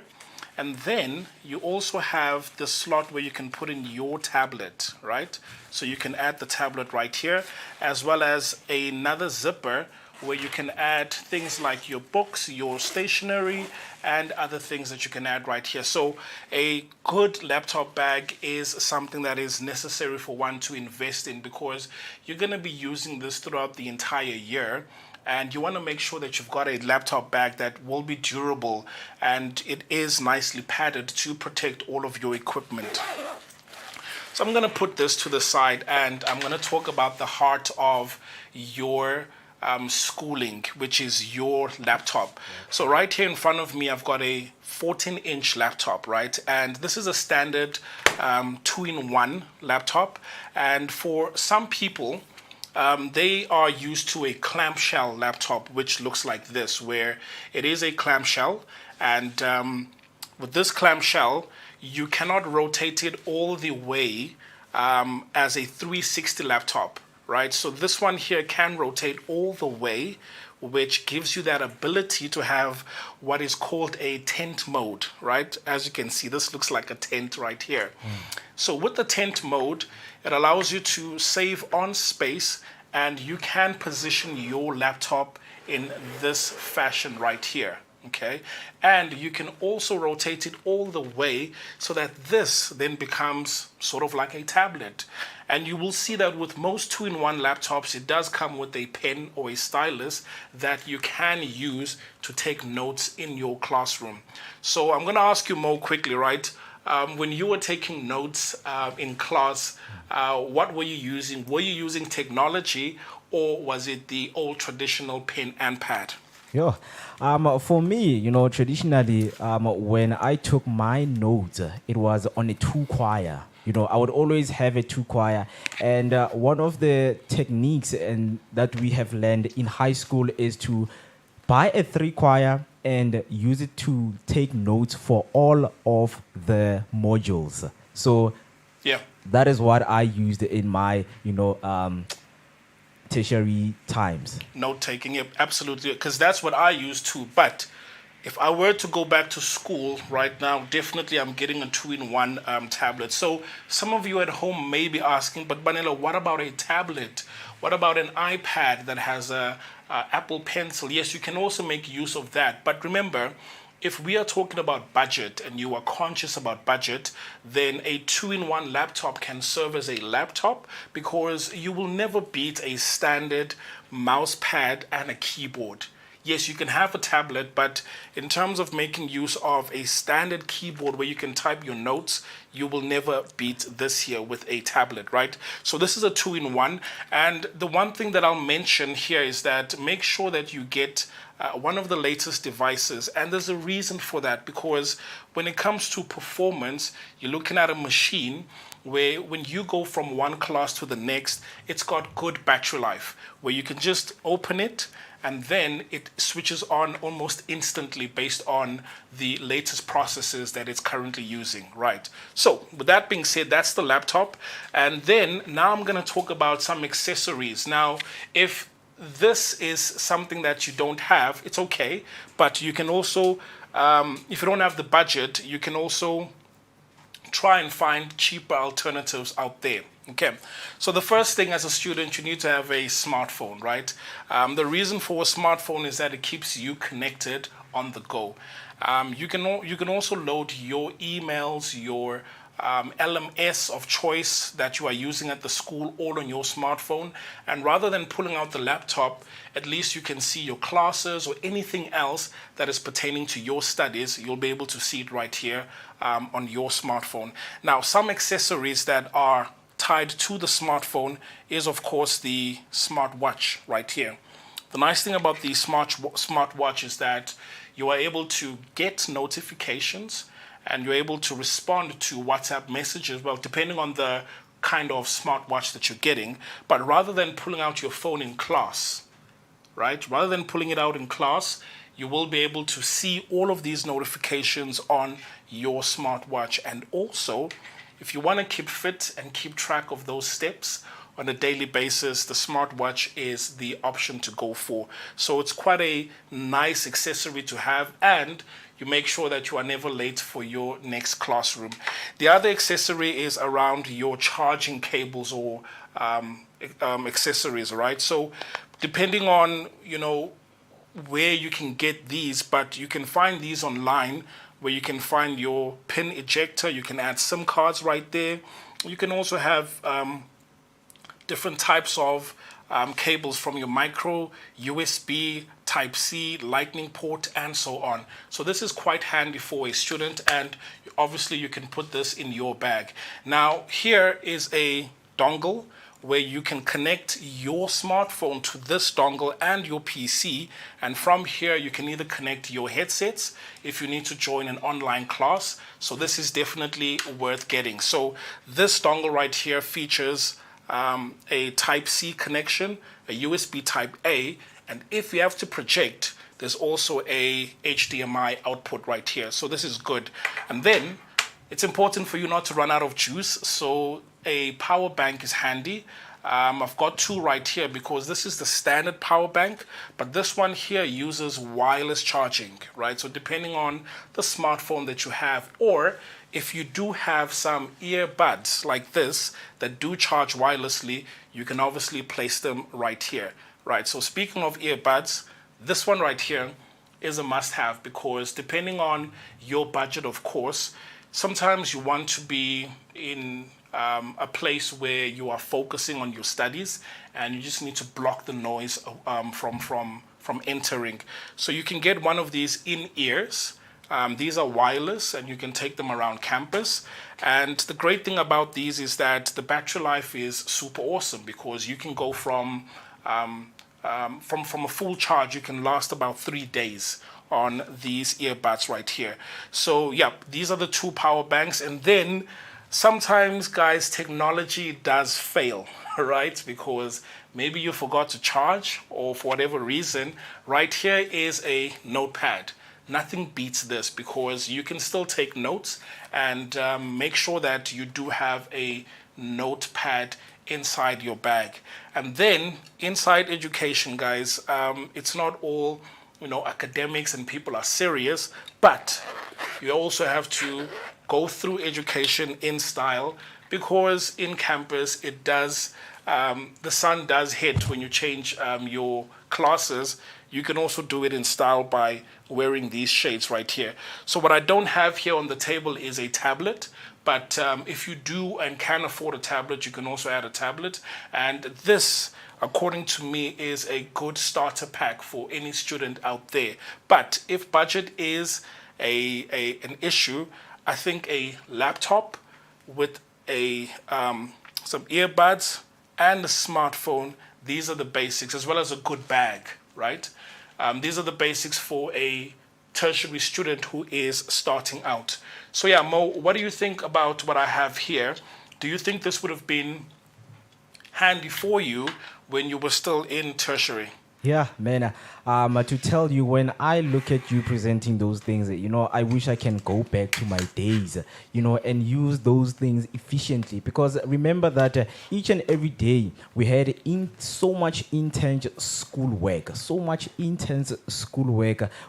and then you also have the slot where you can put in your tablet, right? So you can add the tablet right here, as well as another zipper where you can add things like your books, your stationery, and other things that you can add right here. So a good laptop bag is something that is necessary for one to invest in, because you're going to be using this throughout the entire year. And you want to make sure that you've got a laptop bag that will be durable and it is nicely padded to protect all of your equipment. So I'm going to put this to the side, and I'm going to talk about the heart of your schooling, which is your laptop. So right here in front of me, I've got a 14-inch laptop, right? And this is a standard 2-in-1 laptop. And for some people, they are used to a clamshell laptop, which looks like this, where it is a clamshell, and with this clamshell, you cannot rotate it all the way as a 360 laptop, right? So this one here can rotate all the way, which gives you that ability to have what is called a tent mode, right? As you can see, this looks like a tent right here. So with the tent mode, it allows you to save on space, and you can position your laptop in this fashion right here, okay? And you can also rotate it all the way so that this then becomes sort of like a tablet. And you will see that with most 2-in-1 laptops, it does come with a pen or a stylus that you can use to take notes in your classroom. So I'm going to ask you more quickly, right? When you were taking notes in class, what were you using? Were you using technology, or was it the old traditional pen and pad? Yeah. For me, traditionally, when I took my notes, it was on a 2-quire. I would always have a 2-quire. And one of the techniques that we have learned in high school is to buy a 3-quire and use it to take notes for all of the modules. So yeah, that is what I used in my, tertiary times. Note taking, yeah, absolutely, because that's what I used too. But if I were to go back to school right now, definitely I'm getting a 2-in-1 tablet. So some of you at home may be asking, but Banela, what about a tablet? What about an iPad that has a Apple Pencil? Yes, you can also make use of that. But remember, if we are talking about budget and you are conscious about budget, then a 2-in-1 laptop can serve as a laptop, because you will never beat a standard mouse pad and a keyboard. Yes, you can have a tablet, but in terms of making use of a standard keyboard where you can type your notes, you will never beat this here with a tablet, right? So this is a 2-in-1. And the one thing that I'll mention here is that make sure that you get one of the latest devices. And there's a reason for that, because when it comes to performance, you're looking at a machine where when you go from one class to the next, it's got good battery life, where you can just open it and then it switches on almost instantly based on the latest processes that it's currently using, right? So with that being said, that's the laptop. And then now I'm going to talk about some accessories. Now, if this is something that you don't have, it's okay, but you can also, if you don't have the budget, you can also try and find cheaper alternatives out there. Okay, so the first thing as a student, you need to have a smartphone, right? The reason for a smartphone is that it keeps you connected on the go. You can also load your emails, your LMS of choice that you are using at the school all on your smartphone. And rather than pulling out the laptop, at least you can see your classes or anything else that is pertaining to your studies. You'll be able to see it right here on your smartphone. Now, some accessories that are tied to the smartphone is, of course, the smartwatch right here. The nice thing about the smartwatch is that you are able to get notifications and you're able to respond to WhatsApp messages, well, depending on the kind of smartwatch that you're getting. But rather than pulling out your phone in class, right? Rather than pulling it out in class, you will be able to see all of these notifications on your smartwatch. And also, if you want to keep fit and keep track of those steps on a daily basis, the smartwatch is the option to go for. So it's quite a nice accessory to have, and you make sure that you are never late for your next classroom. The other accessory is around your charging cables or accessories, right? So depending on, where you can get these, but you can find these online, where you can find your pin ejector. You can add SIM cards right there. You can also have different types of cables from your micro, USB, Type-C, Lightning port, and so on. So this is quite handy for a student, and obviously you can put this in your bag. Now, here is a dongle where you can connect your smartphone to this dongle and your PC, and from here you can either connect your headsets if you need to join an online class. So this is definitely worth getting. So this dongle right here features a Type-C connection, a USB Type-A, and if you have to project, there's also a HDMI output right here. So this is good. And then it's important for you not to run out of juice, so a power bank is handy. I've got two right here because this is the standard power bank, but this one here uses wireless charging, right? So depending on the smartphone that you have, or if you do have some earbuds like this that do charge wirelessly, you can obviously place them right here, right? So speaking of earbuds, this one right here is a must-have, because depending on your budget, of course, sometimes you want to be in a place where you are focusing on your studies and you just need to block the noise from entering. So you can get one of these in-ears. These are wireless and you can take them around campus. And the great thing about these is that the battery life is super awesome, because you can go from a full charge, you can last about 3 days on these earbuds right here. So yeah, these are the two power banks. And then sometimes, guys, technology does fail, right? Because maybe you forgot to charge, or for whatever reason. Right here is a notepad. Nothing beats this, because you can still take notes, and make sure that you do have a notepad inside your bag. And then inside education, guys, it's not all academics and people are serious, but you also have to go through education in style because in campus it does, the sun does hit when you change your classes. You can also do it in style by wearing these shades right here. So what I don't have here on the table is a tablet, but if you do and can afford a tablet, you can also add a tablet. And this, according to me, is a good starter pack for any student out there. But if budget is an issue, I think a laptop with some earbuds and a smartphone, these are the basics, as well as a good bag, right? These are the basics for a tertiary student who is starting out. So yeah, Mo, what do you think about what I have here? Do you think this would have been handy for you when you were still in tertiary? Yeah, man. To tell you, when I look at you presenting those things, I wish I can go back to my days, and use those things efficiently. Because remember that each and every day we had so much intense schoolwork,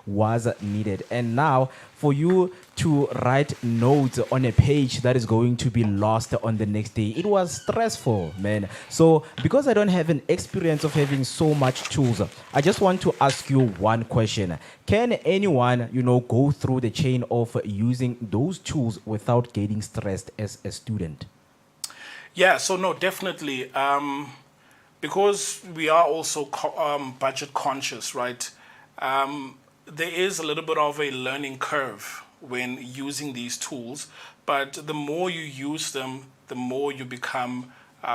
was needed. And now for you to write notes on a page that is going to be lost on the next day, it was stressful, man. So because I don't have an experience of having so much tools, I just want to ask you one question. Can anyone, go through the chain of using those tools without getting stressed as a student? Yeah, so no, definitely. Because we are also budget conscious, right? There is a little bit of a learning curve when using these tools, but the more you use them, the more you become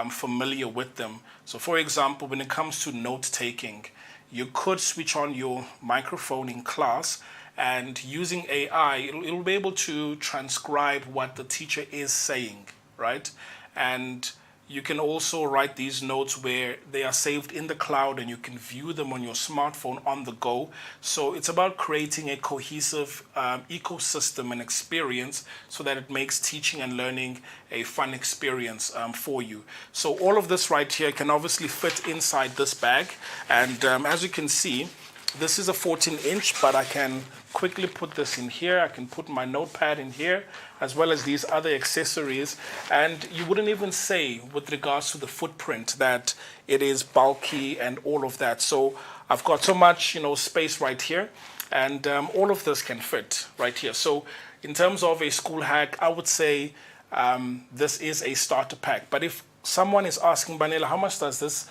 familiar with them. So for example, when it comes to note taking, you could switch on your microphone in class, and using AI, it'll be able to transcribe what the teacher is saying, right? And you can also write these notes where they are saved in the cloud and you can view them on your smartphone on the go. So it's about creating a cohesive ecosystem and experience so that it makes teaching and learning a fun experience for you. So all of this right here can obviously fit inside this bag. And as you can see, this is a 14-inch, but I can quickly put this in here. I can put my notepad in here, as well as these other accessories. And you wouldn't even say, with regards to the footprint, that it is bulky and all of that. So I've got so much, space right here, and all of this can fit right here. So in terms of a school hack, I would say this is a starter pack. But if someone is asking, Banela, how much does this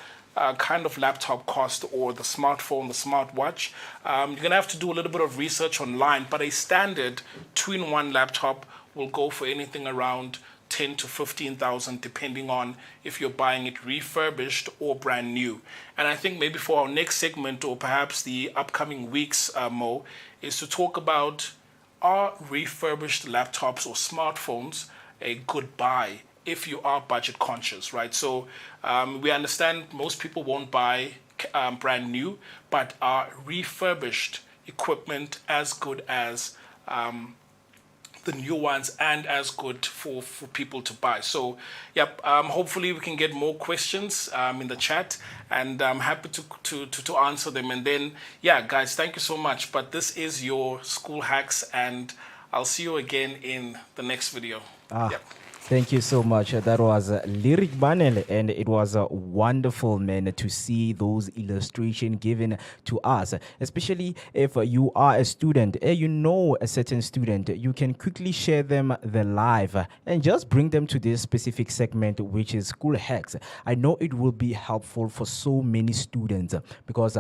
kind of laptop cost, or the smartphone, the smartwatch, you're going to have to do a little bit of research online. But a standard 2-in-1 laptop will go for anything around 10 to 15,000, depending on if you're buying it refurbished or brand new. And I think maybe for our next segment, or perhaps the upcoming weeks, Mo, is to talk about, are refurbished laptops or smartphones a good buy if you are budget conscious, right? So we understand most people won't buy brand new, but are refurbished equipment as good as the new ones and as good for people to buy? So yep, hopefully we can get more questions in the chat, and I'm happy to answer them. And then, yeah, guys, thank you so much. But this is your school hacks, and I'll see you again in the next video. Yep. Thank you so much. That was Lyric Banel, and it was wonderful, man, to see those illustrations given to us, especially if you are a student, a certain student, you can quickly share them the live and just bring them to this specific segment, which is school hacks. I know it will be helpful for so many students because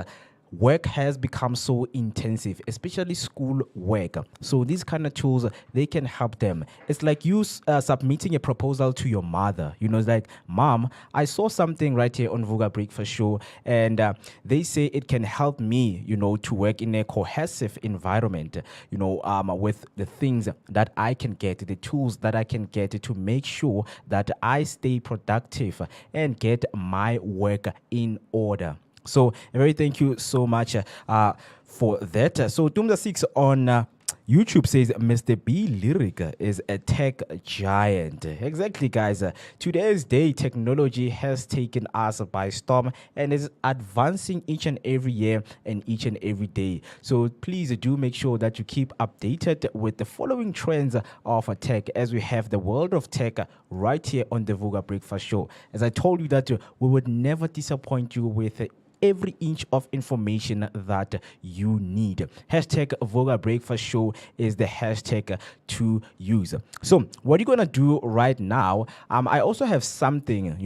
work has become so intensive, especially school work. So these kind of tools, they can help them. It's like you submitting a proposal to your mother. It's like, Mom, I saw something right here on Vooka Breakfast Show, and they say it can help me, to work in a cohesive environment, with the things that I can get, the tools that I can get to make sure that I stay productive and get my work in order. So, very thank you so much for that. So, Tumda 6 on YouTube says Mr. B Lyric is a tech giant. Exactly, guys. Today's day, technology has taken us by storm and is advancing each and every year and each and every day. So please do make sure that you keep updated with the following trends of tech, as we have the world of tech right here on the Vooka Breakfast Show. As I told you that we would never disappoint you with every inch of information that you need. Hashtag Vooka Breakfast Show is the hashtag to use. So what you're gonna do right now, I also have something,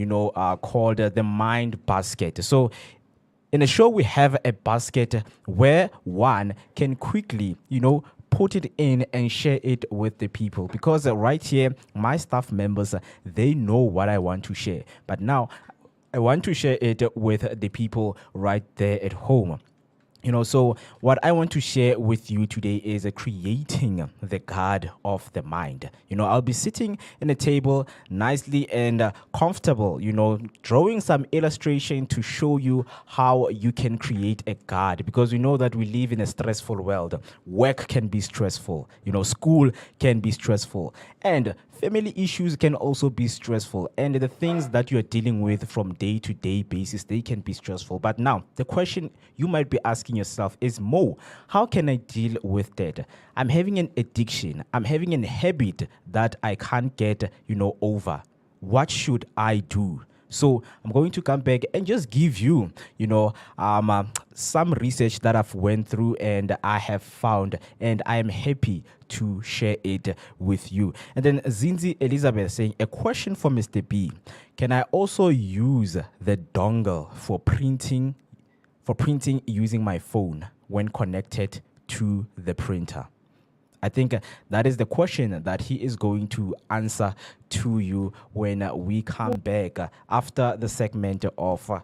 called the Mind Basket. So in the show, we have a basket where one can quickly, put it in and share it with the people, because right here, my staff members, they know what I want to share. But now I want to share it with the people right there at home. So what I want to share with you today is creating the God of the mind. I'll be sitting in a table nicely and comfortable, drawing some illustration to show you how you can create a God, because we know that we live in a stressful world. Work can be stressful, school can be stressful, and family issues can also be stressful, and the things that you are dealing with from day to day basis, they can be stressful. But now the question you might be asking yourself is, Mo, how can I deal with that? I'm having an addiction. I'm having a habit that I can't get, over. What should I do? So I'm going to come back and just give you, some research that I've went through and I have found, and I am happy to share it with you. And then Zinzi Elizabeth saying, a question for Mr. B. Can I also use the dongle for printing using my phone when connected to the printer? I think that is the question that he is going to answer to you when we come back after the segment of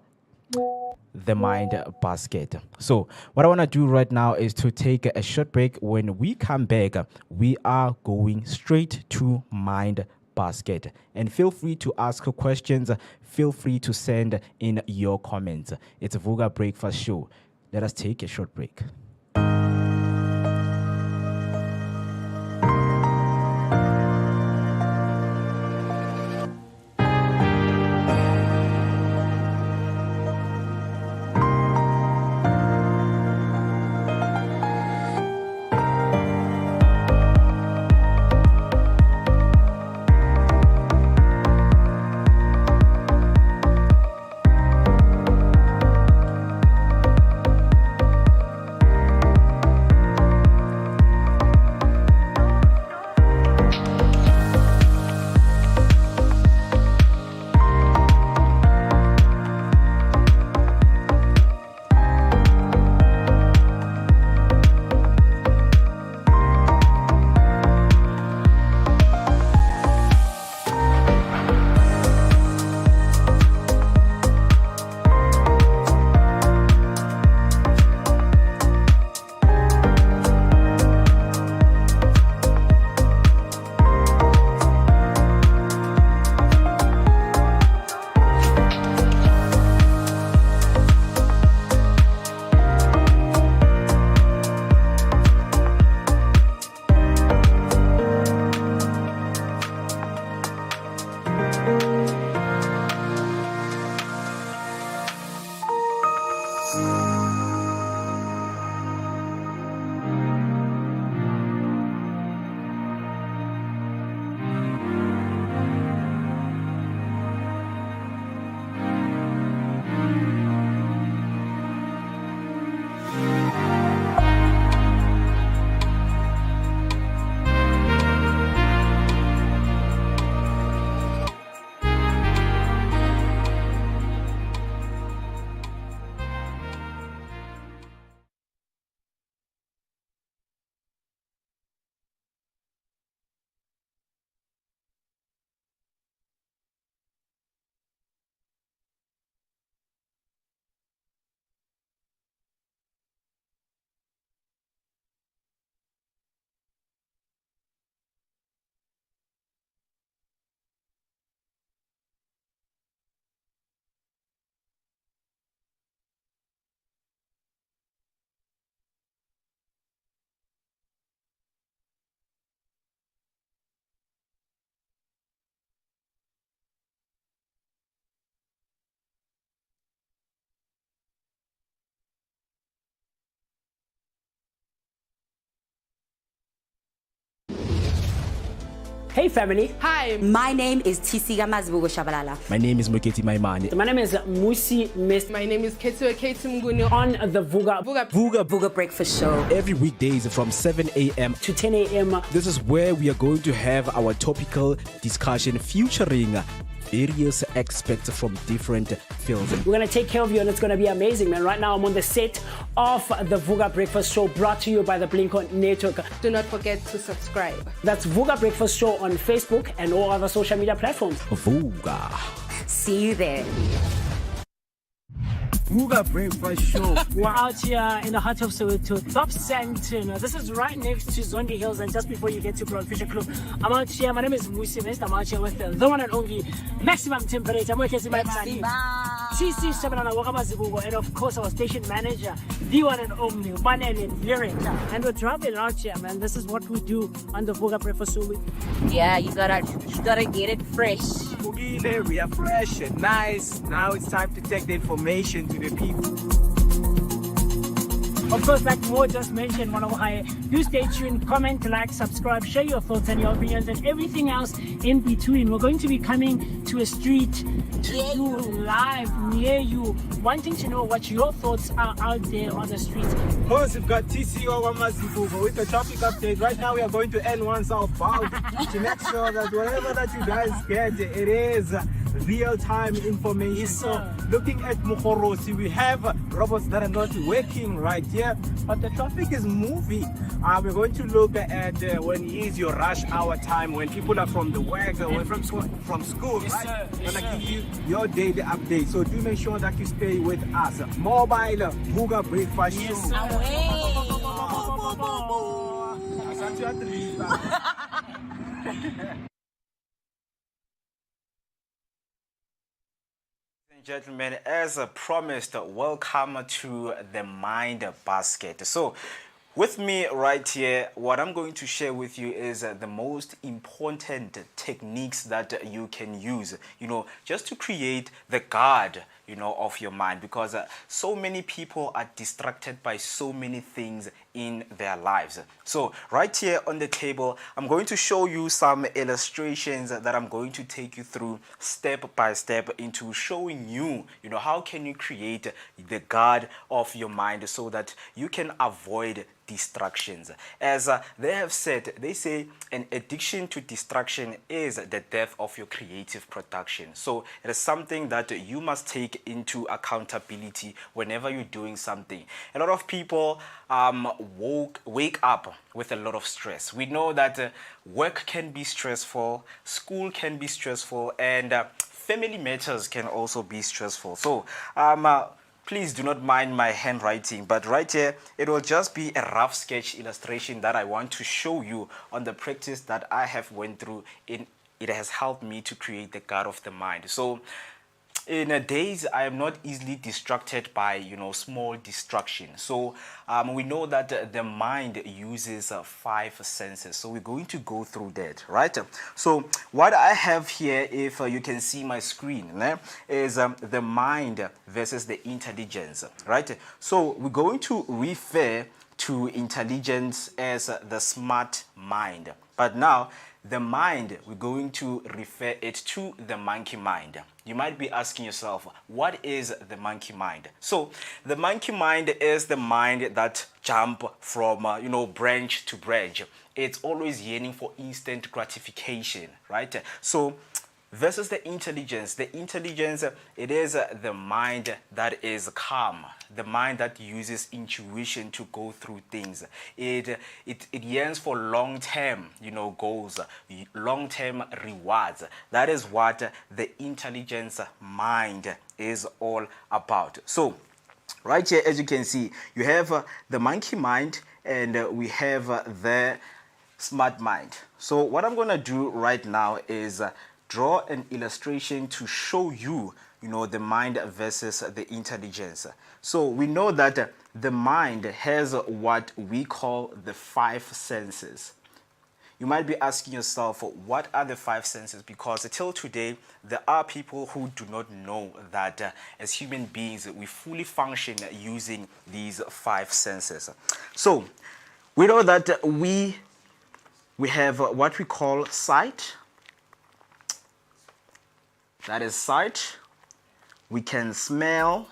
the Mind Basket. So what I want to do right now is to take a short break. When we come back, we are going straight to Mind Basket. And feel free to ask questions. Feel free to send in your comments. It's a Vooka Breakfast Show. Let us take a short break. Hey family. Hi. My name is Tisika Mazibuko Shabalala. My name is Moketi Maimane. My name is Musi Miss My name is Ketsuake Mnguni on the Vooka Vooka Breakfast Show. Every weekdays from 7 a.m. to 10 a.m. This is where we are going to have our topical discussion featuring various experts from different fields. We're going to take care of you and it's going to be amazing, man. Right now I'm on the set of the Vooka Breakfast Show brought to you by the Blink-On Network. Do not forget to subscribe. That's Vooka Breakfast Show on Facebook and all other social media platforms. Vooka. See you there. Vooka Breakfast Show. We're out here in the heart of Soweto, Top Santon. This is right next to Zondi Hills and just before you get to Broad Fisher Club. I'm out here, my name is Musi Mister. I'm out here with the one and only Maximum Temperature. I'm working with my man. CC Shabalala Wakamazibugo, and of course our station manager, the one and only Banane Lyric. And we're traveling out here, man. This is what we do on the Vooka Breakfast Show. Yeah, you gotta get it fresh. We are fresh and nice. Now it's time to take the information to the people. Of course, like Mo just mentioned, do stay tuned, comment, like, subscribe, share your thoughts and your opinions and everything else in between. We're going to be coming to a street to do live near you, wanting to know what your thoughts are out there on the street. Of course, we've got TC Mazibuko with the traffic update. Right now, we are going to N1 southbound to make sure that whatever that you guys get, it is real-time information. Yes, so, looking at Mukhorosi, we have robots that are not working right here, but the traffic is moving. We're going to look at when is your rush hour time, when people are from the work, when from school, yes, right? Sir. We're gonna give you your daily update. So do make sure that you stay with us. Mobile Vooka Breakfast Yes, Show. Gentlemen, as promised, welcome to the Mind Basket. So, with me right here, what I'm going to share with you is the most important techniques that you can use, just to create the guard, of your mind, because so many people are distracted by so many things in their lives. So right here on the table, I'm going to show you some illustrations that I'm going to take you through step by step into showing you, how can you create the guard of your mind so that you can avoid distractions. As they have said, they say an addiction to distraction is the death of your creative production. So it is something that you must take into accountability whenever you're doing something. A lot of people wake up with a lot of stress. We know that work can be stressful, school can be stressful, and family matters can also be stressful. So please do not mind my handwriting, but right here, it will just be a rough sketch illustration that I want to show you on the practice that I have went through. It has helped me to create the guard of the mind. So in days, I am not easily distracted by, small distractions. So we know that the mind uses 5 senses. So we're going to go through that, right? So what I have here, if you can see my screen, is the mind versus the intelligence, right? So we're going to refer to intelligence as the smart mind. But now, the mind, we're going to refer it to the monkey mind. You might be asking yourself, what is the monkey mind? So the monkey mind is the mind that jump from, branch to branch. It's always yearning for instant gratification, right? So versus the intelligence, it is the mind that is calm, the mind that uses intuition to go through things. It yearns for long-term, goals, long-term rewards. That is what the intelligence mind is all about. So right here, as you can see, you have the monkey mind and we have the smart mind. So what I'm going to do right now is draw an illustration to show you, the mind versus the intelligence. So we know that the mind has what we call the 5 senses. You might be asking yourself, what are the 5 senses? Because until today, there are people who do not know that as human beings, we fully function using these 5 senses. So we know that we We have what we call sight. That is sight. We can smell,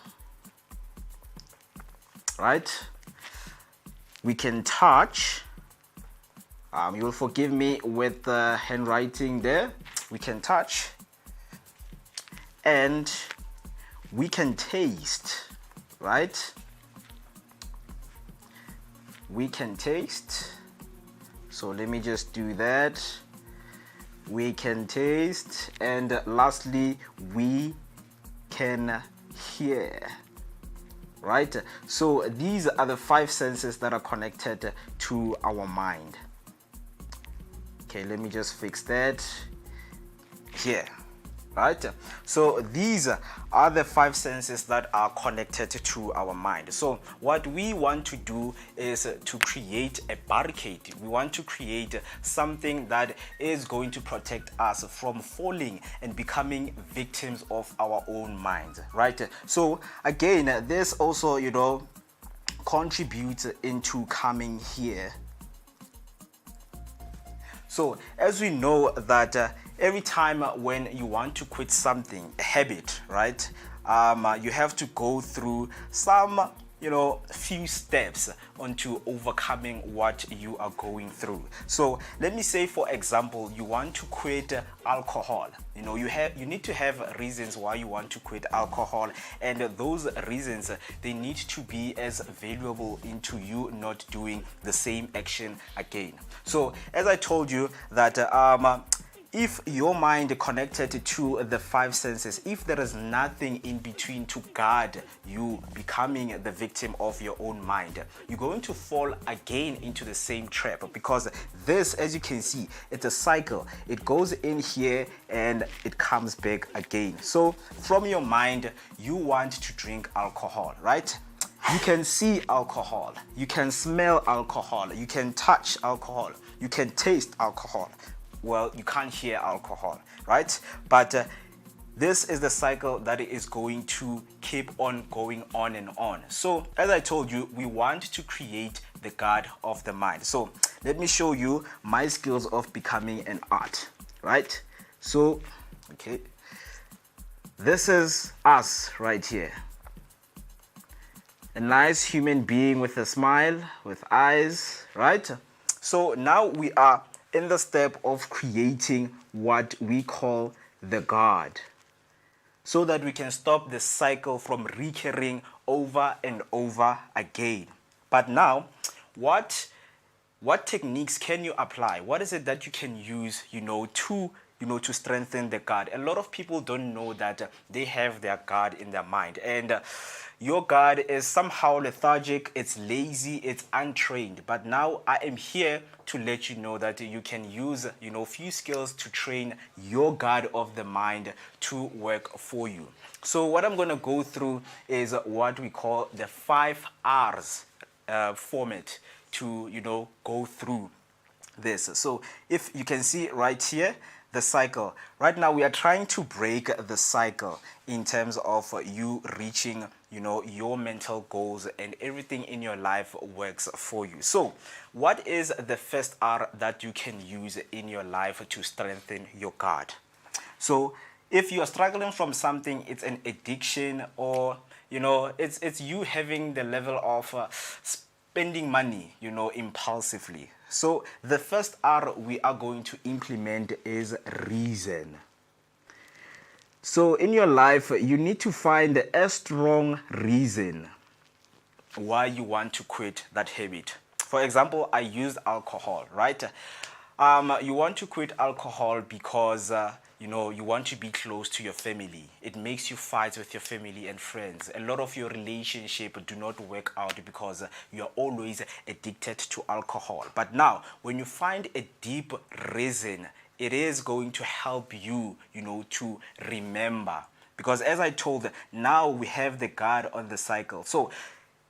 right? We can touch. You will forgive me with the handwriting there. We can touch. And we can taste, right? We can taste. So let me just do that. We can taste. And lastly, we can hear, right? So these are the 5 senses that are connected to our mind. Okay, let me just fix that here. Right? So these are the 5 senses that are connected to our mind. So what we want to do is to create a barricade. We want to create something that is going to protect us from falling and becoming victims of our own minds, right? So again, this also, contributes into coming here. So as we know that every time when you want to quit something, a habit, right? You have to go through some, few steps onto overcoming what you are going through. So let me say, for example, you want to quit alcohol. You need to have reasons why you want to quit alcohol, and those reasons, they need to be as valuable into you not doing the same action again. So as I told you that if your mind connected to the 5 senses, if there is nothing in between to guard you becoming the victim of your own mind, you're going to fall again into the same trap, because this, as you can see, it's a cycle. It goes in here and it comes back again. So from your mind, you want to drink alcohol, right? You can see alcohol, you can smell alcohol, you can touch alcohol, you can taste alcohol. Well, you can't hear alcohol, right? But this is the cycle that is going to keep on going on and on. So as I told you, we want to create the guard of the mind. So let me show you my skills of becoming an art, right? So, okay, this is us right here. A nice human being with a smile, with eyes, right? So now we are in the step of creating what we call the guard, so that we can stop the cycle from recurring over and over again. But now, what techniques can you apply? What is it that you can use, to strengthen the guard? A lot of people don't know that they have their guard in their mind, and your guard is somehow lethargic, it's lazy, it's untrained. But now I am here to let you know that you can use, few skills to train your guard of the mind to work for you. So what I'm going to go through is what we call the 5 R's format to, go through this. So if you can see right here, the cycle. Right now we are trying to break the cycle in terms of you reaching, your mental goals, and everything in your life works for you. So what is the first R that you can use in your life to strengthen your guard? So if you are struggling from something, it's an addiction, or it's you having the level of spending money, impulsively. So the first R we are going to implement is reason. So in your life, you need to find a strong reason why you want to quit that habit. For example, I used alcohol, right? You want to quit alcohol because you want to be close to your family. It makes you fight with your family and friends. A lot of your relationship do not work out because you are always addicted to alcohol. But now, when you find a deep reason, it is going to help you, to remember. Because as I told, now we have the guard on the cycle. So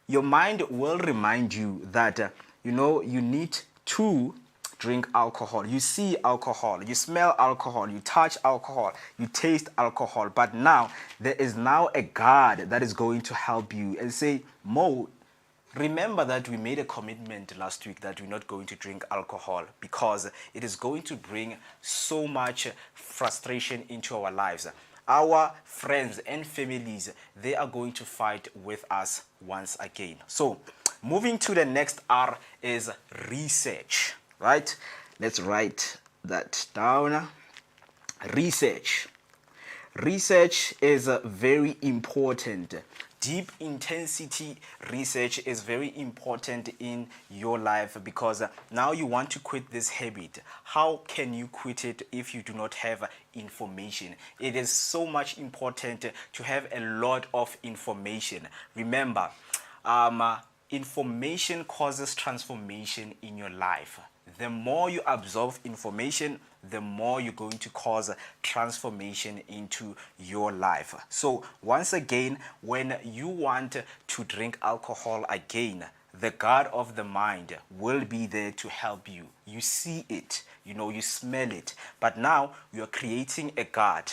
your mind will remind you that, you need to drink alcohol. You see alcohol, you smell alcohol, you touch alcohol, you taste alcohol. But now there is now a guard that is going to help you and say, Mo, Remember that we made a commitment last week that we're not going to drink alcohol because it is going to bring so much frustration into our lives. Our friends and families, they are going to fight with us once again. So moving to the next R is research, right? Let's write that down. Research. Research is very important. Deep intensity research is very important in your life because now you want to quit this habit. How can you quit it if you do not have information? It is so much important to have a lot of information. Remember, information causes transformation in your life. The more you absorb information, the more you're going to cause transformation into your life. So once again, when you want to drink alcohol again, the God of the mind will be there to help you. You see it, you smell it. But now you're creating a God.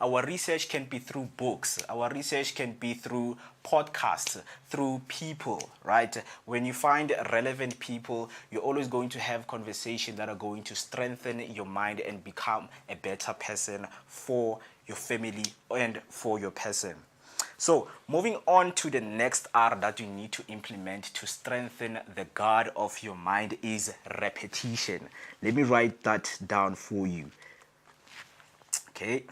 Our research can be through books. Our research can be through podcasts, through people, right? When you find relevant people, you're always going to have conversations that are going to strengthen your mind and become a better person for your family and for your person. So moving on to the next R that you need to implement to strengthen the God of your mind is repetition. Let me write that down for you. Okay.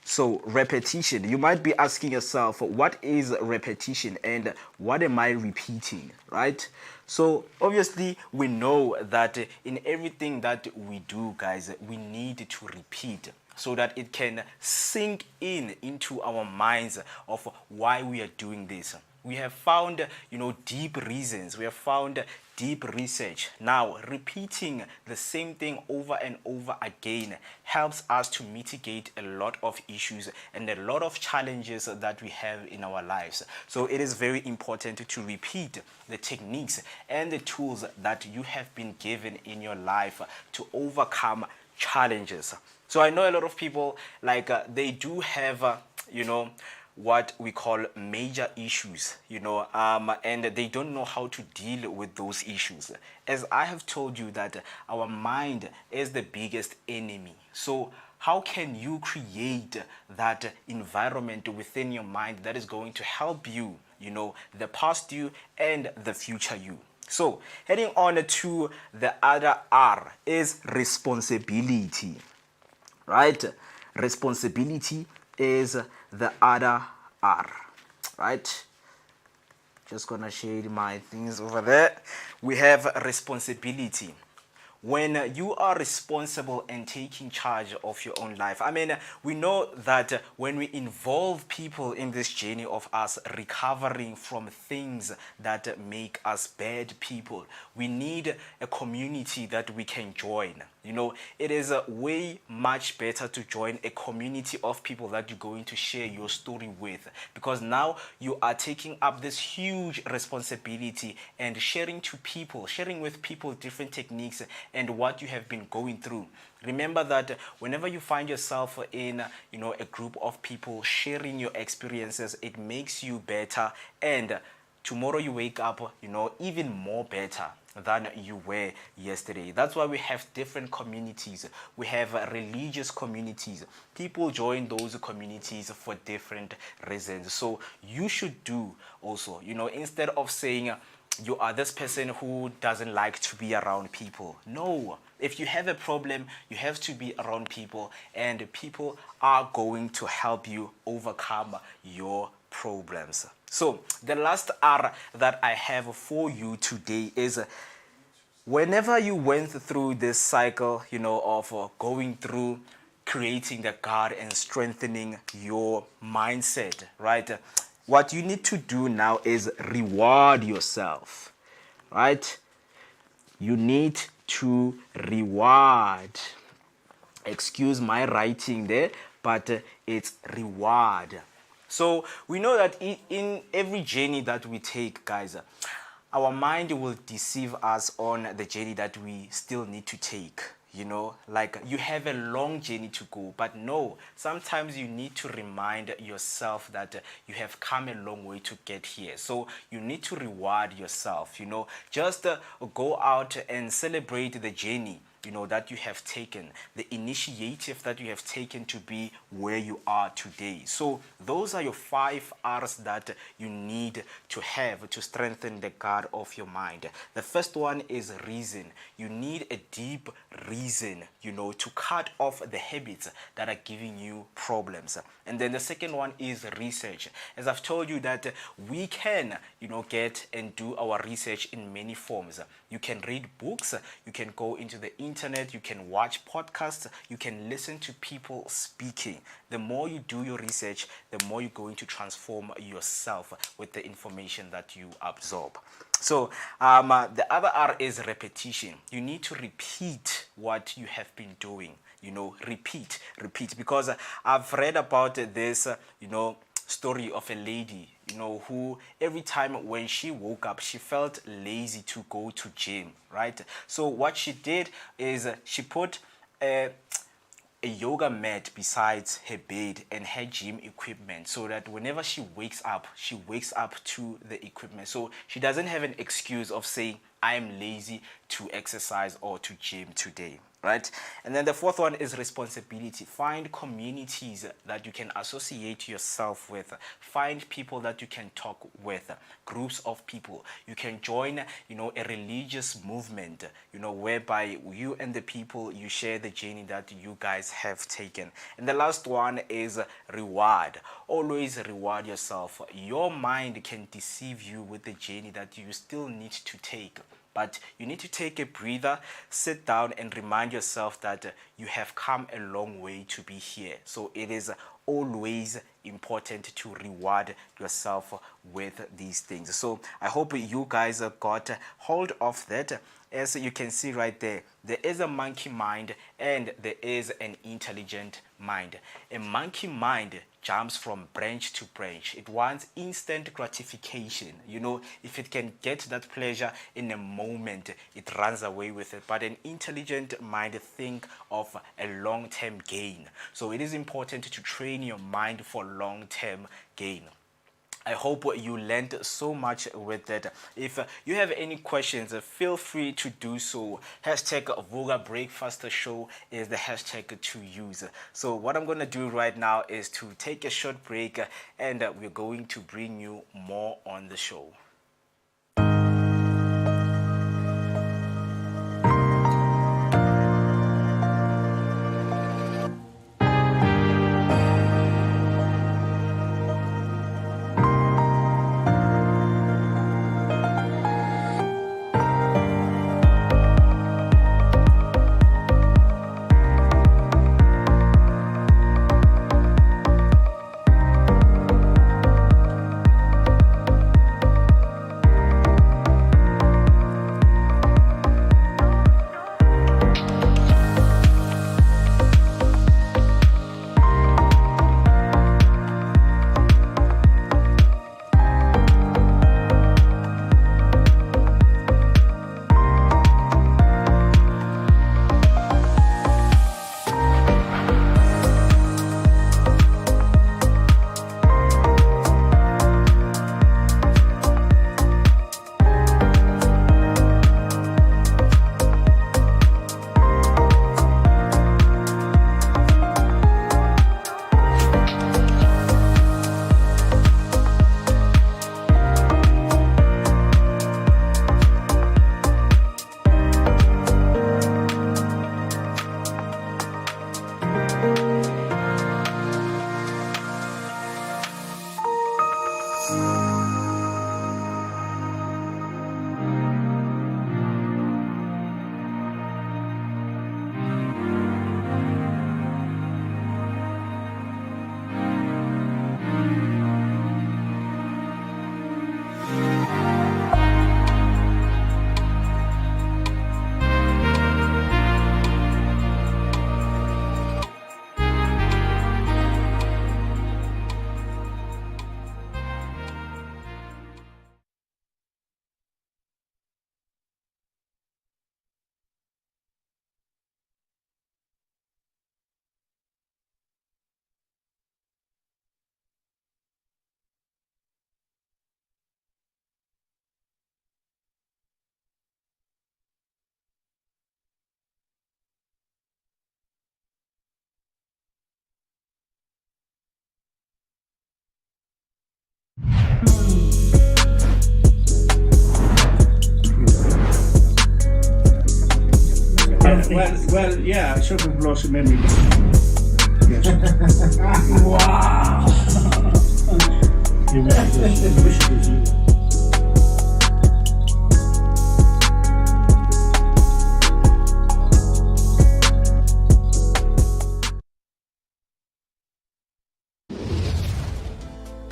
So repetition, you might be asking yourself, what is repetition and what am I repeating, right? So obviously we know that in everything that we do, guys, we need to repeat so that it can sink into our minds of why we are doing this. We have found, deep reasons. We have found deep research. Now, repeating the same thing over and over again helps us to mitigate a lot of issues and a lot of challenges that we have in our lives. So it is very important to repeat the techniques and the tools that you have been given in your life to overcome challenges. So I know a lot of people, they do have, what we call major issues, and they don't know how to deal with those issues. As I have told you that our mind is the biggest enemy. So how can you create that environment within your mind that is going to help you, the past you and the future you? So heading on to the other R is responsibility, right? Responsibility is the other R, right? Just gonna shade my things over there. We have responsibility. When you are responsible and taking charge of your own life, we know that when we involve people in this journey of us recovering from things that make us bad people, we need a community that we can join. It is way much better to join a community of people that you're going to share your story with, because now you are taking up this huge responsibility and sharing with people different techniques and what you have been going through. Remember that whenever you find yourself in a group of people sharing your experiences, it makes you better, and tomorrow you wake up even more better than you were yesterday. That's why we have different communities. We have religious communities. People join those communities for different reasons. So you should do also, instead of saying you are this person who doesn't like to be around people. No, if you have a problem, you have to be around people, and people are going to help you overcome your problems. So the last R that I have for you today is whenever you went through this cycle, of going through creating the God and strengthening your mindset, right? What you need to do now is reward yourself, right? You need to reward. Excuse my writing there, but it's reward. So we know that in every journey that we take, guys, our mind will deceive us on the journey that we still need to take. like you have a long journey to go. But no, sometimes you need to remind yourself that you have come a long way to get here. So you need to reward yourself, just go out and celebrate the journey that you have taken, the initiative that you have taken to be where you are today. So those are your 5 R's that you need to have to strengthen the guard of your mind. The first one is reason. You need a deep reason, to cut off the habits that are giving you problems. And then the second one is research. As I've told you that we can, get and do our research in many forms. You can read books, you can go into the internet, you can watch podcasts, you can listen to people speaking. The more you do your research, the more you're going to transform yourself with the information that you absorb. So the other R is repetition. You need to repeat what you have been doing. Repeat, because I've read about this, story of a lady, who every time when she woke up, she felt lazy to go to gym, right? So what she did is she put a yoga mat besides her bed and her gym equipment, so that whenever she wakes up to the equipment. So she doesn't have an excuse of saying, I am lazy to exercise or to gym today, right? And then the fourth one is responsibility. Find communities that you can associate yourself with. Find people that you can talk with, groups of people. You can join, a religious movement, whereby you and the people, you share the journey that you guys have taken. And the last one is reward. Always reward yourself. Your mind can deceive you with the journey that you still need to take. But you need to take a breather, sit down and remind yourself that you have come a long way to be here. So it is always important to reward yourself with these things. So I hope you guys got hold of that. As you can see right there, there is a monkey mind and there is an intelligent mind. A monkey mind jumps from branch to branch. It wants instant gratification. If it can get that pleasure in a moment, it runs away with it. But an intelligent mind thinks of a long-term gain. So it is important to train your mind for long-term gain. I hope you learned so much with that. If you have any questions, feel free to do so. Hashtag Vooka Breakfast Show is the hashtag to use. So what I'm going to do right now is to take a short break, and we're going to bring you more on the show. Well, yeah, Sugar Blossom Memory. Yes. Wow. You wish it was you.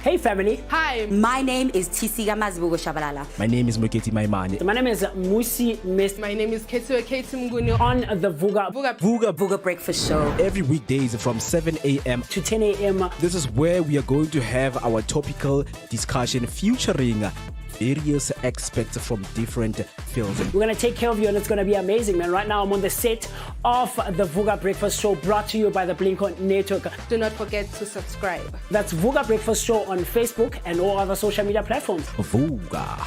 Hey family, Hi. My name is Tisiga Mazibuko Shabalala. My name is Moketi Maimane. my name is Musi Mist My name is Ketu Mguni on the Vooka Vooka Breakfast Show. Every weekdays from 7 a.m. to 10 a.m. This is where we are going to have our topical discussion featuring various experts from different fields. We're gonna take care of you and it's gonna be amazing, man. Right now I'm on the set of the Vooka Breakfast Show brought to you by the Blink-On Network. Do not forget to subscribe. That's Vooka Breakfast Show on Facebook and all other social media platforms. Vooka.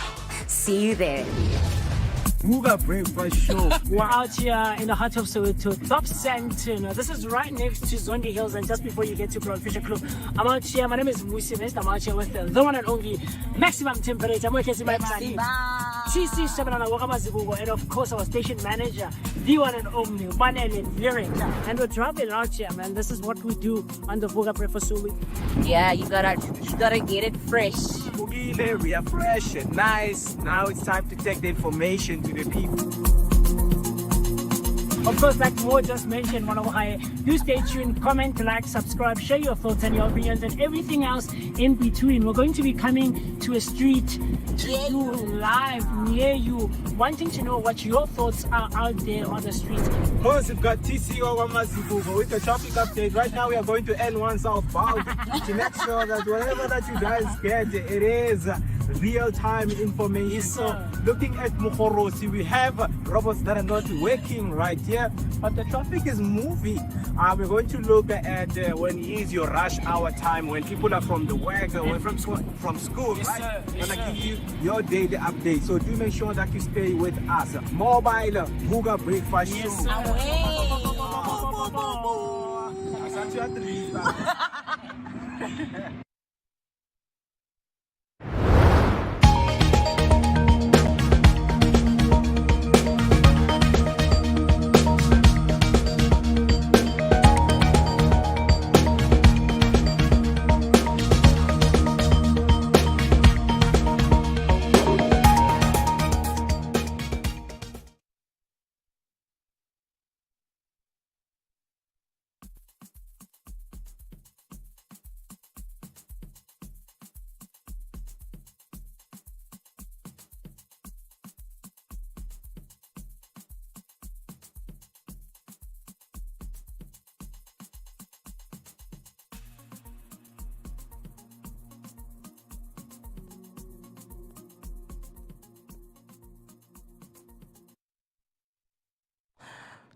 See you there. Vooka Breakfast Show. We're out here in the heart of Soweto, top Sandton. This is right next to Zondi Hills and just before you get to Crown Fisher Club. I'm out here, my name is Musi Mest. I'm out here with the one and only maximum temperature. I'm working my body. TC Shabalala Wakamazibugo, and of course our station manager, the one and only Manele Lyric. And we're traveling out here, man. This is what we do on the Vooka Breakfast Show. Yeah, you gotta get it fresh. Bugile, we are fresh and nice. Now it's time to take the information to the people. Of course, like Mo just mentioned, one of our do stay tuned, comment, like, subscribe, share your thoughts and your opinions and everything else in between. We're going to be coming to a street to do live near you, wanting to know what your thoughts are out there on the streets. Of course, we've got TCO Mazibugo with the traffic update. Right now, we are going to N1 southbound to make sure that whatever that you guys get, it is real-time information. So, looking at Mukhorosi, we have robots that are not working right here, but the traffic is moving. We're going to look at when is your rush hour time, when people are from the work, or from school, right? We're going to give you your daily update. So, do make sure that you stay with us. Mobile Vooka Breakfast Show. Yes, sir. I said you had to leave that.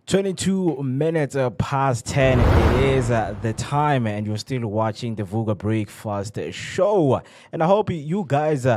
22 minutes past 10. It is the time, and you're still watching the Vooka Breakfast Show. And I hope you guys,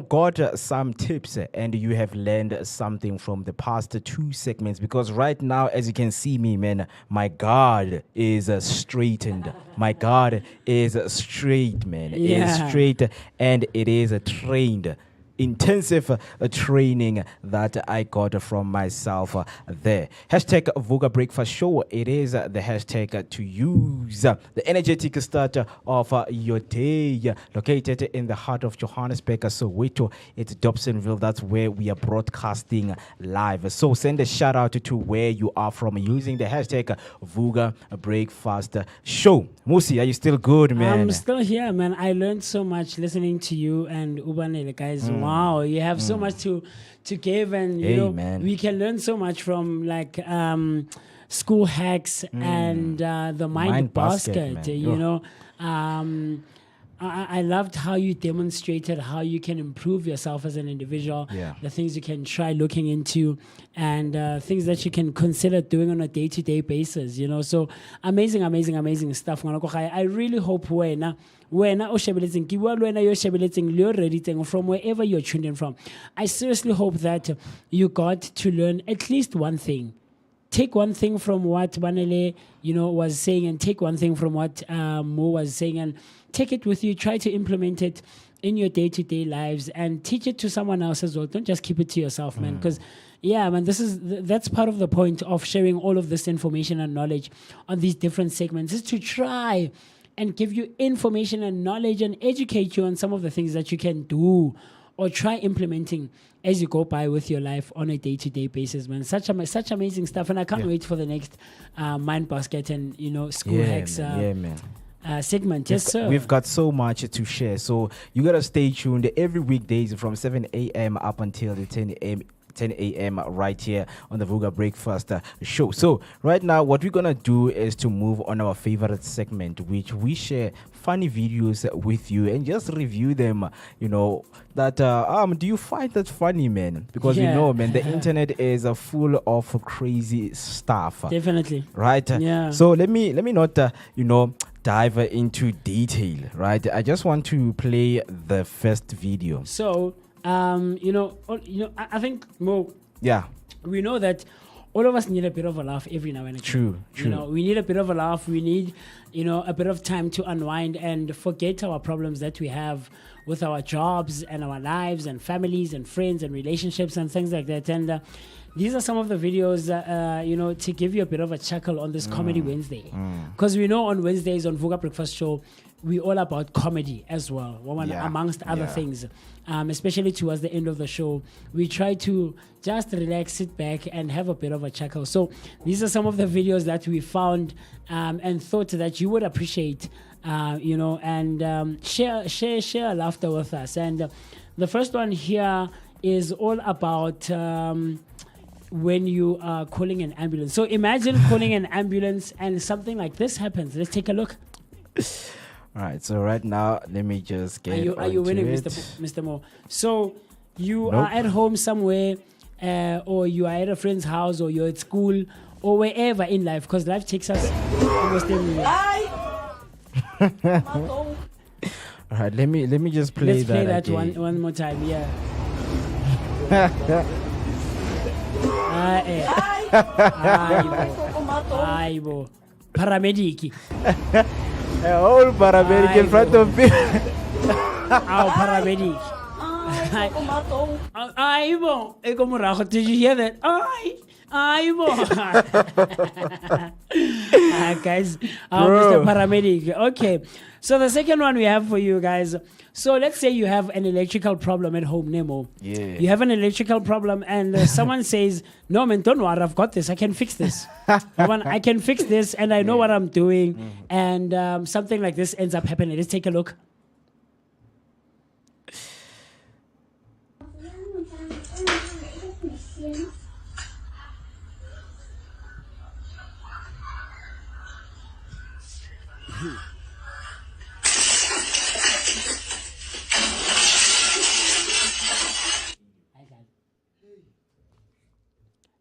got some tips and you have learned something from the past two segments. Because right now, as you can see me, man, my guard is straightened. My guard is straight, man. It is straight, and it is trained. Intensive training that I got from myself there. Hashtag Vooka Breakfast Show. It is the hashtag to use. The energetic start of your day. Located in the heart of Johannesburg, Soweto. It's Dobsonville. That's where we are broadcasting live. So send a shout out to where you are from using the hashtag Vooka Breakfast Show. Musi, are you still good, man? I'm still here, man. I learned so much listening to you and Ubanele, guys. Wow, you have so much to give, and you know, man. we can learn so much from like school hacks and the mind basket. man. You know, I loved how you demonstrated how you can improve yourself as an individual, the things you can try looking into, and things that you can consider doing on a day-to-day basis, you know. So amazing stuff. I really hope wena from wherever you're tuned in from, I seriously hope that you got to learn at least one thing take one thing from what Banele, was saying, and take one thing from what Mo was saying, and take it with you. Try to implement it in your day-to-day lives and teach it to someone else as well. Don't just keep it to yourself, man. Because, yeah, man, that's part of the point of sharing all of this information and knowledge on these different segments, is to try and give you information and knowledge and educate you on some of the things that you can do or try implementing as you go by with your life on a day-to-day basis, man. Such amazing stuff, and I can't wait for the next Mind Basket and School Hacks segment. Yes, sir. We've got so much to share, so you gotta stay tuned every weekdays from 7 a.m. up until the 10 a.m. right here on the Vooka Breakfast Show. So right now, what we're gonna do is to move on our favorite segment, which we share funny videos with you and just review them. That do you find that funny, man? Because man, the internet is full of crazy stuff. Definitely. Right. Yeah. So let me not dive into detail. Right. I just want to play the first video. So. I think Mo. Yeah. We know that all of us need a bit of a laugh every now and again. True. We need a bit of a laugh. We need, a bit of time to unwind and forget our problems that we have with our jobs and our lives and families and friends and relationships and things like that. And these are some of the videos, to give you a bit of a chuckle on this Comedy Wednesday. Because we know on Wednesdays on Vooka Breakfast Show, we're all about comedy as well, amongst other things. Especially towards the end of the show, we try to just relax, sit back, and have a bit of a chuckle. So these are some of the videos that we found and thought that you would appreciate, and share laughter with us. And the first one here is all about when you are calling an ambulance. So imagine calling an ambulance and something like this happens. Let's take a look. All right, so right now, let me just get Are you winning, Mr. Mo? So you are at home somewhere, or you are at a friend's house, or you're at school, or wherever in life, because life takes us almost everywhere. All right, let me just play Let's play that again. one more time, yeah. Aibo. Paramedic. A whole paramedic in front of me. Our paramedic. Aibo. Did you hear that? Aibo. Guys, Mr. Paramedic. Okay. So the second one we have for you guys. So let's say you have an electrical problem at home, Nemo. Yeah. You have an electrical problem and someone says, no, man, don't worry, I've got this. I can fix this. I can fix this and I know what I'm doing. And something like this ends up happening. Let's take a look.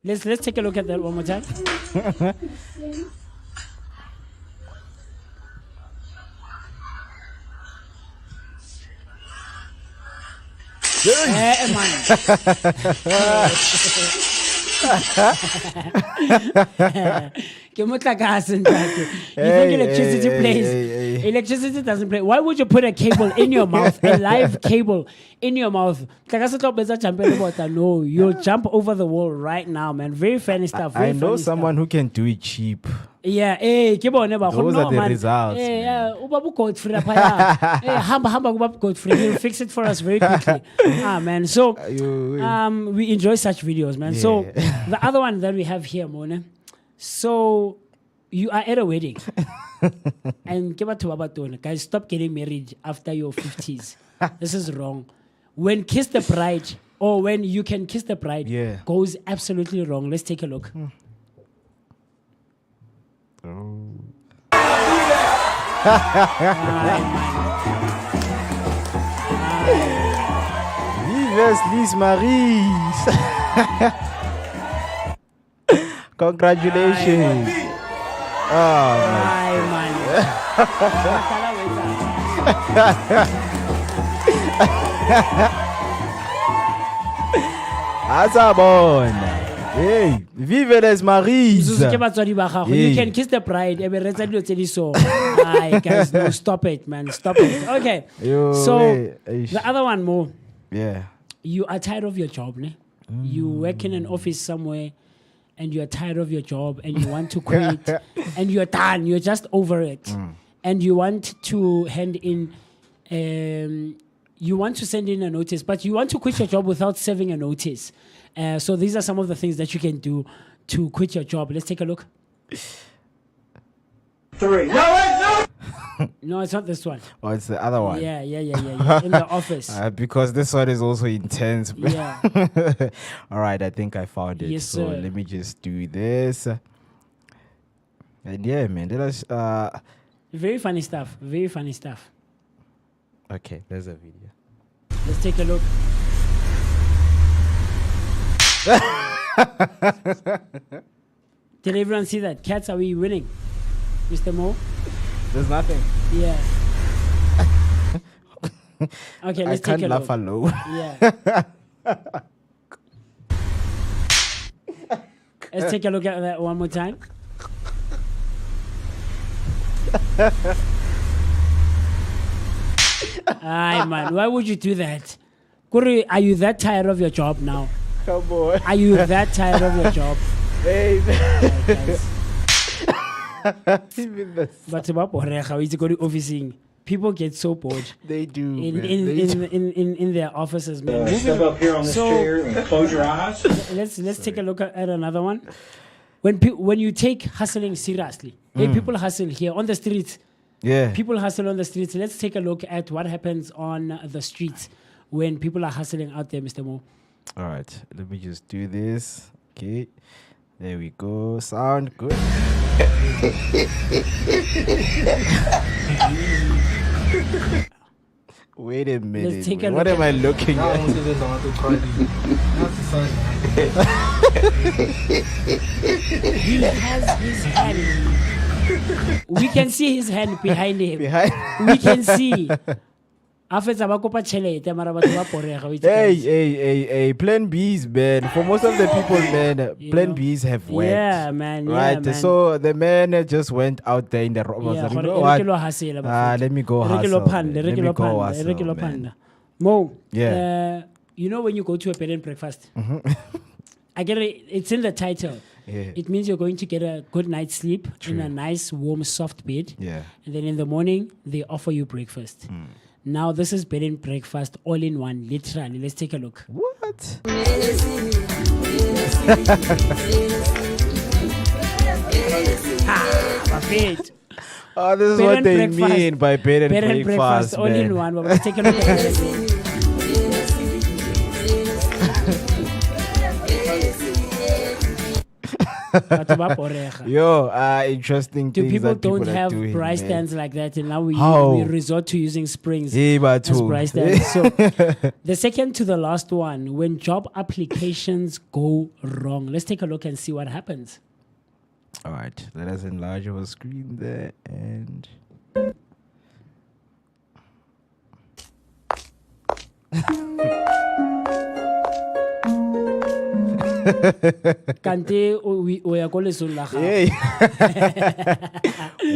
Let's take a look at that one more time. You think electricity plays? Electricity doesn't play. Why would you put a cable in your mouth, a live cable in your mouth? No, you'll jump over the wall right now, man. Very funny stuff. I know someone who can do it cheap. Yeah, those are the results. He'll fix it for us very quickly. Man. So we enjoy such videos, man. Yeah. So the other one that we have here, Mona. So you are at a wedding. And guys, stop getting married after your 50s. This is wrong. When kiss the bride, or when you can kiss the bride, goes absolutely wrong. Let's take a look. Vives Lise Marie. Congratulations. Asabon. Hey, vive les maris. Zuzu ke batswadi ba gago. You can kiss the bride. Ebe re tsa dilo tse di so. Aye, guys, no, stop it, man. Stop it. Okay. Yo, So, hey, the other one more. yeah. You are tired of your job, ne? You work in an office somewhere and you're tired of your job and you want to quit and you're done. You're just over it. And you want to hand in, you want to send in a notice, but you want to quit your job without serving a notice. So these are some of the things that you can do to quit your job. Let's take a look. 3. No! No, it's not this one. Oh, it's the other one. Yeah. In the office. Because this one is also intense. Yeah. All right, I think I found it. Yes, so sir. let me just do this. And yeah, man, let us. Very funny stuff. Very funny stuff. Okay, there's a video. Let's take a look. Did everyone see that? Cats, are we winning? Mr. Mo? There's nothing. Yeah. Okay, I let's can't take a laugh look. alone. Yeah. Let's take a look at that one more time. Aye, man. Why would you do that? Kuri, are you that tired of your job now? Come on. Are you that tired of your job? Hey, Alright, guys. even the But about Porrecha, it's going to officing. People get so bored they do. in man. They do. in their offices, man. Step up here on this So- chair and close your eyes. Let's take a look at another one. When you take hustling seriously, hey, people hustle here on the streets. Yeah. People hustle on the streets. Let's take a look at what happens on the streets when people are hustling out there, Mr. Mo. All right, let me just do this. Okay, there we go. Sound good. Wait a minute. take a man. What look am I looking at? He has his hand. We can see his hand behind him. Behind. We can see. Afetsa ba kopa tšhelete, mara batho ba porega, o itse Hey, guys. hey. Plan Bs, man. For most of the people, man, You Plan know? Bs have worked. Yeah, man. Right. Yeah, man. So the man just went out there in the road. Yeah, You gore know e what? re ke lo hustle, Let me go e re ke lo hustle. phanda, man. e re Let ke me lo go phanda, e re ke hustle, lo man. phanda. Mo, Yeah. you know when you go to a bed and breakfast, I get it. It's in the title. Yeah. It means you're going to get a good night's sleep in a nice, warm, soft bed. Yeah. And then in the morning, they offer you breakfast. Now, this is bed and breakfast all in one, literally. Let's take a look. What? Buffet. Oh, this is Bed what and they breakfast. mean by bed and Bed and breakfast, breakfast all man. in one. But let's take a look at it. Batho ba porega. Yo, interesting Do things people that people don't are have doing, price man. stands like that, and now we How? resort to using springs Hey, as Batu. price stands. So the second to the last one, when job applications go wrong, let's take a look and see what happens. All right, let us enlarge our screen there and. Kante o ya ko lesong la gago. Hey.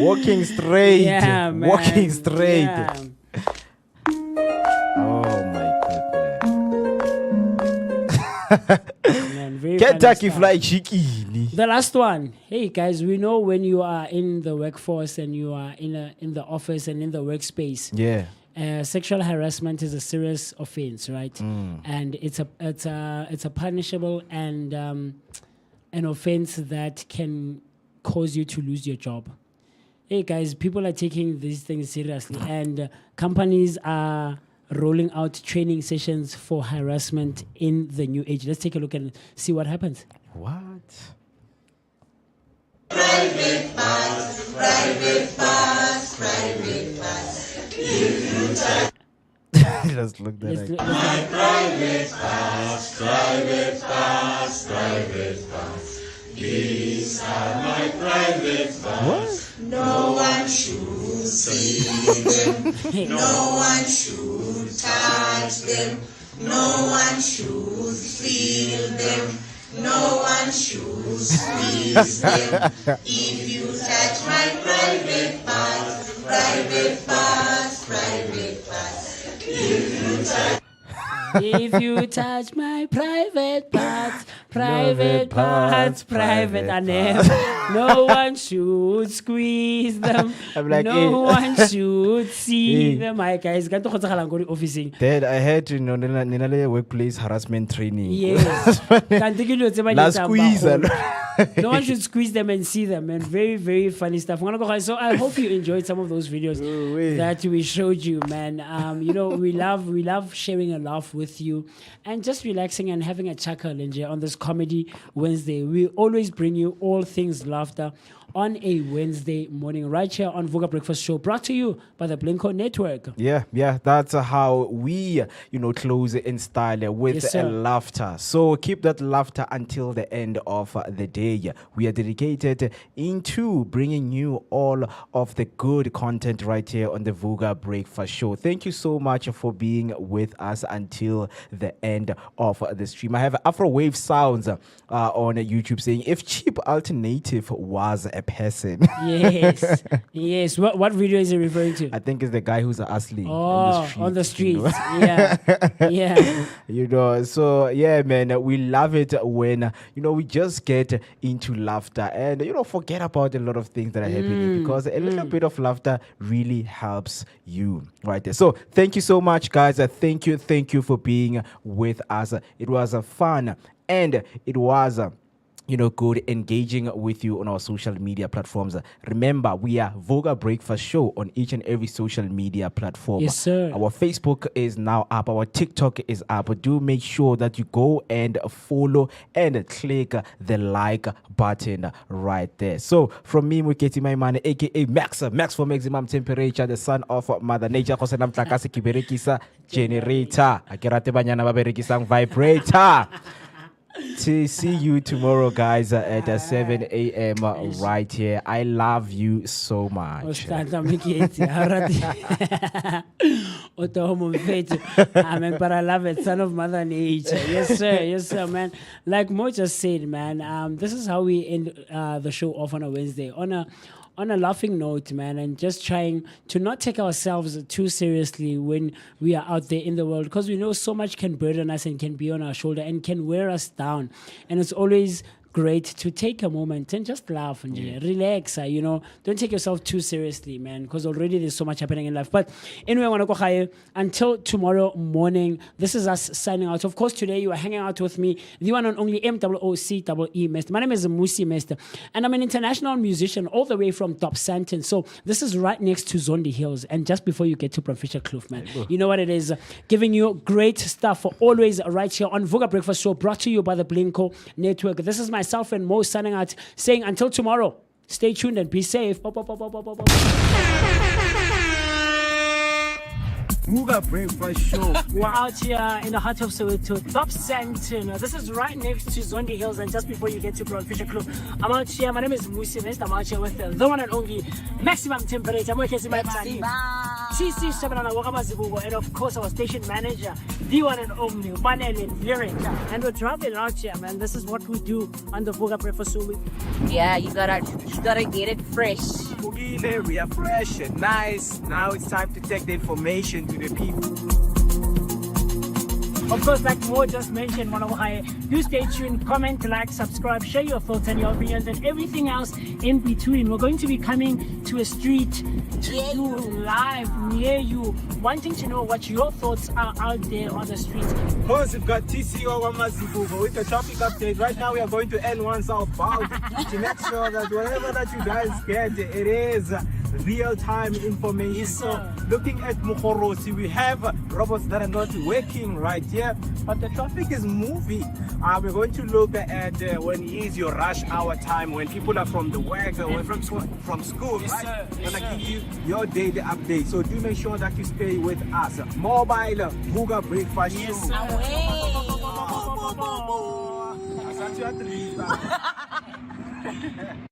Walking straight. Yeah, man. Walking straight. Yeah. Oh my Man, very goodness. Kentucky funny stuff. Fried Chicken. The last one. Hey guys, we know when you are in the workforce and you are in the office and in the workspace, Yeah. sexual harassment is a serious offense, right? And it's a punishable and an offense that can cause you to lose your job. Hey guys, people are taking these things seriously, and companies are rolling out training sessions for harassment in the new age. Let's take a look and see what happens. What? Just look that Let's up. look at What? No one should see them. Hey. No one should touch them. No one should feel them. No one one should squeeze them. If you touch my private parts, private parts, private parts. If you touch If you touch my private parts, private, I never. No one should squeeze them. I'm like, no one should see them. My guys, can't talk about officing. Dad, I had to know Ninale workplace harassment training. Yes. Last squeeze. No one should squeeze them and see them, and very, very funny stuff. So I hope you enjoyed some of those videos that we showed you, man. You know, we love sharing a laugh with you and just relaxing and having a chuckle on this Comedy Wednesday. We always bring you all things laughter on a Wednesday morning right here on Vooka Breakfast Show, brought to you by the Blinko Network. Yeah, that's how we, close in style with laughter. So keep that laughter until the end of the day. We are dedicated into bringing you all of the good content right here on the Vooka Breakfast Show. Thank you so much for being with us until the end of the stream. I have Afro Wave Sounds on YouTube saying, if cheap alternative was a person. Yes. What video is he referring to? I think it's the guy who's asleep. On the streets. Yeah. So yeah, man, we love it when we just get into laughter and forget about a lot of things that are happening, because a little bit of laughter really helps you right there. So thank you so much, guys. Thank you for being with us. It was fun, and it was good engaging with you on our social media platforms. Remember, we are Vooka Breakfast Show on each and every social media platform. Yes, sir. Our Facebook is now up. Our TikTok is up. Do make sure that you go and follow and click the like button right there. So from me, Muketi Maimane, aka Max for maximum temperature, the son of Mother Nature, Kosenam Takasi Kiberekisa generator. Akirate Banyana Baberekisang vibrator. To see you tomorrow, guys, at 7 a.m. right here. I love you so much. But I love it, son of Mother Nature. Yes, sir, man. Like Mo just said, man, this is how we end the show off on a Wednesday. On a laughing note, man, and just trying to not take ourselves too seriously when we are out there in the world, because we know so much can burden us and can be on our shoulder and can wear us down. And it's always great to take a moment and just laugh and relax. Don't take yourself too seriously, man, because already there's so much happening in life. But anyway, until tomorrow morning, this is us signing out. Of course, today you are hanging out with me, the one and only MOOCEE Mester. My name is Musi Mester, and I'm an international musician all the way from Top Santon. So this is right next to Zondi Hills, and just before you get to Provincial Kloof, man. You know what it is, giving you great stuff for always right here on Vooka Breakfast Show, brought to you by the Blinko Network. This is myself and Mo signing out, saying until tomorrow, stay tuned and be safe. Vooka Breakfast Show. We're out here in the heart of Soweto, Top Santon. This is right next to Zondi Hills, and just before you get to Provincial Kloof. I'm out here. My name is Musi Mester. I'm out here with the one and only maximum temperature. I'm working my party. CC Shabalala Wakamazibugo, and of course our station manager, the one and only Manelin Lyric. And we're traveling out here, man. This is what we do on the Vooka Breakfast Show. Yeah, you gotta get it fresh. We are fresh and nice. Now it's time to take the information to the people. Of course, like Mo just mentioned, do stay tuned, comment, like, subscribe, share your thoughts and your opinions and everything else in between. We're going to be coming to a street to do live near you, wanting to know what your thoughts are out there on the streets. Of course, we've got TCO Wamazibugo with the traffic update. Right now, we are going to N1 southbound to make sure that wherever that you guys get, it is real-time information. So looking at Mukhorosi, we have robots that are not working right here, but the traffic is moving. We're going to look at when is your rush hour time, when people are from the work or from school, right? I'm gonna give you your daily update. So do make sure that you stay with us. Mobile Vooka Breakfast Show. Yes, sir.